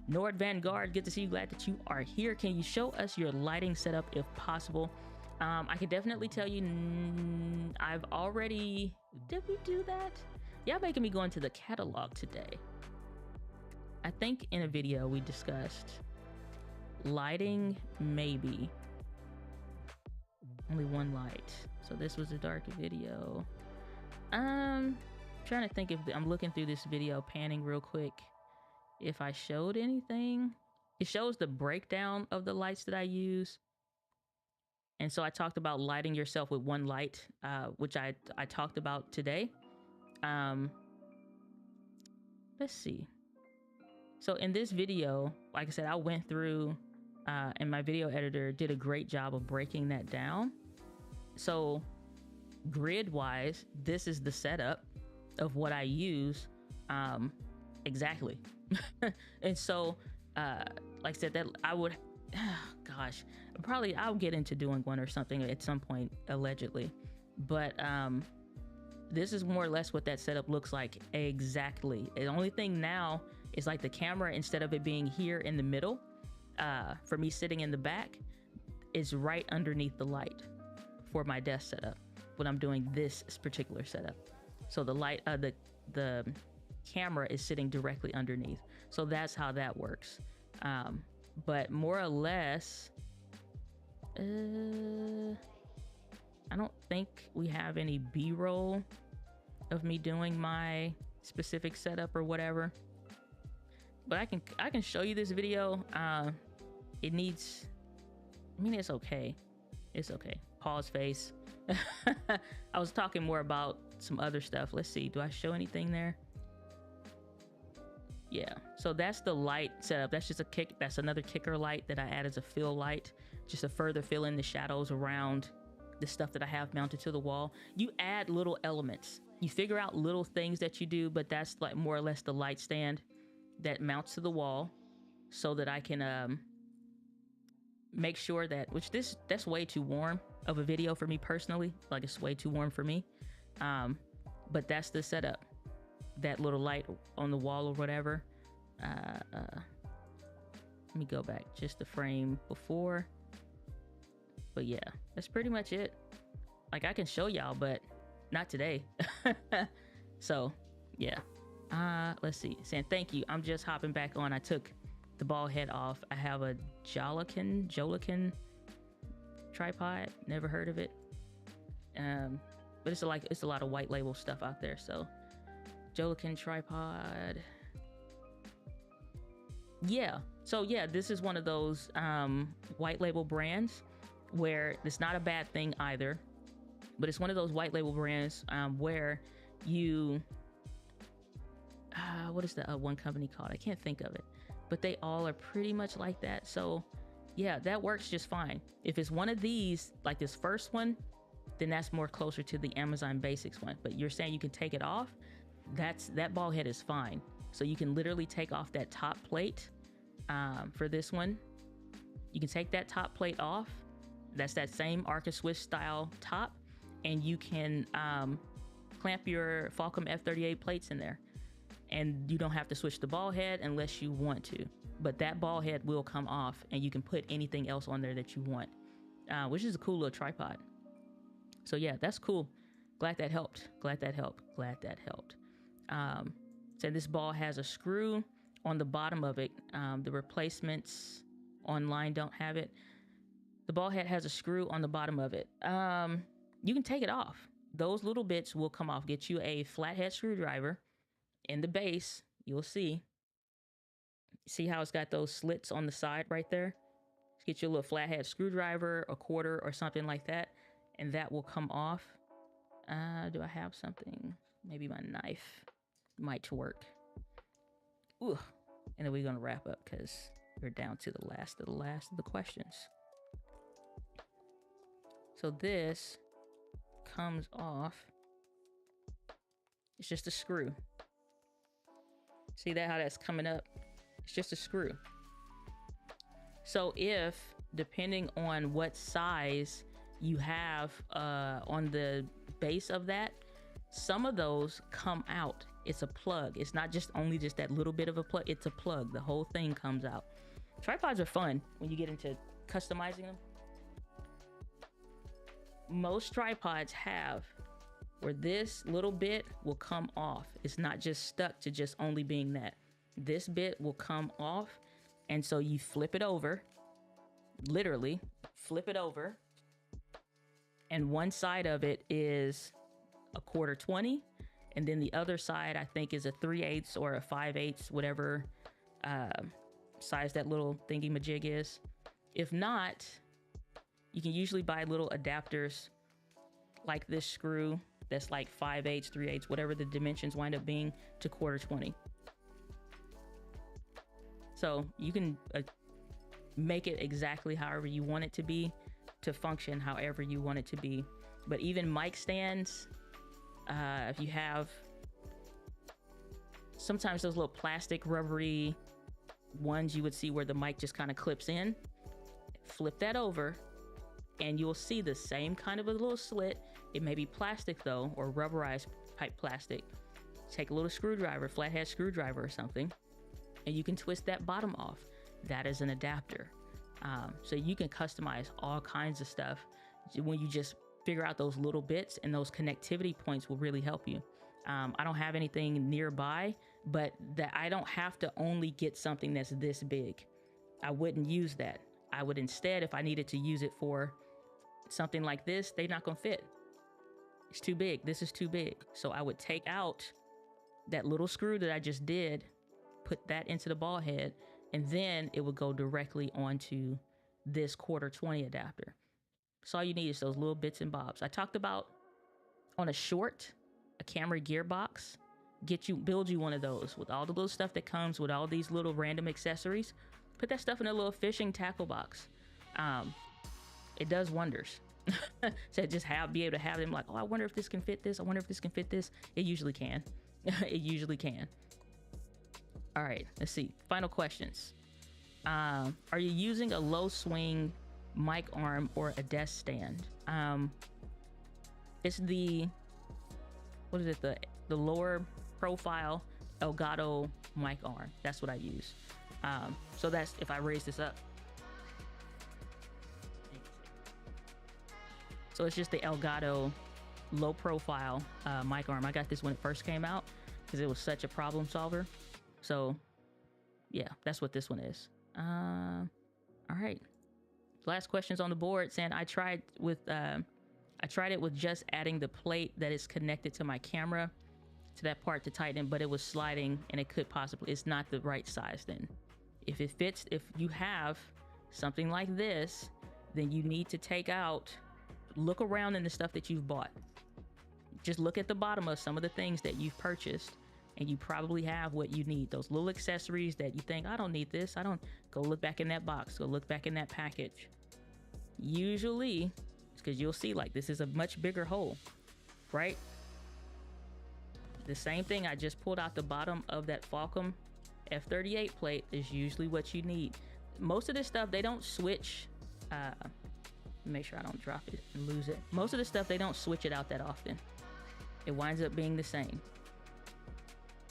Nord Vanguard, good to see you. Glad that you are here. Can you show us your lighting setup if possible? I can definitely tell you, I've already, did we do that? Y'all making me go into the catalog today. I think in a video we discussed lighting, maybe. Only one light. So this was a darker video. Trying to think if I'm looking through this video, panning real quick. If I showed anything, it shows the breakdown of the lights that I use. And so I talked about lighting yourself with one light, which I talked about today. Let's see. So in this video, like I said, I went through and my video editor did a great job of breaking that down. So grid wise, this is the setup of what I use exactly. And so like I said, that I would gosh, probably I'll get into doing one or something at some point, allegedly, but this is more or less what that setup looks like exactly. The only thing now It's like the camera, instead of it being here in the middle, for me sitting in the back, is right underneath the light for my desk setup when I'm doing this particular setup. So the light, the camera is sitting directly underneath. So that's how that works. But more or less, I don't think we have any B-roll of me doing my specific setup or whatever. But I can show you this video. It needs, I mean, it's okay. It's okay. Pause face. I was talking more about some other stuff. Let's see. Do I show anything there? Yeah. So that's the light setup. That's just a kick. That's another kicker light that I add as a fill light, just to further fill in the shadows around the stuff that I have mounted to the wall. You add little elements. You figure out little things that you do, but that's like more or less the light stand that mounts to the wall, so that I can make sure that, that's way too warm of a video for me personally. Like, it's way too warm for me. But that's the setup. That little light on the wall or whatever. Let me go back just the frame before. But yeah, that's pretty much it. Like, I can show y'all, but not today. So yeah. Let's see. Saying thank you. I'm just hopping back on. I took the ball head off. I have a Jolican tripod. Never heard of it. But it's a lot of white label stuff out there. So Jolican tripod. Yeah. So yeah, this is one of those white label brands where it's not a bad thing either, but it's one of those white label brands where you what is the one company called? I can't think of it, but they all are pretty much like that. So yeah, that works just fine. If it's one of these, like this first one, then that's more closer to the Amazon Basics one. But you're saying you can take it off, that ball head is fine. So you can literally take off that top plate for this one. You can take that top plate off. That's that same Arca Swiss style top, and you can clamp your Falcom F38 plates in there. And you don't have to switch the ball head unless you want to. But that ball head will come off, and you can put anything else on there that you want, which is a cool little tripod. So yeah, that's cool. Glad that helped. Glad that helped. Glad that helped. So this ball has a screw on the bottom of it. The replacements online don't have it. The ball head has a screw on the bottom of it. You can take it off. Those little bits will come off. Get you a flathead screwdriver. In the base, you'll see how it's got those slits on the side right there? Get you a little flathead screwdriver, a quarter or something like that, and that will come off. Do I have something? Maybe my knife might work. Ooh. And then we're gonna wrap up because we're down to the last of the questions. So this comes off. It's just a screw. See that, how that's coming up? It's just a screw. So if, depending on what size you have on the base of that, some of those come out. It's a plug. It's not just only just that little bit of a plug. It's a plug. The whole thing comes out. Tripods are fun when you get into customizing them. Most tripods have where this little bit will come off. It's not just stuck to just only being that. This bit will come off, and so you flip it over, literally flip it over, and one side of it is a 1/4-20, and then the other side I think is a 3/8 or a 5/8, whatever size that little thingy majig is. If not, you can usually buy little adapters like this screw that's like 5/8, 3/8, whatever the dimensions wind up being, to 1/4-20. So you can make it exactly however you want it to be, to function however you want it to be. But even mic stands, if you have sometimes those little plastic rubbery ones you would see where the mic just kind of clips in, flip that over and you'll see the same kind of a little slit. It may be plastic though, or rubberized pipe plastic. Take a little screwdriver, flathead screwdriver or something, and you can twist that bottom off. That is an adapter. So you can customize all kinds of stuff when you just figure out those little bits, and those connectivity points will really help you. I don't have anything nearby, but that I don't have to only get something that's this big. I wouldn't use that. I would instead, if I needed to use it for something like this, they're not gonna fit. It's too big. This is too big. So I would take out that little screw that I just did, put that into the ball head, and then it would go directly onto this 1/4-20 adapter. So all you need is those little bits and bobs. I talked about on a short, a camera gearbox, build you one of those with all the little stuff that comes with all these little random accessories. Put that stuff in a little fishing tackle box. It does wonders. So just be able to have them like, oh, I wonder if this can fit this. I wonder if this can fit this. It usually can. It usually can. All right, let's see. Final questions. Are you using a low swing mic arm or a desk stand? It's the, what is it? The lower profile Elgato mic arm. That's what I use. So that's, if I raise this up. So it's just the Elgato low profile mic arm. I got this when it first came out because it was such a problem solver. So yeah, that's what this one is. All right. Last questions on the board saying I tried it with just adding the plate that is connected to my camera to that part to tighten, but it was sliding and it could possibly, it's not the right size then. If it fits, if you have something like this, then you need to take out, look around in the stuff that you've bought. Just look at the bottom of some of the things that you've purchased, and you probably have what you need. Those little accessories that you think, I don't need this. Go look back in that box. Go look back in that package. Usually, it's because you'll see like this is a much bigger hole, right? The same thing, I just pulled out the bottom of that Falcom F38 plate is usually what you need. Most of this stuff, they don't switch. Make sure I don't drop it and lose it. Most of the stuff, they don't switch it out that often. It winds up being the same.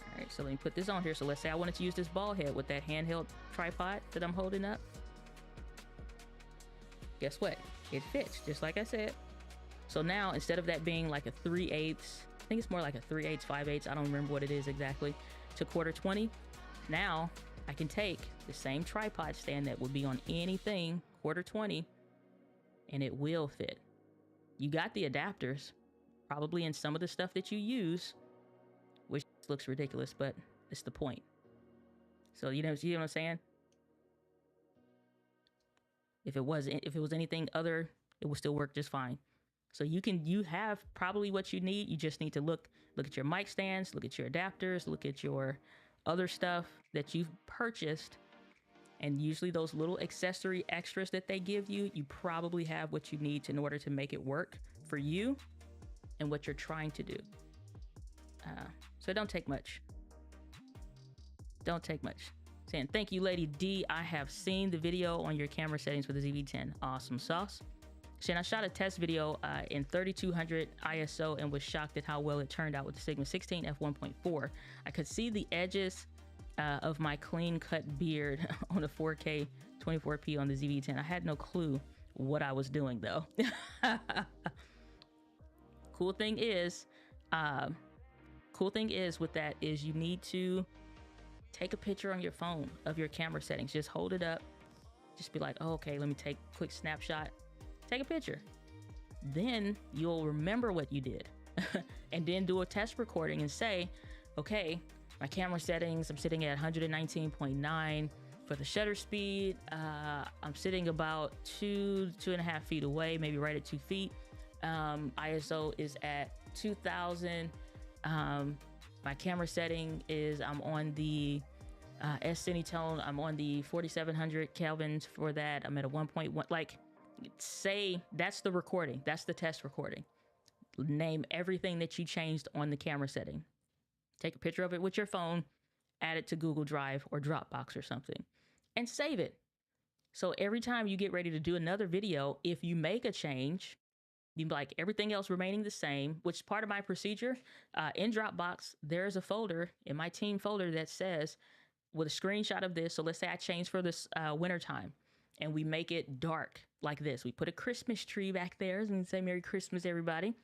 All right, so let me put this on here. So let's say I wanted to use this ball head with that handheld tripod that I'm holding up. Guess what? It fits, just like I said. So now, instead of that being like a 3/8, I think it's more like a 3/8, 5/8, I don't remember what it is exactly, to 1/4-20, now I can take the same tripod stand that would be on anything 1/4-20, and it will fit. You got the adapters, probably in some of the stuff that you use, which looks ridiculous, but it's the point. So you know what I'm saying? If it was anything other, it will still work just fine. So you have probably what you need. You just need to look at your mic stands, look at your adapters, look at your other stuff that you've purchased. And usually those little accessory extras that they give you, you probably have what you need in order to make it work for you and what you're trying to do. So it don't take much. Don't take much. Saying, thank you, Lady D. I have seen the video on your camera settings for the ZV-10. Awesome sauce. Saying, I shot a test video in 3200 ISO and was shocked at how well it turned out with the Sigma 16 f1.4. I could see the edges of my clean cut beard on the 4K 24p on the ZV-10. I had no clue what I was doing though. Cool thing is with that is you need to take a picture on your phone of your camera settings. Just hold it up. Just be like, oh, okay, let me take a quick snapshot. Take a picture. Then you'll remember what you did. And then do a test recording and say, okay, my camera settings, I'm sitting at 119.9 for the shutter speed. I'm sitting about 2.5 feet away, maybe right at 2 feet. ISO is at 2000. My camera setting is I'm on the S-Cinetone. I'm on the 4700 Kelvins for that. I'm at a 1.1. Like, say that's the recording. That's the test recording. Name everything that you changed on the camera setting. Take a picture of it with your phone, add it to Google Drive or Dropbox or something, and save it. So every time you get ready to do another video, if you make a change, you like everything else remaining the same, which is part of my procedure. In Dropbox, there's a folder in my team folder that says, with a screenshot of this. So let's say I change for this winter time and we make it dark like this. We put a Christmas tree back there and say Merry Christmas, everybody.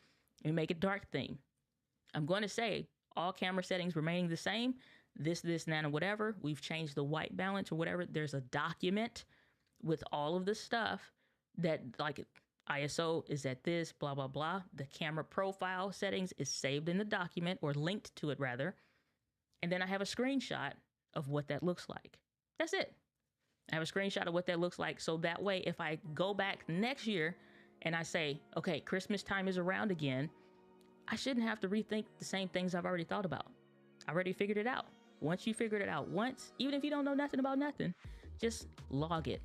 We make it dark theme. I'm going to say all camera settings remaining the same. This, nano, whatever. We've changed the white balance or whatever. There's a document with all of the stuff that, like, ISO is at this, blah, blah, blah. The camera profile settings is saved in the document, or linked to it rather. And then I have a screenshot of what that looks like. That's it. I have a screenshot of what that looks like. So that way, if I go back next year and I say, okay, Christmas time is around again, I shouldn't have to rethink the same things I've already thought about. I already figured it out. Once you figured it out once, even if you don't know nothing about nothing, just log it.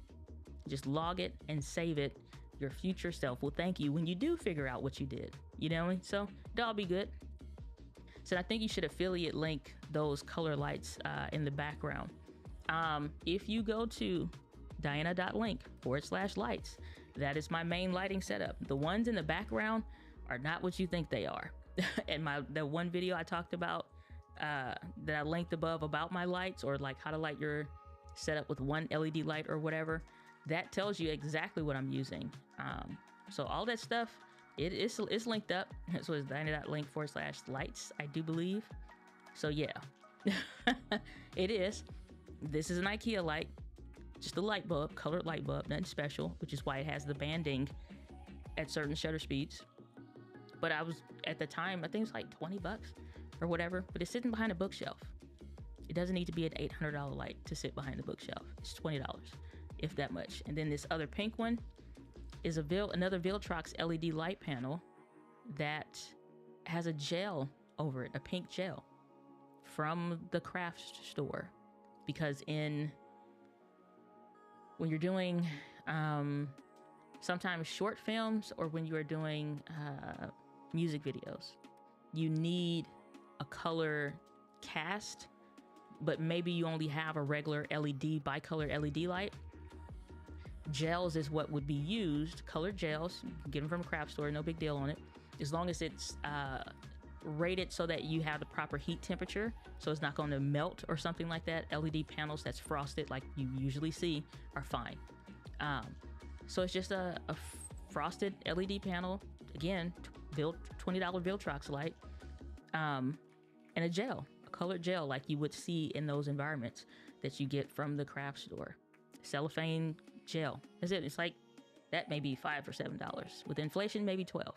Just log it and save it. Your future self will thank you when you do figure out what you did. You know what I mean? So that'll be good. So I think you should affiliate link those color lights in the background. If you go to diana.link/lights, that is my main lighting setup. The ones in the background are not what you think they are. And the one video I talked about that I linked above about my lights, or like how to light your setup with one LED light or whatever, that tells you exactly what I'm using. So all that stuff, it's linked up. So it's diana.link/lights, I do believe. So yeah, it is. This is an IKEA light, just a light bulb, colored light bulb, nothing special, which is why it has the banding at certain shutter speeds. But I was, at the time, I think it was like 20 bucks or whatever, but it's sitting behind a bookshelf. It doesn't need to be an $800 light to sit behind the bookshelf. It's $20, if that much. And then this other pink one is another Viltrox LED light panel that has a gel over it, a pink gel from the craft store. Because when you're doing sometimes short films, or when you are doing music videos, you need a color cast, but maybe you only have a regular LED, bicolor LED light. Gels is what would be used, colored gels. You can get them from a craft store, no big deal on it. As long as it's rated so that you have the proper heat temperature, so it's not going to melt or something like that. LED panels that's frosted like you usually see are fine. So it's just a frosted LED panel, again, $20 Viltrox light, and a gel, a colored gel like you would see in those environments that you get from the craft store. Cellophane gel. That's it. It's like that, maybe $5 or $7. With inflation, maybe 12.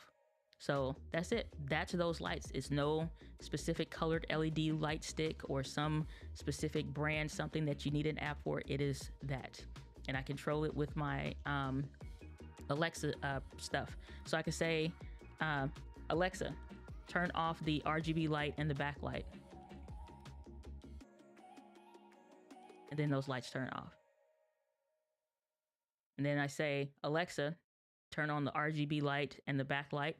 So that's it. That's those lights. It's no specific colored LED light stick or some specific brand, something that you need an app for. It is that. And I control it with my Alexa stuff. So I can say, Alexa, turn off the RGB light and the backlight. And then those lights turn off. And then I say, Alexa, turn on the RGB light and the backlight.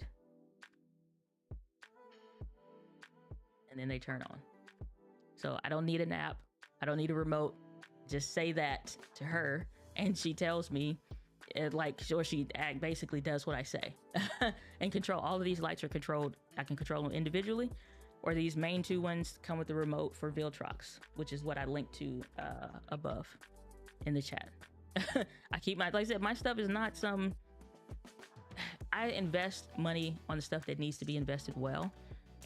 And then they turn on. So I don't need an app. I don't need a remote. Just say that to her, and she tells me, she basically does what I say. And control. All of these lights are controlled. I can control them individually, or these main two ones come with the remote for Viltrox, which is what I linked to above in the chat. I keep like I said, my stuff is not some. I invest money on the stuff that needs to be invested well.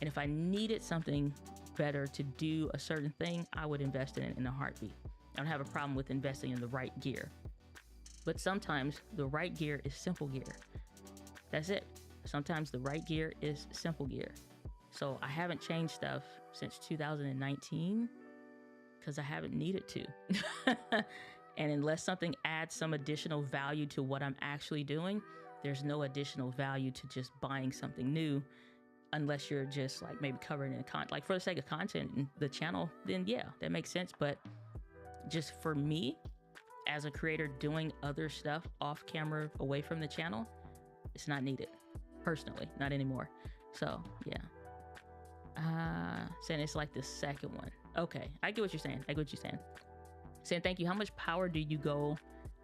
And if I needed something better to do a certain thing, I would invest in it in a heartbeat. I don't have a problem with investing in the right gear. But sometimes the right gear is simple gear. That's it. Sometimes the right gear is simple gear. So I haven't changed stuff since 2019 because I haven't needed to. And unless something adds some additional value to what I'm actually doing, there's no additional value to just buying something new, unless you're just like maybe covering in like for the sake of content in the channel, then yeah, that makes sense. But just for me as a creator doing other stuff off camera away from the channel, it's not needed personally, not anymore. So yeah, saying it's like the second one. Okay, I get what you're saying. Saying thank you. How much power do you go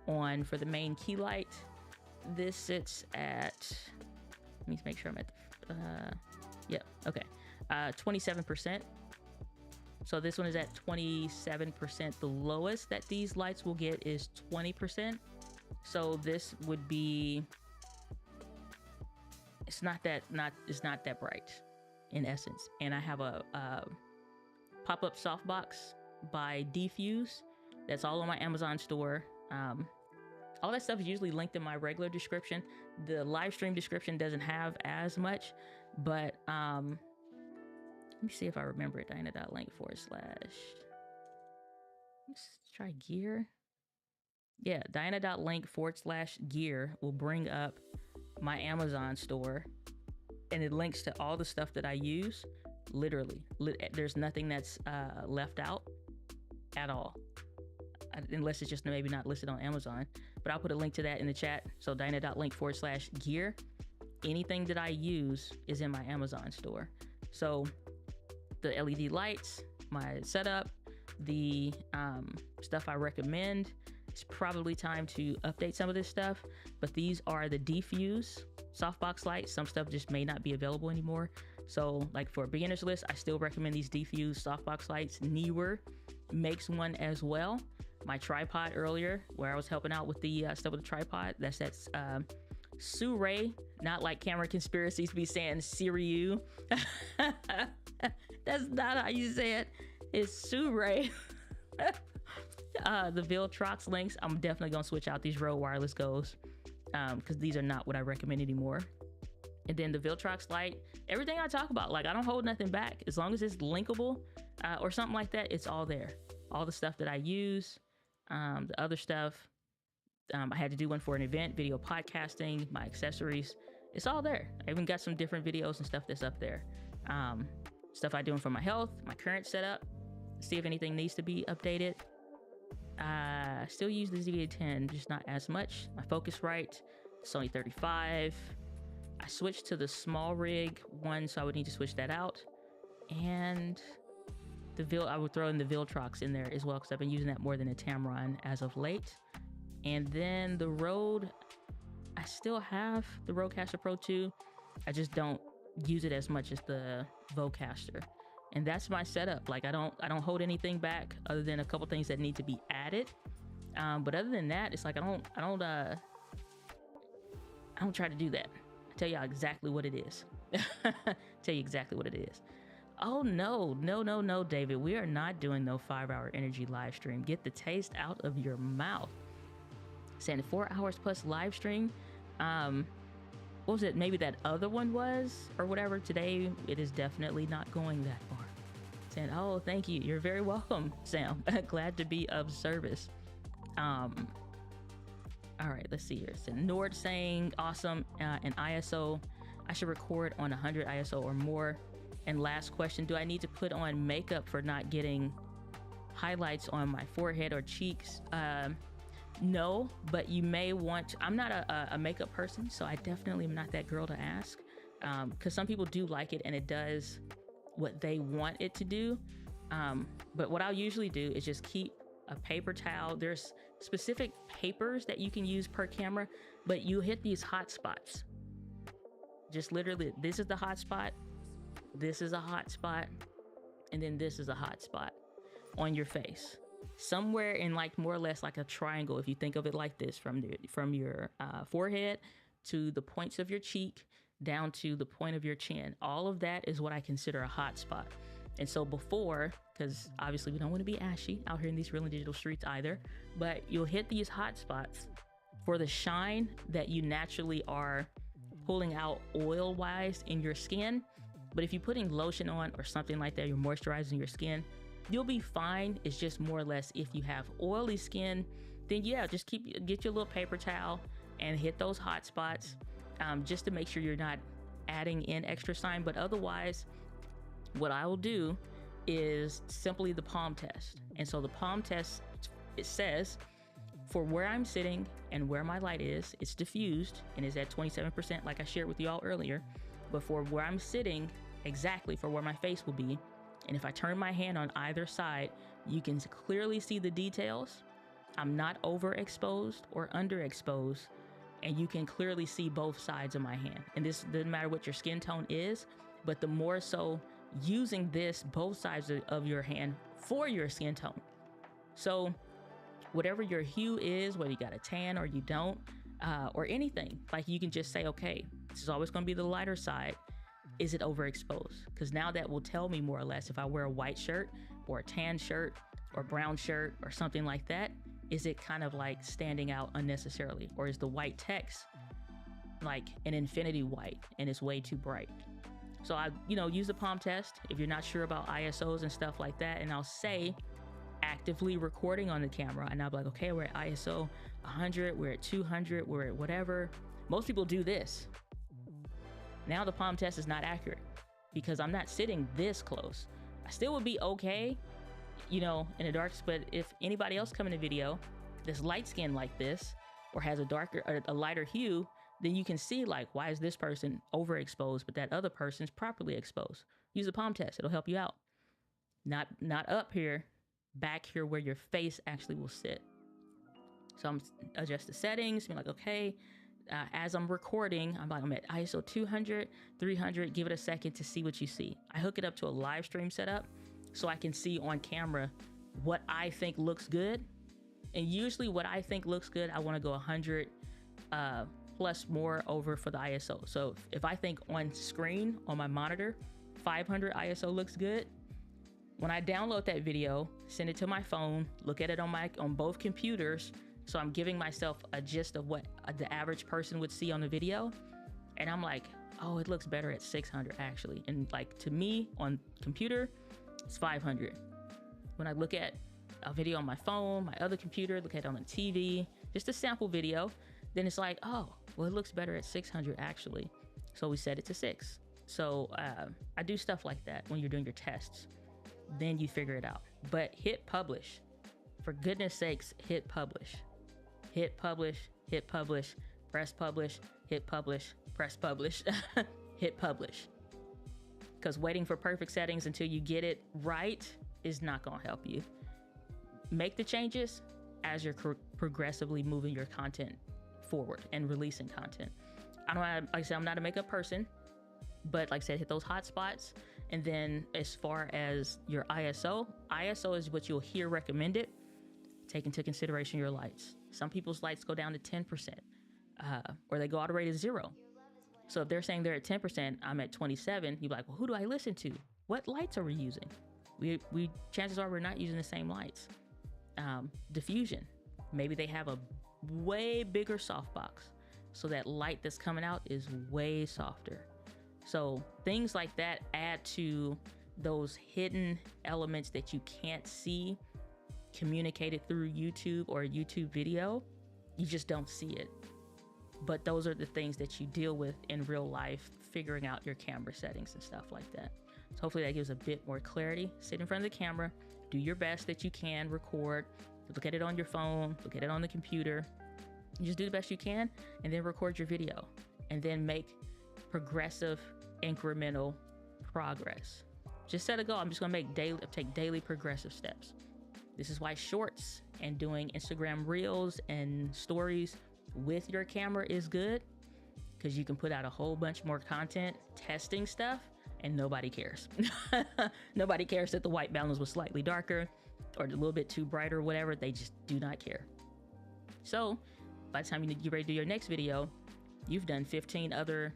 on for the main key light? This sits at, let me make sure I'm at, 27%. So this one is at 27%. The lowest that these lights will get is 20%. So this would be, it's not that bright in essence. And I have a pop-up softbox by Defuse. That's all on my Amazon store. All that stuff is usually linked in my regular description. The live stream description doesn't have as much, but let me see if I remember it. Diana.link / let's try gear. Yeah, Diana.link / gear will bring up my Amazon store, and it links to all the stuff that I use. Literally, there's nothing that's left out at all, unless it's just maybe not listed on Amazon. But I'll put a link to that in the chat. So Diana.link / gear. Anything that I use is in my Amazon store. So the LED lights, my setup, the stuff I recommend. It's probably time to update some of this stuff, but these are the Defuse softbox lights. Some stuff just may not be available anymore. So like for a beginner's list, I still recommend these Defuse softbox lights. Newer makes one as well. My tripod earlier, where I was helping out with the stuff with the tripod, that's Suray, not like camera conspiracies be saying Siriu. That's not how you say it. It's Suray. The Viltrox links, I'm definitely gonna switch out these Rode Wireless Go's because these are not what I recommend anymore. And then the Viltrox light, everything I talk about, like I don't hold nothing back. As long as it's linkable or something like that, it's all there. All the stuff that I use, the other stuff. I had to do one for an event, video podcasting, my accessories. It's all there. I even got some different videos and stuff that's up there. Stuff I'm doing for my health, my current setup, see if anything needs to be updated. Still use the ZV-10, just not as much. My Focusrite, Sony 35. I switched to the small rig one, so I would need to switch that out. And I would throw in the Viltrox in there as well, because I've been using that more than a Tamron as of late. And then the Rode, I still have the Rodecaster Pro 2. I just don't use it as much as the Vocaster. And that's my setup. Like I don't hold anything back other than a couple things that need to be added. But other than that, it's like I don't try to do that. I tell y'all exactly what it is. Tell you exactly what it is. Oh no, David. We are not doing no 5-hour energy live stream. Get the taste out of your mouth. Saying 4 hours plus live stream. What was it? Maybe that other one was or whatever. Today, it is definitely not going that far. Saying, oh, thank you. You're very welcome, Sam. Glad to be of service. All right, let's see here. So Nord saying, awesome. And ISO, I should record on 100 ISO or more. And last question, do I need to put on makeup for not getting highlights on my forehead or cheeks? No, but you may want I'm not a makeup person, so I definitely am not that girl to ask, because some people do like it and it does what they want it to do. But what I'll usually do is just keep a paper towel. There's specific papers that you can use per camera, but you hit these hot spots. Just literally, this is the hot spot, this is a hot spot, and then this is a hot spot on your face. Somewhere in like more or less like a triangle, if you think of it like this, from your forehead to the points of your cheek down to the point of your chin. All of that is what I consider a hot spot. And so before, because obviously we don't want to be ashy out here in these real and digital streets either, but you'll hit these hot spots for the shine that you naturally are pulling out oil wise in your skin. But if you're putting lotion on or something like that, you're moisturizing your skin, you'll be fine. It's just more or less if you have oily skin, then yeah, just get your little paper towel and hit those hot spots, just to make sure you're not adding in extra shine. But otherwise, what I will do is simply the palm test. And so the palm test, it says for where I'm sitting and where my light is, it's diffused and is at 27%, like I shared with you all earlier. But for where I'm sitting, exactly for where my face will be, and if I turn my hand on either side, you can clearly see the details. I'm not overexposed or underexposed, and you can clearly see both sides of my hand. And this doesn't matter what your skin tone is, but the more so using this both sides of your hand for your skin tone. So whatever your hue is, whether you got a tan or you don't, or anything, like you can just say, okay, this is always going to be the lighter side. Is it overexposed? Because now that will tell me more or less if I wear a white shirt or a tan shirt or brown shirt or something like that, is it kind of like standing out unnecessarily? Or is the white text like an infinity white and it's way too bright? So I, use the palm test if you're not sure about ISOs and stuff like that. And I'll say actively recording on the camera, and I'll be like, okay, we're at ISO 100, we're at 200, we're at whatever. Most people do this. Now the palm test is not accurate because I'm not sitting this close. I still would be okay, in the darks, but if anybody else come in the video that's light skinned like this or has a lighter hue, then you can see like, why is this person overexposed, but that other person's properly exposed? Use the palm test. It'll help you out. Not up here, back here where your face actually will sit. So I'm adjust the settings, be like, okay, as I'm recording, I'm at ISO 200, 300, give it a second to see what you see. I hook it up to a live stream setup so I can see on camera what I think looks good. And usually what I think looks good, I want to go 100 plus more over for the ISO. So if I think on screen on my monitor, 500 ISO looks good, when I download that video, send it to my phone, look at it on both computers, so I'm giving myself a gist of what the average person would see on the video, and I'm like, oh, it looks better at 600 actually. And like to me on computer, it's 500. When I look at a video on my phone, my other computer, look at it on the TV, just a sample video, then it's like, oh, well, it looks better at 600 actually. So we set it to 6. So I do stuff like that when you're doing your tests. Then you figure it out. But hit publish. For goodness sakes, hit publish. Hit publish, hit publish, press publish, hit publish, press publish, hit publish. Because waiting for perfect settings until you get it right is not going to help you. Make the changes as you're progressively moving your content forward and releasing content. Like I said, I'm not a makeup person, but like I said, hit those hot spots. And then as far as your ISO is what you'll hear recommended. Take into consideration your lights. Some people's lights go down to 10%, or they go all the way to 0. So if they're saying they're at 10%, I'm at 27, you're like, well, who do I listen to? What lights are we using? We chances are we're not using the same lights. Diffusion. Maybe they have a way bigger softbox, so that light that's coming out is way softer. So things like that add to those hidden elements that you can't see communicated through YouTube or a YouTube video. You just don't see it. But those are the things that you deal with in real life, figuring out your camera settings and stuff like that. So hopefully that gives a bit more clarity. Sit in front of the camera, do your best that you can, record, look at it on your phone, look at it on the computer. You just do the best you can, and then record your video, and then make progressive, incremental progress. Just set a goal. I'm just gonna take daily progressive steps. This is why shorts and doing Instagram reels and stories with your camera is good, because you can put out a whole bunch more content testing stuff and nobody cares. Nobody cares that the white balance was slightly darker or a little bit too bright or whatever. They just do not care. So by the time you're ready to do your next video, you've done 15 other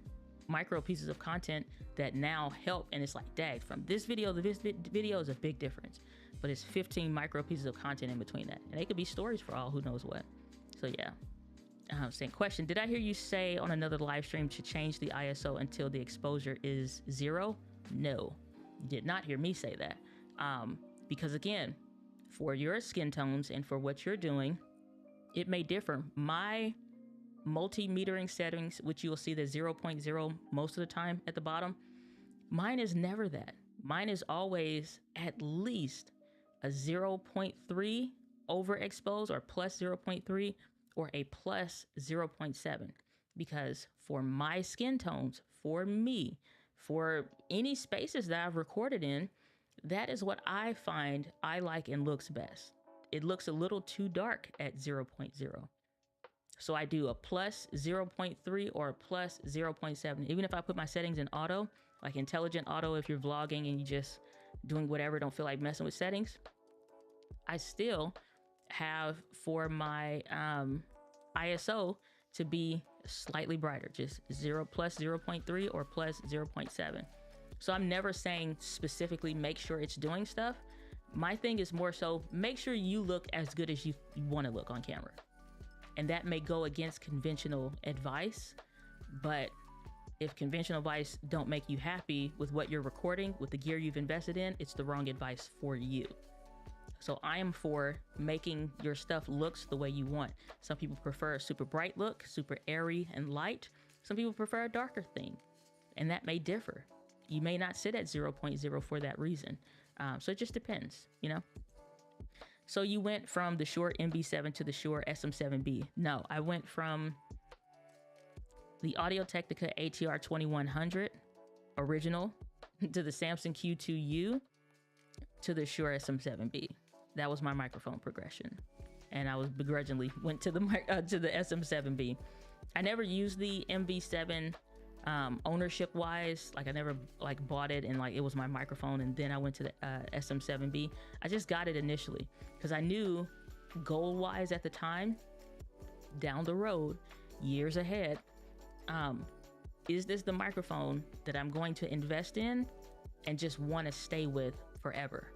micro pieces of content that now help. And it's like, dang, from this video to this video is a big difference. But it's 15 micro pieces of content in between that. And they could be stories for all who knows what. So yeah. Same question. Did I hear you say on another live stream to change the ISO until the exposure is 0? No, you did not hear me say that. Because again, for your skin tones and for what you're doing, it may differ. My multi-metering settings, which you'll see the 0.0 most of the time at the bottom, mine is never that. Mine is always at least a 0.3 overexposed or plus 0.3 or a plus 0.7, because for my skin tones, for me, for any spaces that I've recorded in, that is what I find I like and looks best. It looks a little too dark at 0.0. So I do a plus 0.3 or a plus 0.7. Even if I put my settings in auto, like intelligent auto if you're vlogging and you just doing whatever, don't feel like messing with settings. I still have for my ISO to be slightly brighter, just 0 plus 0.3 or plus 0.7. So I'm never saying specifically make sure it's doing stuff. My thing is more so make sure you look as good as you want to look on camera. And that may go against conventional advice, but if conventional advice don't make you happy with what you're recording, with the gear you've invested in, it's the wrong advice for you. So I am for making your stuff looks the way you want. Some people prefer a super bright look, super airy and light. Some people prefer a darker theme, and that may differ. You may not sit at 0.0 for that reason. So it just depends, you know? So you went from the Shure MB7 to the Shure SM7B. No, I went from the Audio-Technica ATR 2100 original to the Samson Q2U to the Shure SM7B. That was my microphone progression, and I was begrudgingly went to the SM7B. I never used the MB7 ownership wise. Like I never like bought it and like it was my microphone, and then I went to the SM7B. I just got it initially because I knew goal wise at the time, down the road, years ahead, is this the microphone that I'm going to invest in and just want to stay with forever?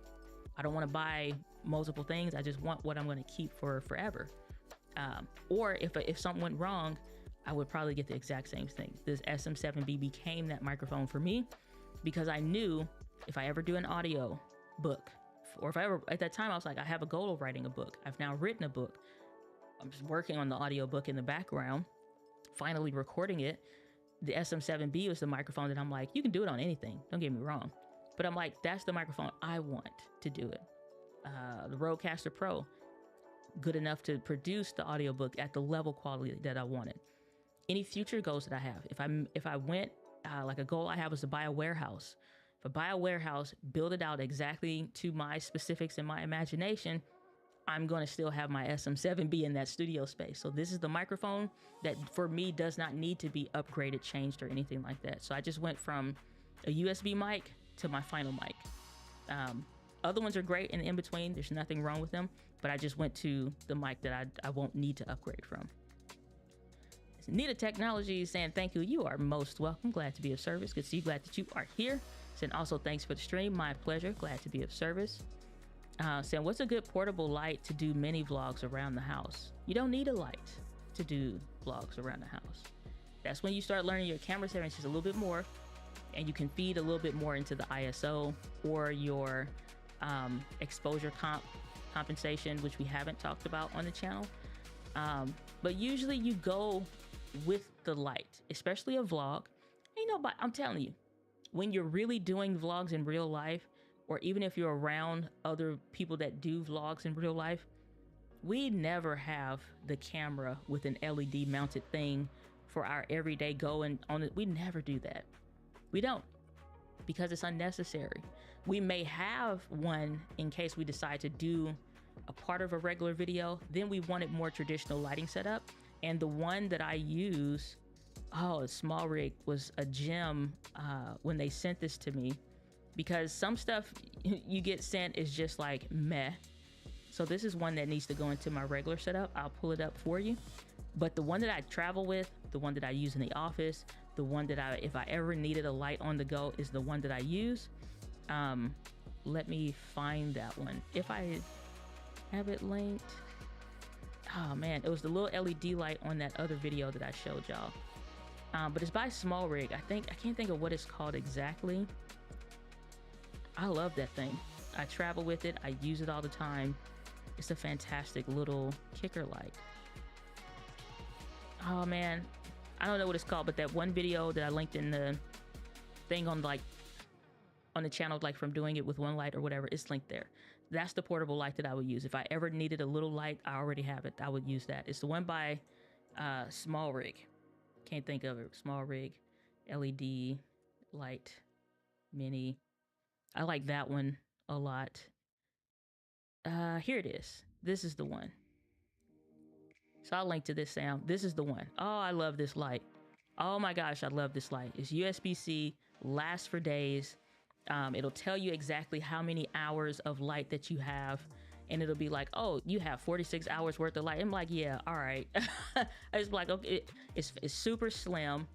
I don't want to buy multiple things. I just want what I'm going to keep for forever. Or if something went wrong, I would probably get the exact same thing. This SM7B became that microphone for me because I knew if I ever do an audio book, or if I ever, at that time I was like, I have a goal of writing a book. I've now written a book. I'm just working on the audio book in the background, finally recording it. The SM7B was the microphone that I'm like, you can do it on anything. Don't get me wrong. But I'm like, that's the microphone I want to do it. The Rodecaster Pro, good enough to produce the audiobook at the level quality that I wanted. Any future goals that I have, if I went, like a goal I have was to buy a warehouse. If I buy a warehouse, build it out exactly to my specifics and my imagination, I'm going to still have my SM7B in that studio space. So this is the microphone that for me does not need to be upgraded, changed, or anything like that. So I just went from a USB mic to my final mic. Other ones are great in between. There's nothing wrong with them, but I just went to the mic that I won't need to upgrade from. Nita Technology saying thank you. You are most welcome. Glad to be of service. Good to see you. Glad that you are here. Saying also thanks for the stream. My pleasure. Glad to be of service. Saying what's a good portable light to do mini vlogs around the house? You don't need a light to do vlogs around the house. That's when you start learning your camera settings just a little bit more, and you can feed a little bit more into the ISO or your exposure compensation, which we haven't talked about on the channel. But usually you go with the light, especially a vlog. You know, but I'm telling you, when you're really doing vlogs in real life, or even if you're around other people that do vlogs in real life, we never have the camera with an LED mounted thing for our everyday going on it. We never do that. We don't, because it's unnecessary. We may have one in case we decide to do a part of a regular video, then we wanted more traditional lighting setup. And the one that I use, a small rig, was a gem when they sent this to me, because some stuff you get sent is just like meh. So this is one that needs to go into my regular setup. I'll pull it up for you. But the one that I travel with, the one that I use in the office, the one that if I ever needed a light on the go is the one that I use. Let me find that one. If I have it linked. Oh man, it was the little LED light on that other video that I showed y'all. But it's by Small Rig. I can't think of what it's called exactly. I love that thing. I travel with it. I use it all the time. It's a fantastic little kicker light. Oh man, I don't know what it's called, but that one video that I linked in the thing on the channel, like from doing it with one light or whatever, it's linked there. That's the portable light that I would use. If I ever needed a little light, I already have it. I would use that. It's the one by Small Rig. Can't think of it. Small Rig, LED light, mini. I like that one a lot. Here it is. This is the one. So I'll link to this sound. This is the one. Oh, I love this light. Oh my gosh, I love this light. It's USB-C, lasts for days. It'll tell you exactly how many hours of light that you have, and it'll be like, oh, you have 46 hours worth of light. I'm like, yeah, all right. I was like, okay, it's super slim.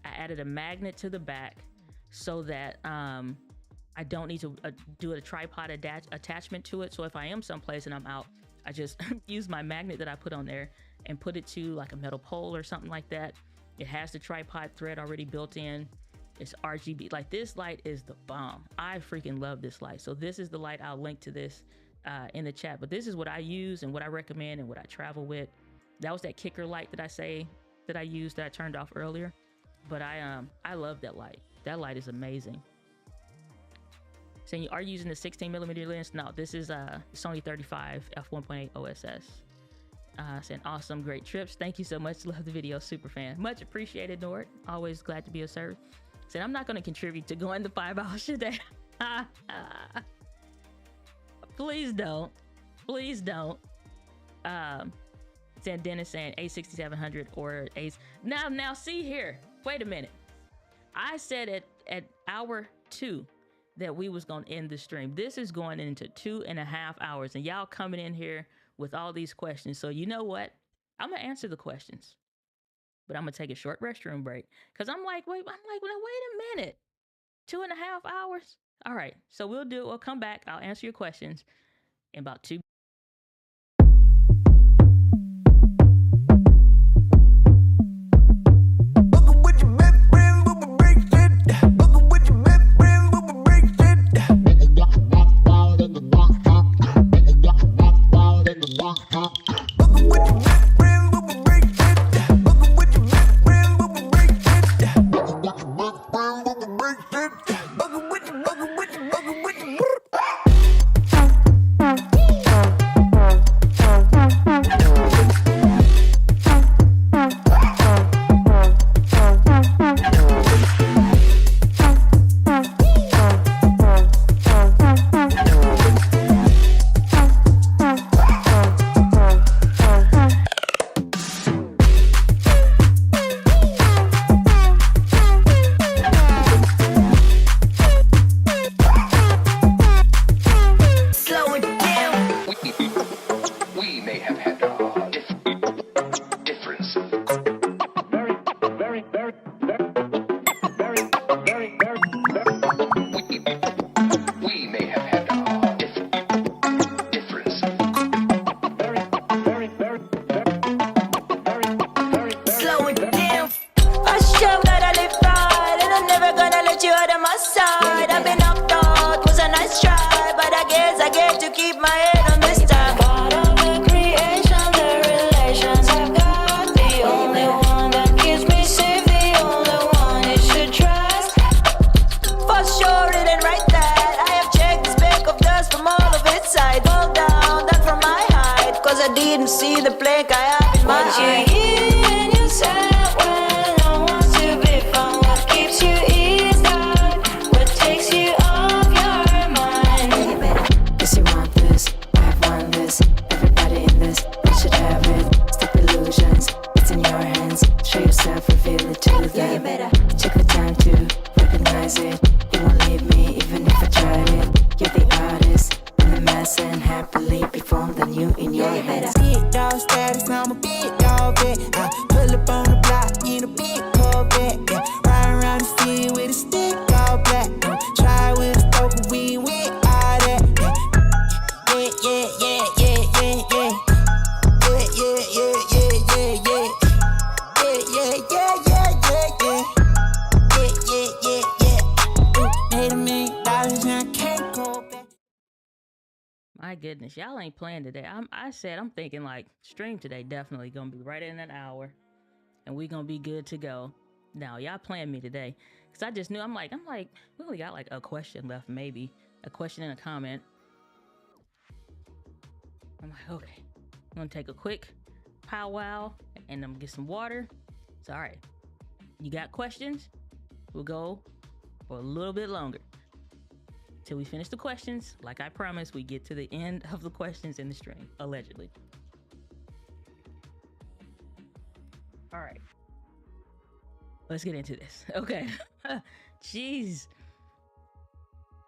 I added a magnet to the back so that I don't need to do a tripod attachment to it. So if I am someplace and I'm out, I just use my magnet that I put on there and put it to like a metal pole or something like that. It has the tripod thread already built in. It's RGB. Like, this light is the bomb. I freaking love this light. So this is the light. I'll link to this in the chat. But this is what I use and what I recommend and what I travel with. That was that kicker light that I used that I turned off earlier. But I love that light. That light is amazing. Saying, are you using the 16mm lens? No, this is Sony 35 f1.8 OSS. Saying, awesome, great trips. Thank you so much. Love the video, super fan. Much appreciated, Nord. Always glad to be of service. Saying, I'm not going to contribute to going the 5 hours a day. Please don't. Please don't. Saying, Dennis saying A6700 or A. Now see here. Wait a minute. I said at hour 2 that we was gonna end the stream. This is going into 2.5 hours, and y'all coming in here with all these questions. So you know what? I'm gonna answer the questions, but I'm gonna take a short restroom break because I'm like, wait a minute, 2.5 hours. All right, so we'll come back. I'll answer your questions in about 2. My goodness, y'all ain't playing today. I'm thinking like stream today definitely gonna be right in an hour, and we gonna be good to go. Now y'all playing me today because I just knew I'm like we only got like a question left, maybe a question and a comment. I'm like, okay, I'm gonna take a quick powwow and I'm gonna get some water. It's all right. You got questions? We'll go for a little bit longer. Till we finish the questions. Like I promised, we get to the end of the questions in the stream, allegedly. All right. Let's get into this. Okay. Jeez.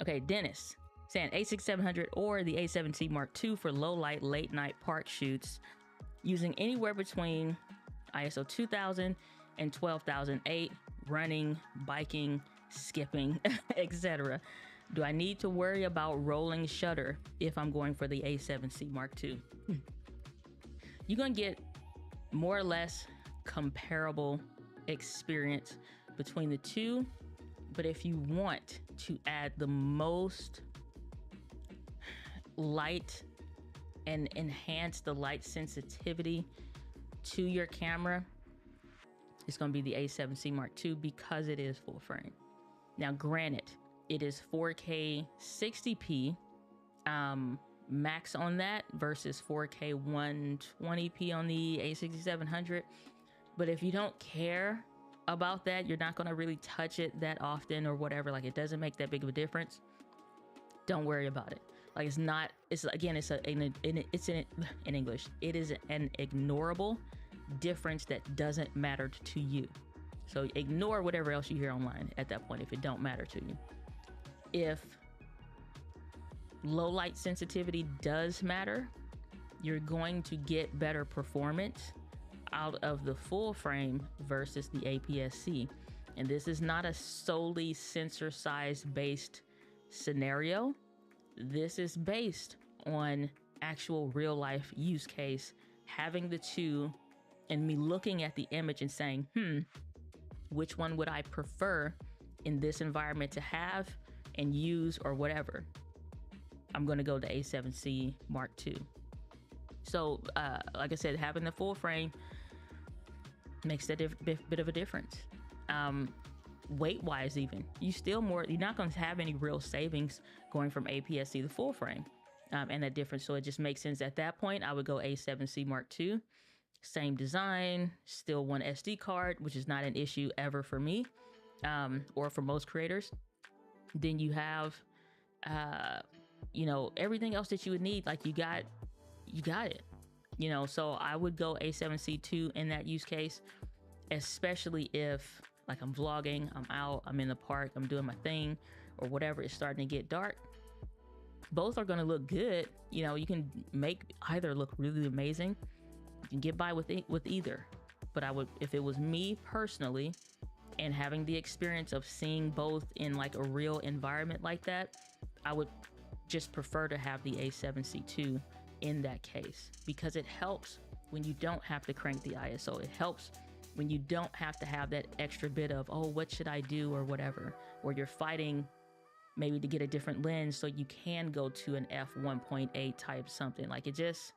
Okay, Dennis saying A6700 or the A7C Mark II for low light late night park shoots using anywhere between ISO 2000 and 12,008, running, biking, skipping, etc. Do I need to worry about rolling shutter if I'm going for the A7C Mark II? You're gonna get more or less comparable experience between the two, but if you want to add the most light and enhance the light sensitivity to your camera, it's going to be the A7C Mark II because it is full frame. Now, granted, it is 4K 60p max on that versus 4K 120p on the A6700. But if you don't care about that, you're not going to really touch it that often or whatever, like it doesn't make that big of a difference, don't worry about it. Like it's not, it's again, it's in English, it is an ignorable difference that doesn't matter to you. So ignore whatever else you hear online at that point if it don't matter to you. If low light sensitivity does matter, you're going to get better performance out of the full frame versus the APS-C. And this is not a solely sensor size based scenario. This is based on actual real life use case, having the two and me looking at the image and saying, which one would I prefer in this environment to have and use or whatever? I'm going to go to A7C Mark II. So, like I said, having the full frame makes a bit of a difference. Weight wise, even you're not going to have any real savings going from APS-C to full frame, and that difference. So it just makes sense at that point. I would go A7C Mark II, same design, still one SD card, which is not an issue ever for me, or for most creators. Then you have, everything else that you would need. Like you got it, so I would go A7C2 in that use case, especially if like I'm vlogging, I'm out, I'm in the park, I'm doing my thing or whatever, it's starting to get dark. Both are going to look good. You can make either look really amazing. You can get by with either. But I would, if it was me personally and having the experience of seeing both in like a real environment like that, I would just prefer to have the A7C2 in that case, because it helps when you don't have to crank the ISO. It helps when you don't have to have that extra bit of, oh, what should I do or whatever, or you're fighting maybe to get a different lens so you can go to an f1.8 type something. Like it just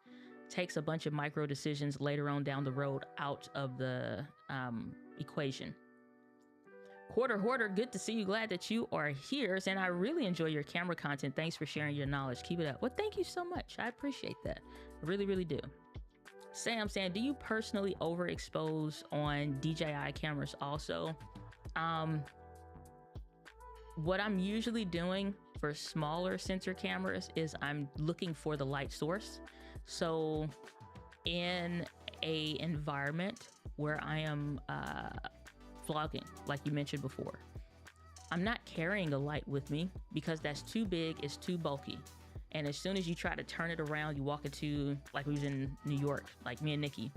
takes a bunch of micro decisions later on down the road out of the equation. Quarter Hoarder, good to see you. Glad that you are here. And I really enjoy your camera content. Thanks for sharing your knowledge. Keep it up. Well, thank you so much. I appreciate that. I really, really do. Sam saying, do you personally overexpose on DJI cameras also? What I'm usually doing for smaller sensor cameras is I'm looking for the light source. So in a environment where I am vlogging, like you mentioned before, I'm not carrying a light with me because that's too big, it's too bulky. And as soon as you try to turn it around, you walk into, like we was in New York, like me and Nikki.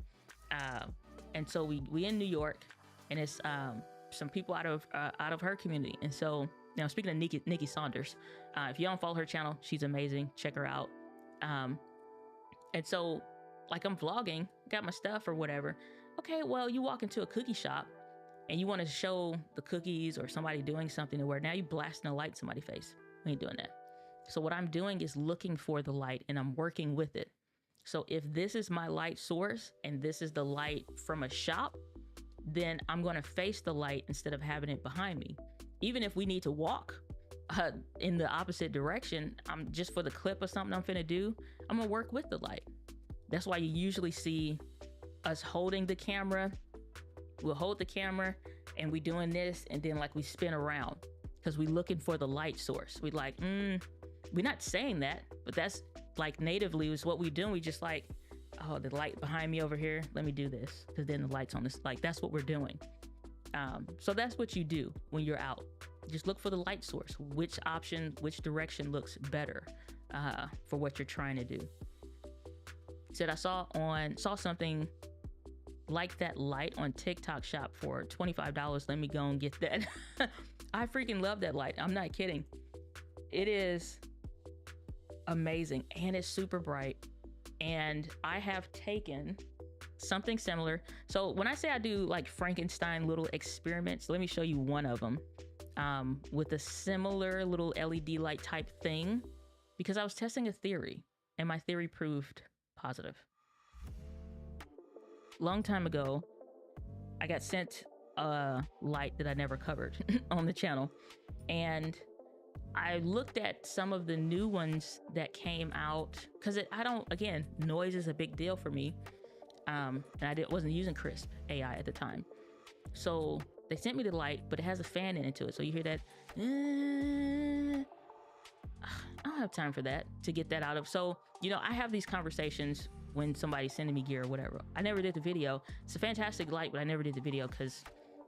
And so we in New York, and it's some people out of her community. And so now, speaking of Nikki Saunders, if you don't follow her channel, she's amazing. Check her out. And so like I'm vlogging, got my stuff or whatever. Okay, well, you walk into a cookie shop and you want to show the cookies or somebody doing something to where now you blasting a light in somebody's face. We ain't doing that. So what I'm doing is looking for the light and I'm working with it. So if this is my light source and this is the light from a shop, then I'm going to face the light instead of having it behind me. Even if we need to walk in the opposite direction, I'm just for the clip or something I'm finna do, I'm gonna work with the light. That's why you usually see us holding the camera. We'll hold the camera and we doing this, and then like we spin around because we looking for the light source. We like, we're not saying that, but that's like natively is what we do. We just like, oh, the light behind me over here, let me do this, because then the light's on this. Like that's what we're doing. So that's what you do when you're out. Just look for the light source. Which option, which direction looks better for what you're trying to do. Said I saw something like that light on TikTok Shop for $25. Let me go and get that. I freaking love that light. I'm not kidding. It is amazing and it's super bright. And I have taken something similar. So when I say I do like Frankenstein little experiments, let me show you one of them with a similar little LED light type thing, because I was testing a theory and my theory proved positive. Long time ago, I got sent a light that I never covered on the channel. And I looked at some of the new ones that came out, because again, noise is a big deal for me. And I wasn't using crisp AI at the time. So they sent me the light, but it has a fan into it. So you hear that. I don't have time for that to get that out of. So, I have these conversations when somebody's sending me gear or whatever. I never did the video. It's a fantastic light, but I never did the video because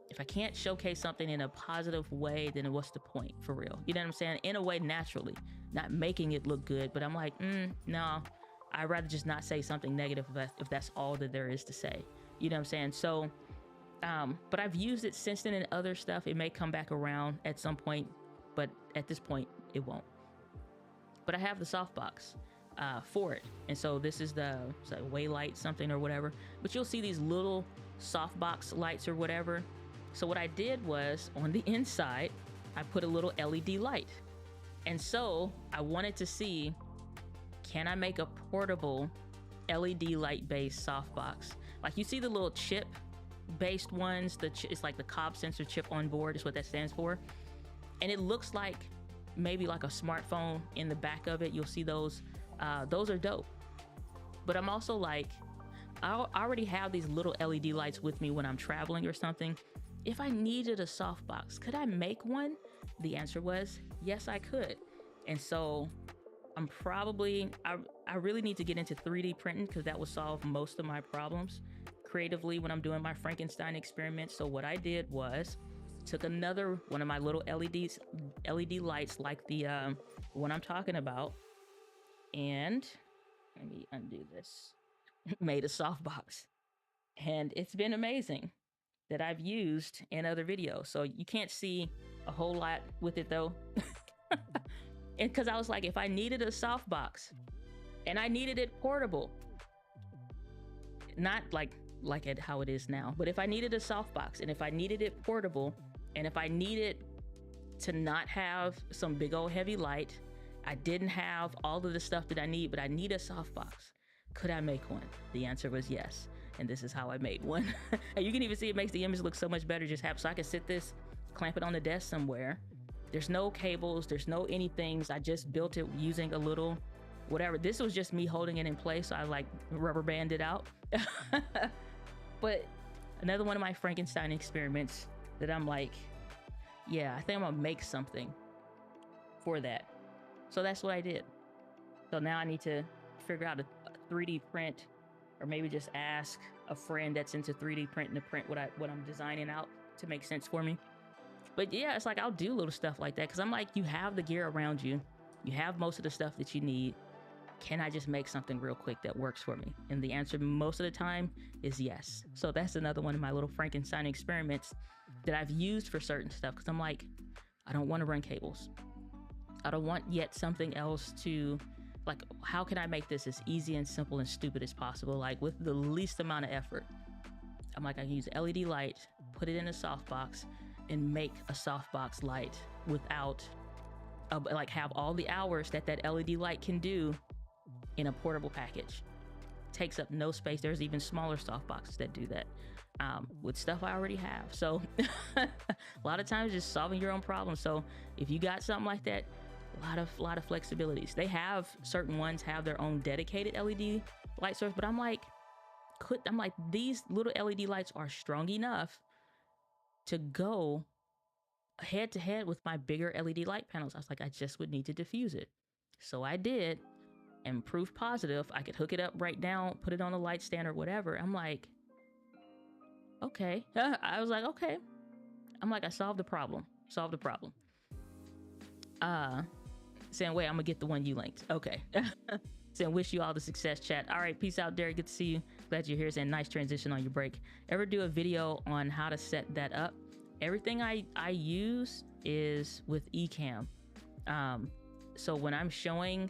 if I can't showcase something in a positive way, then what's the point, for real? You know what I'm saying? In a way, naturally, not making it look good, but I'm like, no, I'd rather just not say something negative if that's all that there is to say. You know what I'm saying? So, but I've used it since then in other stuff. It may come back around at some point, but at this point, it won't. But I have the softbox for it. And so this is it's like Waylight something or whatever. But you'll see these little softbox lights or whatever. So what I did was, on the inside, I put a little LED light. And so I wanted to see, can I make a portable LED light based softbox? Like you see the little chip based ones, it's like the Cobb sensor chip on board is what that stands for. And it looks like maybe like a smartphone in the back of it. You'll see those. Those are dope. But I'm also like, I already have these little LED lights with me when I'm traveling or something. If I needed a softbox, could I make one? The answer was yes, I could. And so I'm I really need to get into 3D printing, because that will solve most of my problems creatively when I'm doing my Frankenstein experiments. So what I did was took another one of my little LED lights like the one I'm talking about, and let me undo this, made a softbox. And it's been amazing that I've used in other videos. So you can't see a whole lot with it though. And because I was like, if I needed a softbox and I needed it portable, not like how it is now, but if I needed a softbox and if I needed it portable, and if I needed to not have some big old heavy light, I didn't have all of the stuff that I need, but I need a softbox, could I make one? The answer was yes. And this is how I made one. And you can even see it makes the image look so much better. So I can sit this, clamp it on the desk somewhere. There's no cables, there's no anything. I just built it using a little whatever. This was just me holding it in place. So I like rubber banded out. But another one of my Frankenstein experiments that I'm like, yeah, I think I'm gonna make something for that. So that's what I did. So now I need to figure out a 3D print, or maybe just ask a friend that's into 3D printing to print what I'm designing out to make sense for me. But yeah, it's like I'll do little stuff like that because I'm like, you have the gear around you. You have most of the stuff that you need. Can I just make something real quick that works for me? And the answer most of the time is yes. So that's another one of my little Frankenstein experiments that I've used for certain stuff, because I'm like, I don't want to run cables. I don't want yet something else to, like, how can I make this as easy and simple and stupid as possible, like with the least amount of effort? I'm like, I can use LED light, put it in a softbox, and make a softbox light without, like, have all the hours that LED light can do in a portable package. Takes up no space. There's even smaller softboxes that do that with stuff I already have. So a lot of times just solving your own problems. So if you got something like that, a lot of flexibilities. They have certain ones have their own dedicated LED light source, but I'm like, these little LED lights are strong enough to go head to head with my bigger LED light panels. I was like, I just would need to diffuse it. So I did, and proof positive. I could hook it up right now, put it on a light stand or whatever. I'm like, okay. I was like, okay, I'm like, I solved the problem. Solved the problem. Saying, wait, I'm gonna get the one you linked. Okay. Saying, wish you all the success, chat. All right, peace out, Derek. Good to see you. Glad you're here. Saying, nice transition on your break. Ever do a video on how to set that up? Everything I use is with Ecamm. So when I'm showing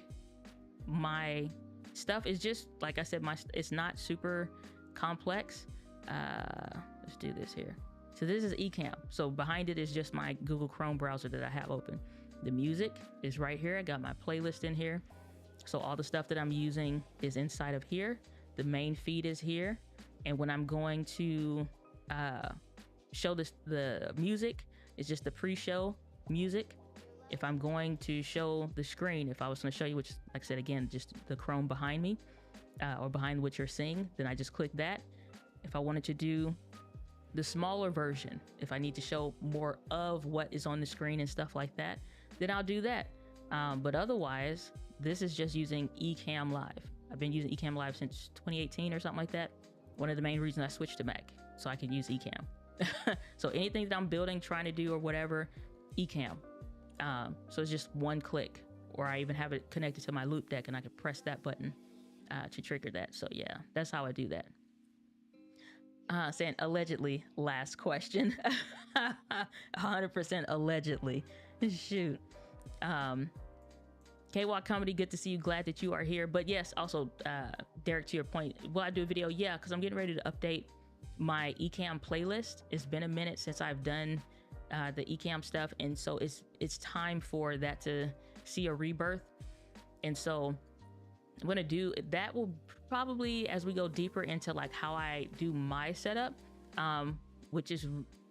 my stuff, is just like I said, it's not super complex. Let's do this here. So this is Ecamm. So behind it is just my Google Chrome browser that I have open. The music is right here. I got my playlist in here. So all the stuff that I'm using is inside of here. The main feed is here. And when I'm going to show the music, it's just the pre-show music. If I'm going to show the screen, if I was going to show you, which, like I said, again, just the Chrome behind me or behind what you're seeing, then I just click that. If I wanted to do the smaller version, if I need to show more of what is on the screen and stuff like that, then I'll do that. But otherwise, this is just using Ecamm Live. I've been using Ecamm Live since 2018 or something like that. One of the main reasons I switched to Mac, so I can use Ecamm. So anything that I'm building, trying to do or whatever, Ecamm. So it's just one click, or I even have it connected to my loop deck and I can press that button to trigger that. So yeah, that's how I do that. Saying allegedly, last question. 100% allegedly. Shoot. KWalk Comedy, good to see you. Glad that you are here. But yes, also, Derek, to your point, will I do a video? Yeah, because I'm getting ready to update my Ecamm playlist. It's been a minute since I've done the Ecamm stuff, and so it's time for that to see a rebirth. And so I'm gonna do that. Will probably, as we go deeper into like how I do my setup, which is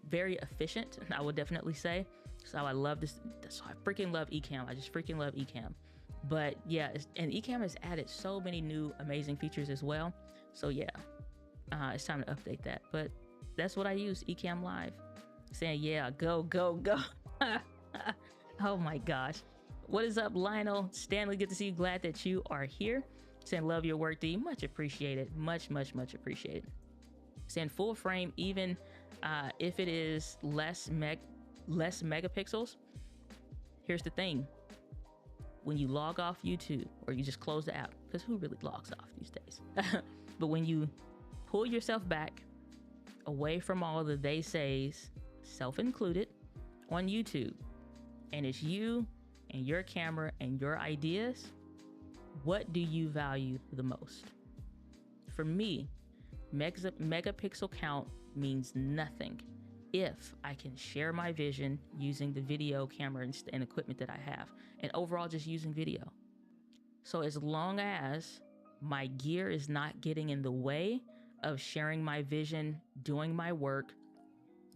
very efficient, I would definitely say. So I love this. So I freaking love Ecamm. I just freaking love Ecamm. But yeah, and Ecamm has added so many new amazing features as well. So yeah, it's time to update that. But that's what I use, Ecamm Live. Saying, yeah, go, go, go. Oh my gosh. What is up, Lionel? Stanley, good to see you. Glad that you are here. Saying, love your work, D. Much appreciated. Much, much, much appreciated. Saying, full frame, even if it is less megapixels. Here's the thing. When you log off YouTube, or you just close the app, because who really logs off these days? But when you pull yourself back away from all the they says, self-included, on YouTube, and it's you and your camera and your ideas, what do you value the most? For me, megapixel count means nothing if I can share my vision using the video camera and equipment that I have, and overall just using video. So as long as my gear is not getting in the way of sharing my vision, doing my work,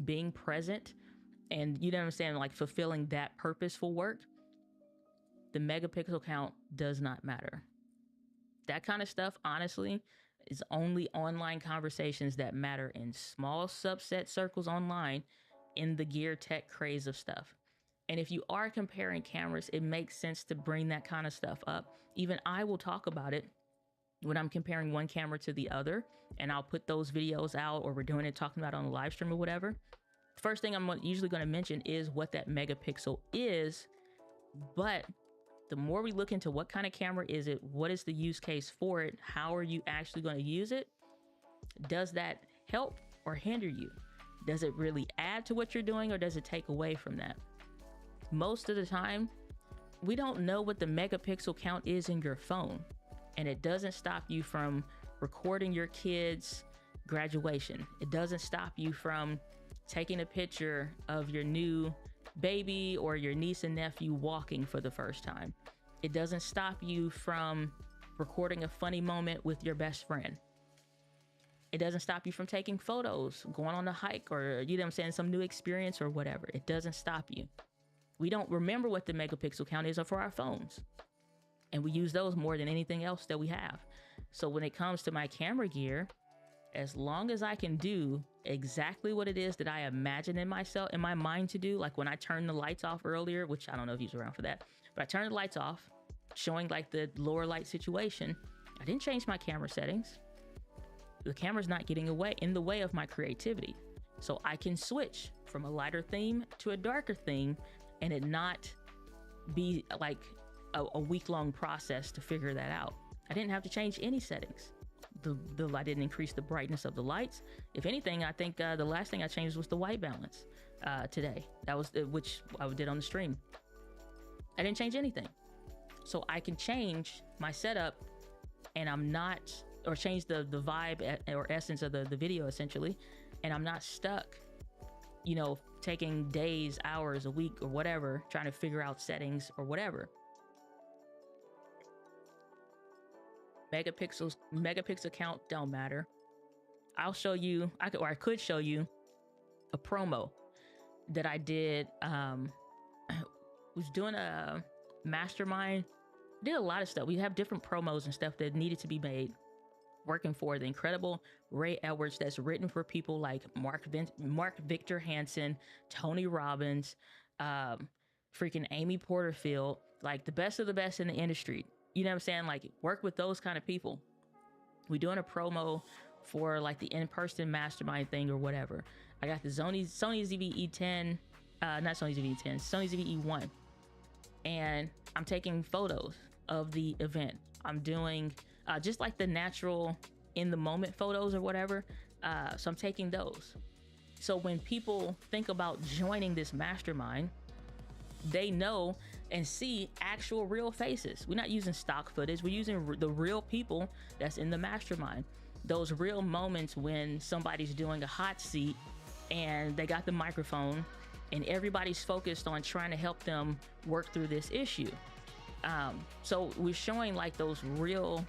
being present, and you know what I'm saying, like fulfilling that purposeful work, the megapixel count does not matter. That kind of stuff, honestly, is only online conversations that matter in small subset circles online in the gear tech craze of stuff. And if you are comparing cameras, it makes sense to bring that kind of stuff up. Even I will talk about it when I'm comparing one camera to the other, and I'll put those videos out, or we're doing it, talking about it on the live stream or whatever. The first thing I'm usually going to mention is what that megapixel is, but the more we look into what kind of camera is it, what is the use case for it, how are you actually going to use it, does that help or hinder you? Does it really add to what you're doing, or does it take away from that? Most of the time, we don't know what the megapixel count is in your phone, and it doesn't stop you from recording your kids' graduation. It doesn't stop you from taking a picture of your new baby or your niece and nephew walking for the first time. It doesn't stop you from recording a funny moment with your best friend. It doesn't stop you from taking photos, going on a hike, or, you know what I'm saying, some new experience or whatever. It doesn't stop you. We don't remember what the megapixel count is for our phones, and we use those more than anything else that we have. So when it comes to my camera gear, as long as I can do exactly what it is that I imagine in my mind to do, like when I turned the lights off earlier, which I don't know if he was around for that, but I turned the lights off, showing like the lower light situation. I didn't change my camera settings. The camera's not getting in the way of my creativity. So I can switch from a lighter theme to a darker theme and it not be like a week-long process to figure that out. I didn't have to change any settings. I didn't increase the brightness of the lights. If anything, I think the last thing I changed was the white balance today. That was which I did on the stream. I didn't change anything. So I can change my setup and I'm not, or change the vibe or essence of the video essentially, and I'm not stuck, you know, taking days, hours, a week or whatever, trying to figure out settings or whatever. Megapixel count don't matter. I'll show you, I could show you a promo that I did. Was doing a mastermind, did a lot of stuff. We have different promos and stuff that needed to be made, working for the incredible Ray Edwards, that's written for people like Mark Victor Hansen, Tony Robbins, freaking Amy Porterfield, like the best of the best in the industry. You know what I'm saying? Like, work with those kind of people. We're doing a promo for like the in-person mastermind thing or whatever. I got the Sony ZV-E10, not Sony ZV-E10, Sony ZV-E1. And I'm taking photos of the event. I'm doing just like the natural in the moment photos or whatever. So I'm taking those. So when people think about joining this mastermind, they know and see actual real faces. We're not using stock footage. We're using the real people that's in the mastermind. Those real moments when somebody's doing a hot seat and they got the microphone and everybody's focused on trying to help them work through this issue. So we're showing like those real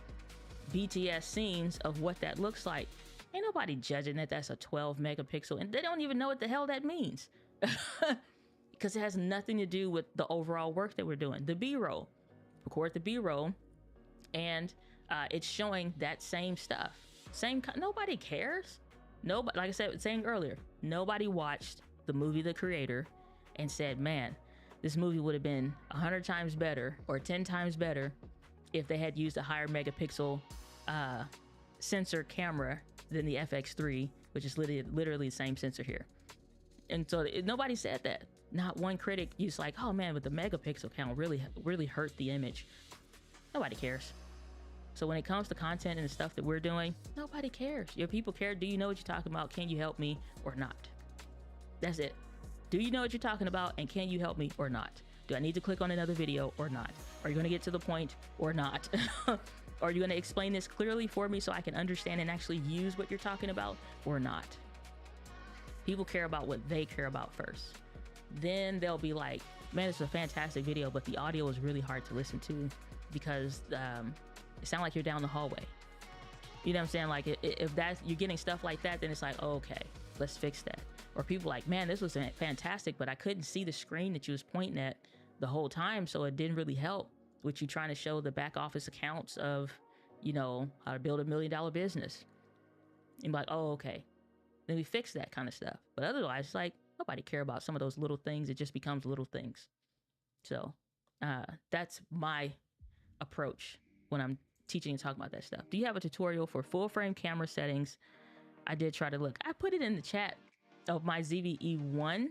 BTS scenes of what that looks like. Ain't nobody judging that that's a 12 megapixel and they don't even know what the hell that means. Because it has nothing to do with the overall work that we're doing. The B-roll, record the B-roll, and it's showing that same stuff. Nobody cares. Nobody, like I said, saying earlier, nobody watched the movie The Creator and said, man, this movie would have been 100 times better or 10 times better if they had used a higher megapixel sensor camera than the FX3, which is literally the same sensor here. And so nobody said that. Not one critic used like, oh man, but the megapixel count really hurt the image. Nobody cares. So when it comes to content and the stuff that we're doing, nobody cares. Your people care. Do you know what you're talking about? Can you help me or not? That's it. Do you know what you're talking about? And can you help me or not? Do I need to click on another video or not? Are you going to get to the point or not? Are you going to explain this clearly for me so I can understand and actually use what you're talking about or not? People care about what they care about first. Then they'll be like, man, it's a fantastic video, but the audio is really hard to listen to because it sounds like you're down the hallway. You know what I'm saying? Like if that's, you're getting stuff like that, then it's like, oh, okay, let's fix that. Or people like, man, this was fantastic, but I couldn't see the screen that you was pointing at the whole time, so it didn't really help with you trying to show the back office accounts of, you know, how to build $1 million business. And be like, oh, okay. Then we fix that kind of stuff. But otherwise, it's like, nobody care about some of those little things. It just becomes little things. So that's my approach when I'm teaching and talking about that stuff. Do you have a tutorial for full frame camera settings? I did try to look. I put it in the chat of my ZV-E1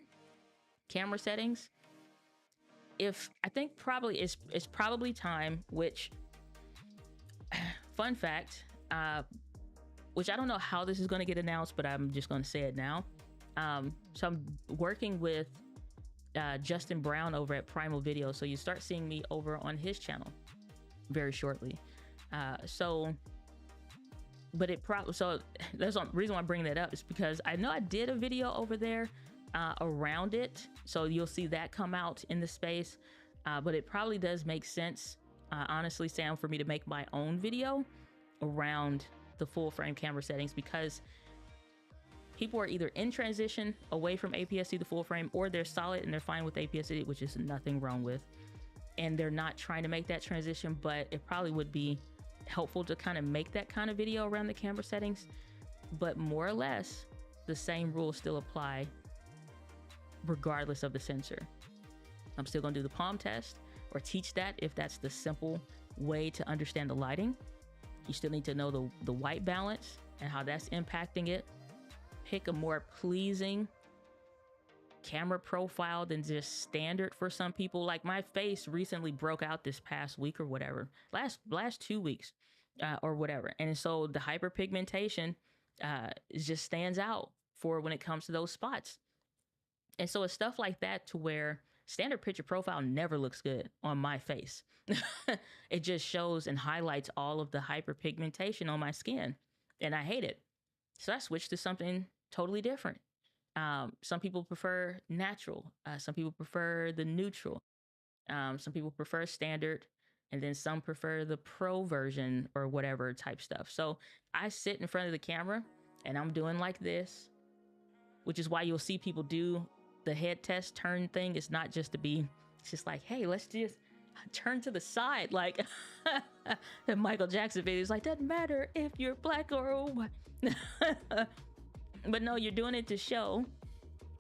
camera settings. I think probably it's probably time, which fun fact, which I don't know how this is going to get announced, but I'm just going to say it now. So I'm working with Justin Brown over at Primal Video, so you start seeing me over on his channel very shortly. So that's the reason why I'm bringing that up is because I know I did a video over there around it, so you'll see that come out in the space, but it probably does make sense, honestly, Sam, for me to make my own video around the full frame camera settings, because people are either in transition away from APS-C to full frame, or they're solid and they're fine with APS-C, which is nothing wrong with, and they're not trying to make that transition. But it probably would be helpful to kind of make that kind of video around the camera settings, but more or less the same rules still apply regardless of the sensor. I'm still gonna do the palm test or teach that if that's the simple way to understand the lighting. You still need to know the white balance and how that's impacting it. pick a more pleasing camera profile than just standard for some people. Like my face recently broke out this past week or whatever, last 2 weeks or whatever, and so the hyperpigmentation it just stands out for when it comes to those spots. And so it's stuff like that to where standard picture profile never looks good on my face. It just shows and highlights all of the hyperpigmentation on my skin, and I hate it. So I switched to something totally different. Some people prefer natural. Some people prefer the neutral. Some people prefer standard. And then some prefer the pro version or whatever type stuff. So I sit in front of the camera and I'm doing like this, which is why you'll see people do the head test turn thing. It's not just to be, it's just like, hey, let's just turn to the side. Like the Michael Jackson video is like, doesn't matter if you're black or white. But no, you're doing it to show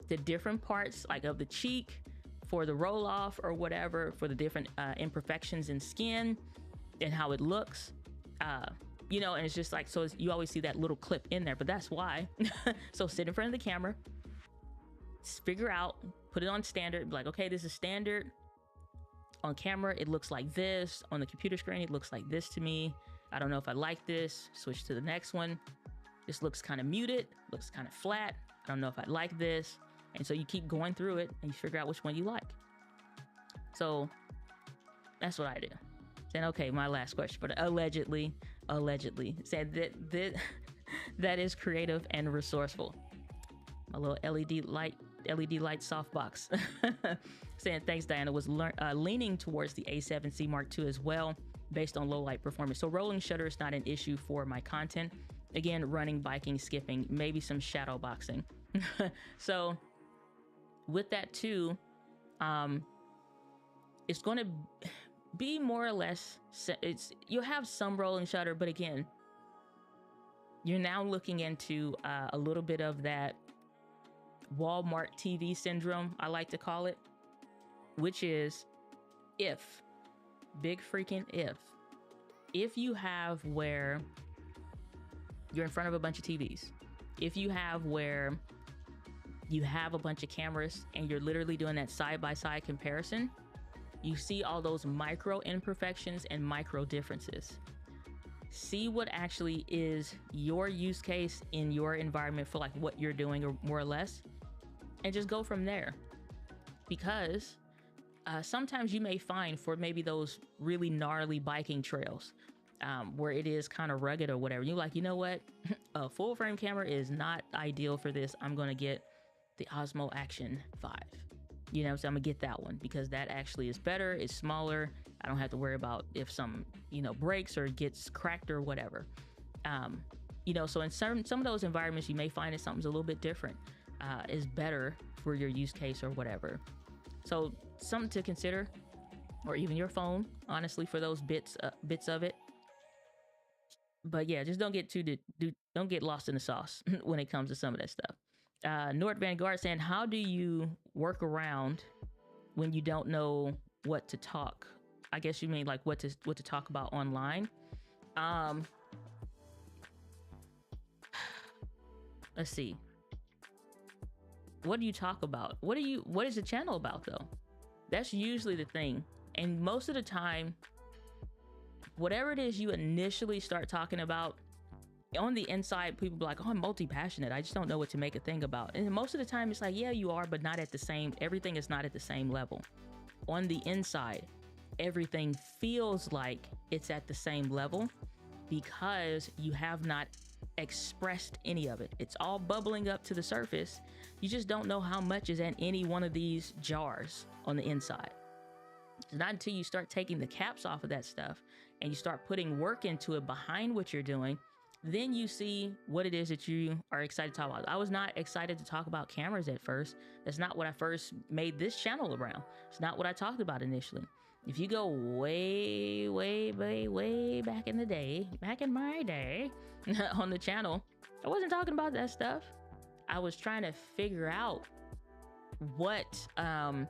the different parts, like of the cheek for the roll off or whatever, for the different imperfections in skin and how it looks. You know, and it's just like, so you always see that little clip in there, but that's why. So sit in front of the camera, figure out, put it on standard, be like, okay, this is standard. On camera, it looks like this. On the computer screen, it looks like this to me. I don't know if I like this. Switch to the next one. This looks kind of muted, looks kind of flat. I don't know if I like this. And so you keep going through it and you figure out which one you like. So that's what I do. Then, okay, my last question, but allegedly said that is creative and resourceful. My little LED light softbox. Saying thanks, Diana, was leaning towards the A7C Mark II as well, based on low light performance. So rolling shutter is not an issue for my content. Again, running, biking, skipping, maybe some shadow boxing. So with that too, it's going to be more or less, you'll have some rolling shutter, but again, you're now looking into a little bit of that Walmart TV syndrome, I like to call it, which is big freaking if you have where you're in front of a bunch of TVs, if you have where you have a bunch of cameras and you're literally doing that side-by-side comparison, you see all those micro imperfections and micro differences. See what actually is your use case in your environment for like what you're doing, or more or less, and just go from there. Because sometimes you may find for maybe those really gnarly biking trails, where it is kind of rugged or whatever, you're like, you know what, a full frame camera is not ideal for this. I'm gonna get the Osmo Action 5. You know, so I'm gonna get that one because that actually is better, it's smaller. I don't have to worry about if some, you know, breaks or gets cracked or whatever. You know, so in some of those environments, you may find that something's a little bit different, is better for your use case or whatever. So something to consider, or even your phone, honestly, for those bits of it. But yeah, just don't get lost in the sauce when it comes to some of that stuff. Nord Vanguard saying, how do you work around when you don't know what to talk? I guess you mean like what to talk about online. Let's see. What do you talk about? What is the channel about though? That's usually the thing. And most of the time, whatever it is you initially start talking about, on the inside, people be like, oh, I'm multi-passionate. I just don't know what to make a thing about. And most of the time it's like, yeah, you are, but not at the same, everything is not at the same level. On the inside, everything feels like it's at the same level because you have not expressed any of it. It's all bubbling up to the surface. You just don't know how much is in any one of these jars on the inside. It's not until you start taking the caps off of that stuff and you start putting work into it behind what you're doing, then you see what it is that you are excited to talk about. I was not excited to talk about cameras at first. That's not what I first made this channel around. It's not what I talked about initially. If you go way, way, way, way back in the day, back in my day on the channel, I wasn't talking about that stuff. I was trying to figure out what to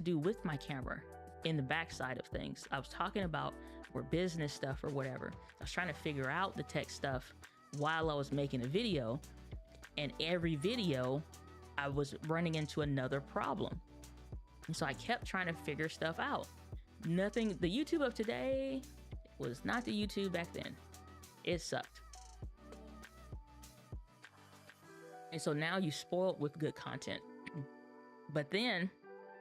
do with my camera in the backside of things. I was talking about or business stuff or whatever. I was trying to figure out the tech stuff while I was making a video, and every video I was running into another problem. And so I kept trying to figure stuff out. Nothing, the YouTube of today was not the YouTube back then. It sucked. And so now you spoiled with good content. But then,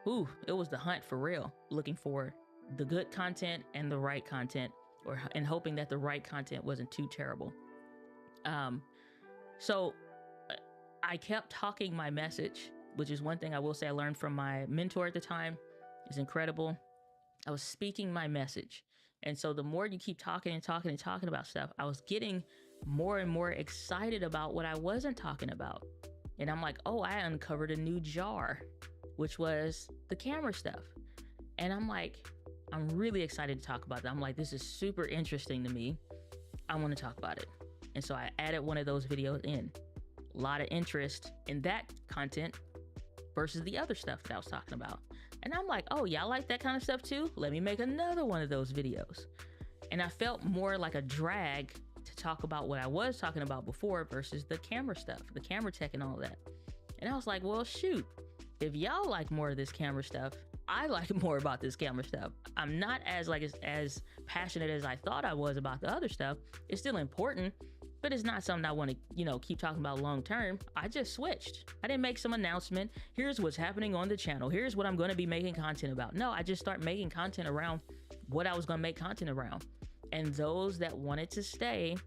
it was the hunt for real, looking for the good content and the right content, and hoping that the right content wasn't too terrible. So I kept talking my message, which is one thing I will say I learned from my mentor at the time. It's incredible. I was speaking my message. And so the more you keep talking and talking and talking about stuff, I was getting more and more excited about what I wasn't talking about. And I'm like, oh, I uncovered a new jar, which was the camera stuff. And I'm like, I'm really excited to talk about that. I'm like, this is super interesting to me. I want to talk about it. And so I added one of those videos in. A lot of interest in that content versus the other stuff that I was talking about. And I'm like, oh, y'all like that kind of stuff too? Let me make another one of those videos. And I felt more like a drag to talk about what I was talking about before versus the camera stuff, the camera tech and all that. And I was like, well, shoot, if y'all like more of this camera stuff, I like more about this camera stuff. I'm not as passionate as I thought I was about the other stuff. It's still important, but it's not something I want to, keep talking about long term. I just switched. I didn't make some announcement. Here's what's happening on the channel. Here's what I'm going to be making content about. No, I just start making content around what I was going to make content around. And those that wanted to stay,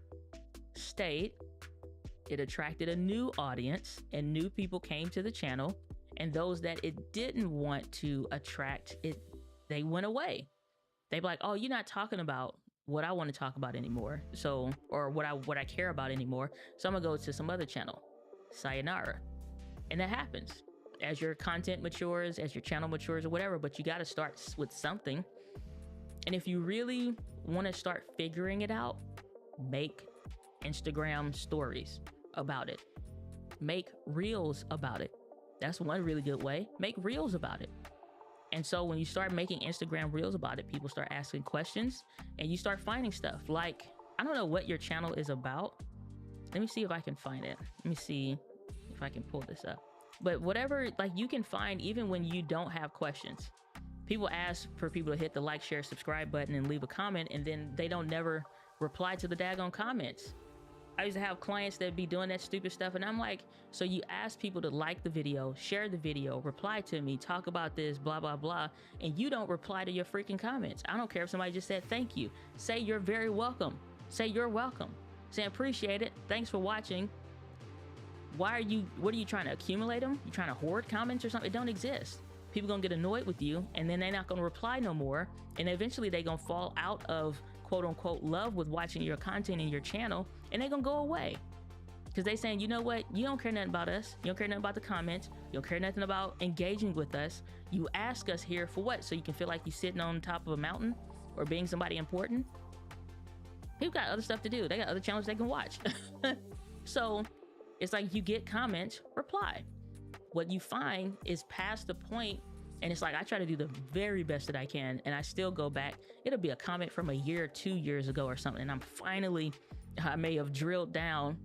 stayed. It attracted a new audience and new people came to the channel. And those that it didn't want to attract, they went away. They'd be like, oh, you're not talking about what I want to talk about anymore. So, or what I care about anymore. So I'm gonna go to some other channel. Sayonara. And that happens as your content matures, as your channel matures or whatever, but you got to start with something. And if you really want to start figuring it out, make Instagram stories about it. Make reels about it. That's one really good way. Make reels about it. And so when you start making Instagram reels about it, people start asking questions and you start finding stuff. Like, I don't know what your channel is about. Let me see if I can find it. Let me see if I can pull this up. But whatever, like, you can find even when you don't have questions. People ask for people to hit the like, share, subscribe button and leave a comment, and then they don't never reply to the daggone comments. I used to have clients that be doing that stupid stuff, and I'm like, so you ask people to like the video, share the video, reply to me, talk about this, blah, blah, blah, and you don't reply to your freaking comments. I don't care if somebody just said thank you. Say you're very welcome. Say you're welcome. Say appreciate it. Thanks for watching. What are you trying to accumulate them? You trying to hoard comments or something? It don't exist. People gonna get annoyed with you, and then they're not gonna reply no more, and eventually they gonna fall out of quote unquote love with watching your content and your channel, and they're gonna go away because they saying, you know what, you don't care nothing about us, you don't care nothing about the comments, you don't care nothing about engaging with us. You ask us here for what? So you can feel like you're sitting on top of a mountain or being somebody important? People got other stuff to do. They got other channels they can watch. So it's like you get comments, reply. What you find is past the point, and it's like I try to do the very best that I can, and I still go back. It'll be a comment from a year or 2 years ago or something, and I may have drilled down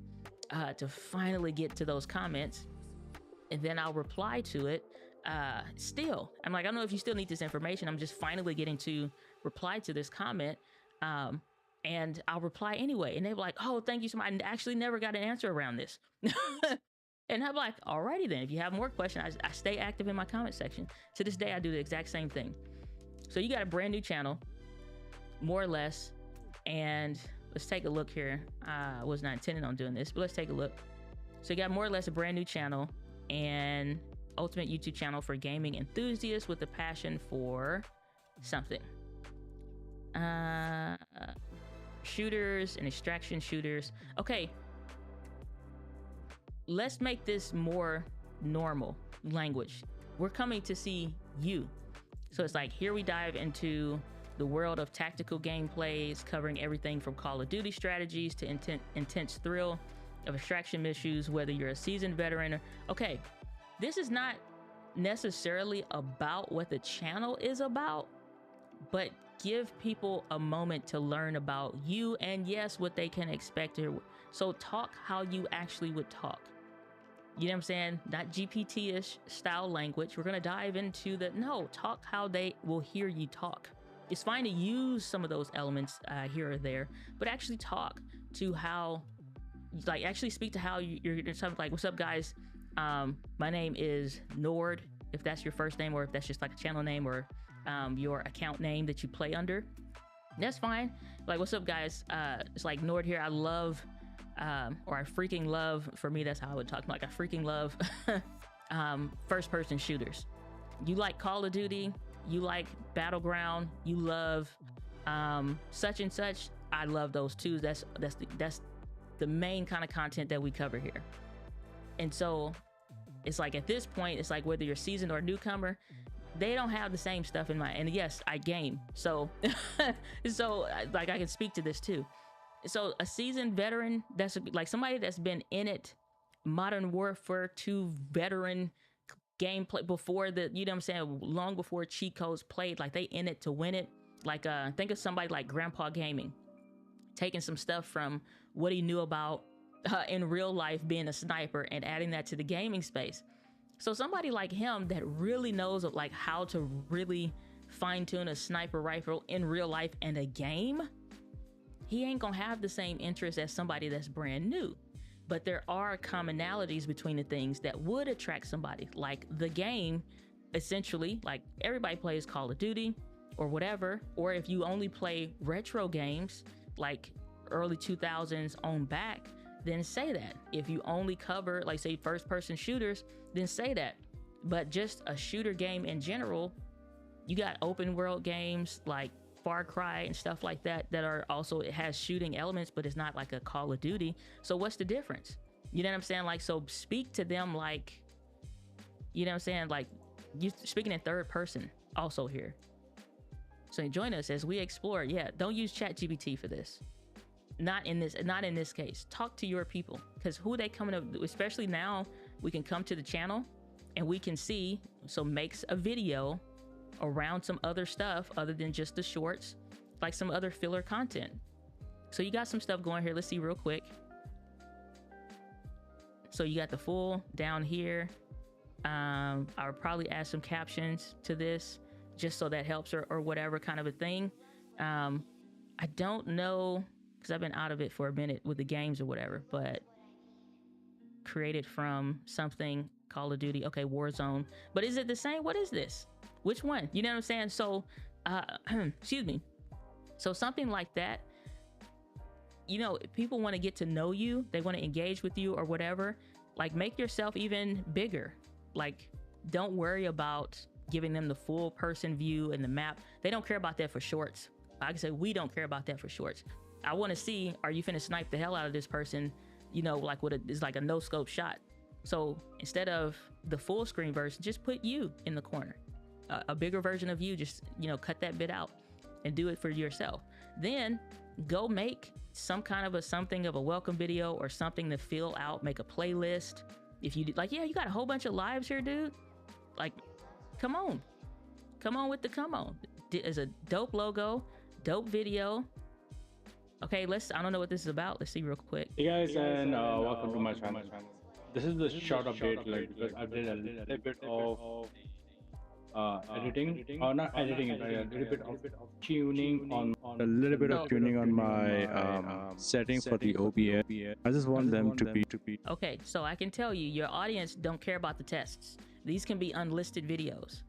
to finally get to those comments, and then I'll reply to it. Still, I'm like, I don't know if you still need this information. I'm just finally getting to reply to this comment, and I'll reply anyway. And they're like, oh, thank you so much. I actually never got an answer around this. And I'm like, alrighty then, if you have more questions, I stay active in my comment section. To this day, I do the exact same thing. So you got a brand new channel, more or less, and let's take a look here. I was not intending on doing this, but let's take a look. So you got more or less a brand new channel and ultimate YouTube channel for gaming enthusiasts with a passion for something. Shooters and extraction shooters. Okay. Let's make this more normal language. We're coming to see you. So it's like, here we dive into the world of tactical gameplays, covering everything from Call of Duty strategies to intense thrill of extraction missions, whether you're a seasoned veteran or... Okay, this is not necessarily about what the channel is about, but give people a moment to learn about you and, yes, what they can expect. So talk how you actually would talk. You know what I'm saying? Not GPT-ish style language. We're going to dive into talk how they will hear you talk. It's fine to use some of those elements here or there, but actually talk to how, like, actually speak to how you're something like, what's up, guys? My name is Nord, if that's your first name, or if that's just like a channel name or your account name that you play under. That's fine. Like, what's up, guys? It's like Nord here. I love, or I freaking love, for me, that's how I would talk. Like, I freaking love first-person shooters. You like Call of Duty, you like Battleground, you love such and such. I love those too. That's the main kind of content that we cover here. And so it's like, at this point, it's like, whether you're seasoned or a newcomer, they don't have the same stuff in mind. And yes, I game, so so like, I can speak to this too. So a seasoned veteran, that's like somebody that's been in it, Modern Warfare 2 veteran gameplay before the, you know what I'm saying, long before cheat codes played, like they in it to win it. Like think of somebody like Grandpa Gaming, taking some stuff from what he knew about in real life being a sniper and adding that to the gaming space. So somebody like him that really knows of like how to really fine tune a sniper rifle in real life and a game, he ain't gonna have the same interest as somebody that's brand new. But there are commonalities between the things that would attract somebody, like the game. Essentially, like, everybody plays Call of Duty or whatever, or if you only play retro games like early 2000s on back, then say that. If you only cover, like, say, first-person shooters, then say that. But just a shooter game in general, you got open world games like Far Cry and stuff like that that are also, it has shooting elements, but it's not like a Call of Duty. So what's the difference? You know what I'm saying? Like, so speak to them like, you know what I'm saying? Like, you speaking in third person also here. So join us as we explore. Yeah, don't use ChatGPT for this. Not in this case. Talk to your people, because who they coming up, especially now, we can come to the channel and we can see, so makes a video around some other stuff other than just the shorts, like some other filler content. So you got some stuff going here. Let's see real quick. So you got the full down here. I would probably add some captions to this just so that helps, or whatever kind of a thing. I don't know, because I've been out of it for a minute with the games or whatever, but created from something, Call of Duty, okay, Warzone. But is it the same? What is this? Which one? You know what I'm saying? So, excuse me. So something like that, you know, people want to get to know you, they want to engage with you or whatever, like, make yourself even bigger. Like, don't worry about giving them the full person view and the map. They don't care about that for shorts. Like I said, we don't care about that for shorts. I want to see, are you finna snipe the hell out of this person? You know, like it's like a no scope shot. So instead of the full screen version, just put you in the corner, a bigger version of you. Just, you know, cut that bit out and do it for yourself. Then go make some kind of something of a welcome video or something to fill out. Make a playlist. If you like, yeah, you got a whole bunch of lives here, dude. Like, come on with the come on. It's a dope logo, dope video. Okay, I don't know what this is about. Let's see real quick. Hey guys, and welcome to my channel. This is the short update, like, because I did a little bit of editing, or not editing, a little bit of tuning on my setting for the OBS. I just want them to be. Okay, so I can tell you, your audience don't care about the tests. These can be unlisted videos.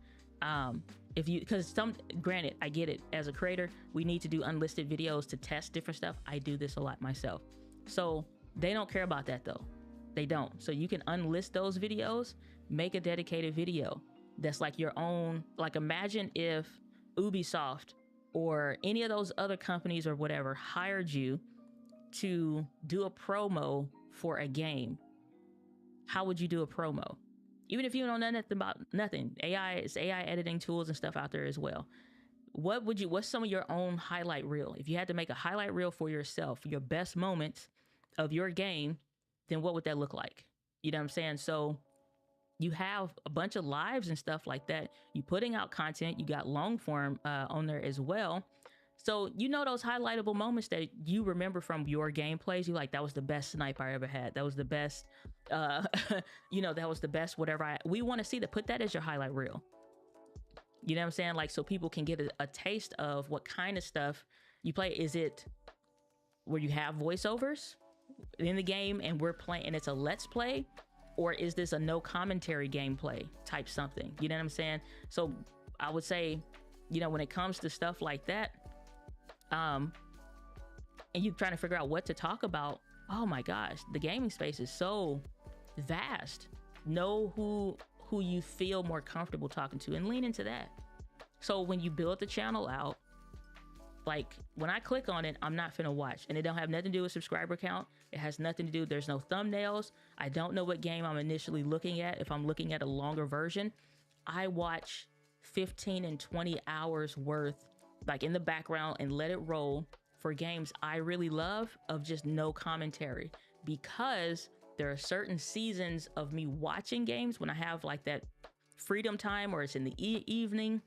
Because granted, I get it. As a creator, we need to do unlisted videos to test different stuff. I do this a lot myself. So they don't care about that though. They don't. So you can unlist those videos, make a dedicated video that's like your own. Like, imagine if Ubisoft or any of those other companies or whatever hired you to do a promo for a game. How would you do a promo? Even if you don't know nothing about nothing, it's AI editing tools and stuff out there as well. What's some of your own highlight reel? If you had to make a highlight reel for yourself, your best moments of your game, then what would that look like? You know what I'm saying? So you have a bunch of lives and stuff like that. You putting out content, you got long form on there as well. So you know those highlightable moments that you remember from your gameplays. You like, that was the best snipe I ever had. That was the best, uh, that was the best whatever. We want to see that. Put that as your highlight reel. You know what I'm saying? Like, so people can get a taste of what kind of stuff you play. Is it where you have voiceovers in the game and we're playing and it's a let's play, or is this a no commentary gameplay type something? You know what I'm saying? So I would say, when it comes to stuff like that, and you're trying to figure out what to talk about, oh my gosh, the gaming space is so vast. Know who you feel more comfortable talking to and lean into that. So when you build the channel out, like when I click on it, I'm not finna watch, and it don't have nothing to do with subscriber count. It has nothing to do, there's no thumbnails. I don't know what game I'm initially looking at. If I'm looking at a longer version, I watch 15 and 20 hours worth, like in the background, and let it roll for games I really love, of just no commentary, because there are certain seasons of me watching games when I have like that freedom time, or it's in the evening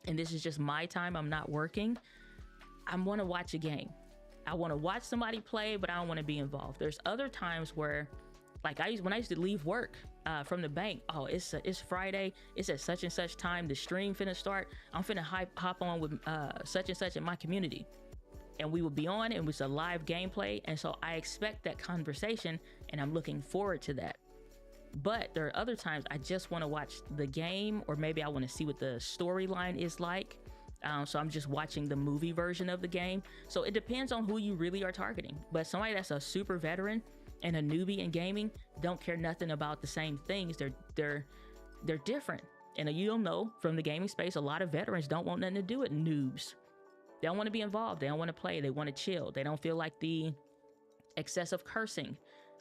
and this is just my time, I'm not working. I want to watch a game. I want to watch somebody play, but I don't want to be involved. There's other times where, like when I used to leave work from the bank, oh, it's Friday, it's at such and such time, the stream finna start, I'm finna hop on with such and such in my community. And we would be on, and it was a live gameplay, and so I expect that conversation, and I'm looking forward to that. But there are other times I just want to watch the game, or maybe I want to see what the storyline is like. So I'm just watching the movie version of the game. So it depends on who you really are targeting. But somebody that's a super veteran and a newbie in gaming don't care nothing about the same things. They're different. And you'll know from the gaming space, a lot of veterans don't want nothing to do with noobs. They don't want to be involved. They don't want to play. They want to chill. They don't feel like the excessive cursing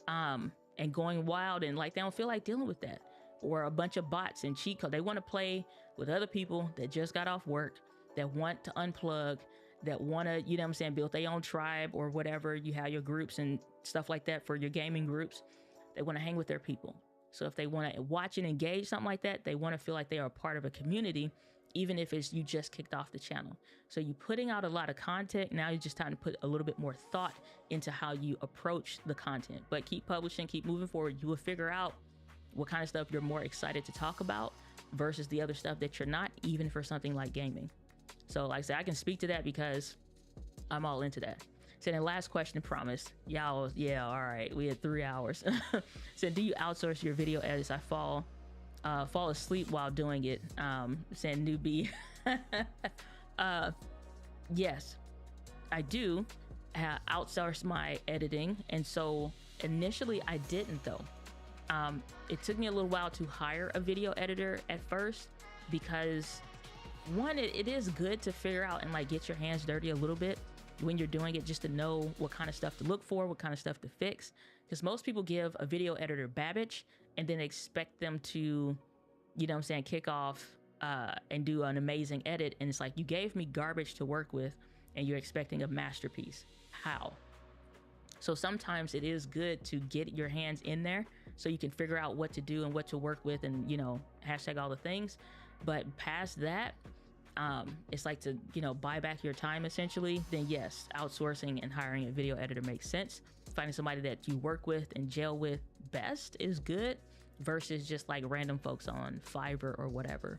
and going wild, and like they don't feel like dealing with that, or a bunch of bots and cheat code. They want to play with other people that just got off work, that want to unplug, that want to, you know what I'm saying, build their own tribe or whatever. You have your groups and stuff like that for your gaming groups. They want to hang with their people. So if they want to watch and engage something like that, they want to feel like they are a part of a community, even if it's you just kicked off the channel. So you're putting out a lot of content. Now you're just trying to put a little bit more thought into how you approach the content. But keep publishing, keep moving forward. You will figure out what kind of stuff you're more excited to talk about versus the other stuff that you're not, even for something like gaming. So like I said, I can speak to that because I'm all into that. So then last question, promise. Y'all, yeah, all right. We had 3 hours. So do you outsource your video edits? I fall asleep while doing it. Saying newbie. Yes, I do outsource my editing. And so initially I didn't though. It took me a little while to hire a video editor at first, because one, it is good to figure out and like get your hands dirty a little bit when you're doing it, just to know what kind of stuff to look for, what kind of stuff to fix. Because most people give a video editor Babbage and then expect them to, you know what I'm saying, kick off and do an amazing edit. And it's like, you gave me garbage to work with and you're expecting a masterpiece. How? So sometimes it is good to get your hands in there so you can figure out what to do and what to work with, and, you know, hashtag all the things. But past that, it's like to, you know, buy back your time essentially. Then yes, outsourcing and hiring a video editor makes sense. Finding somebody that you work with and gel with best is good, versus just like random folks on Fiverr or whatever.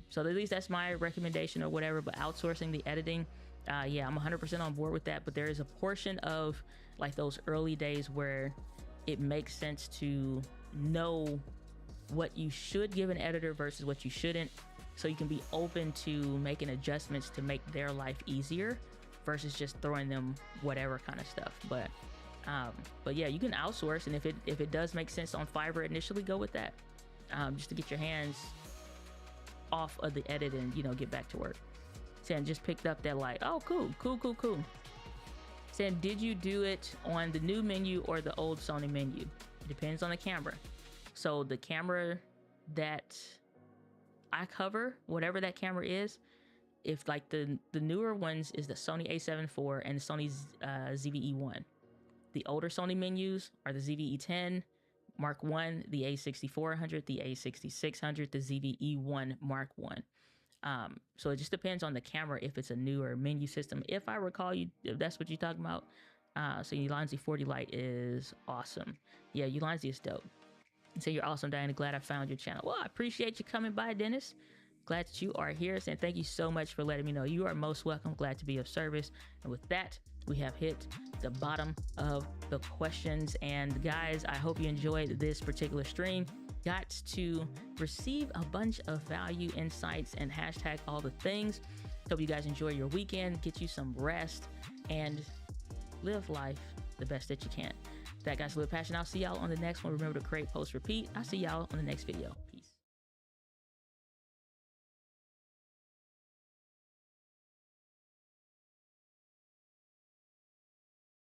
So at least that's my recommendation or whatever. But outsourcing the editing, yeah, I'm 100% on board with that. But there is a portion of like those early days where it makes sense to know what you should give an editor versus what you shouldn't, so you can be open to making adjustments to make their life easier versus just throwing them whatever kind of stuff. But yeah, you can outsource, and if it does make sense on Fiverr initially, go with that, just to get your hands off of the edit and, you know, get back to work. Saying just picked up that, like, oh, cool. Saying, did you do it on the new menu or the old Sony menu? It depends on the camera. So the camera that I cover, whatever that camera is, if like the newer ones is the Sony A7 IV and the Sony ZV-E1. The older Sony menus are the ZV-E10 Mark I, the A6400, the A6600, the ZV-E1 Mark I. So it just depends on the camera if it's a newer menu system. If I recall, if that's what you're talking about. So Ulanzi 40 Lite is awesome. Yeah, Ulanzi is dope. So you're awesome, Diana. Glad I found your channel. Well, I appreciate you coming by, Dennis. Glad that you are here. And thank you so much for letting me know. You are most welcome. Glad to be of service. And with that, we have hit the bottom of the questions. And guys, I hope you enjoyed this particular stream. Got to receive a bunch of value, insights, and hashtag all the things. Hope you guys enjoy your weekend, get you some rest, and live life the best that you can. That, guys, Live Passion. I'll see y'all on the next one. Remember to create, post, repeat. I'll see y'all on the next video.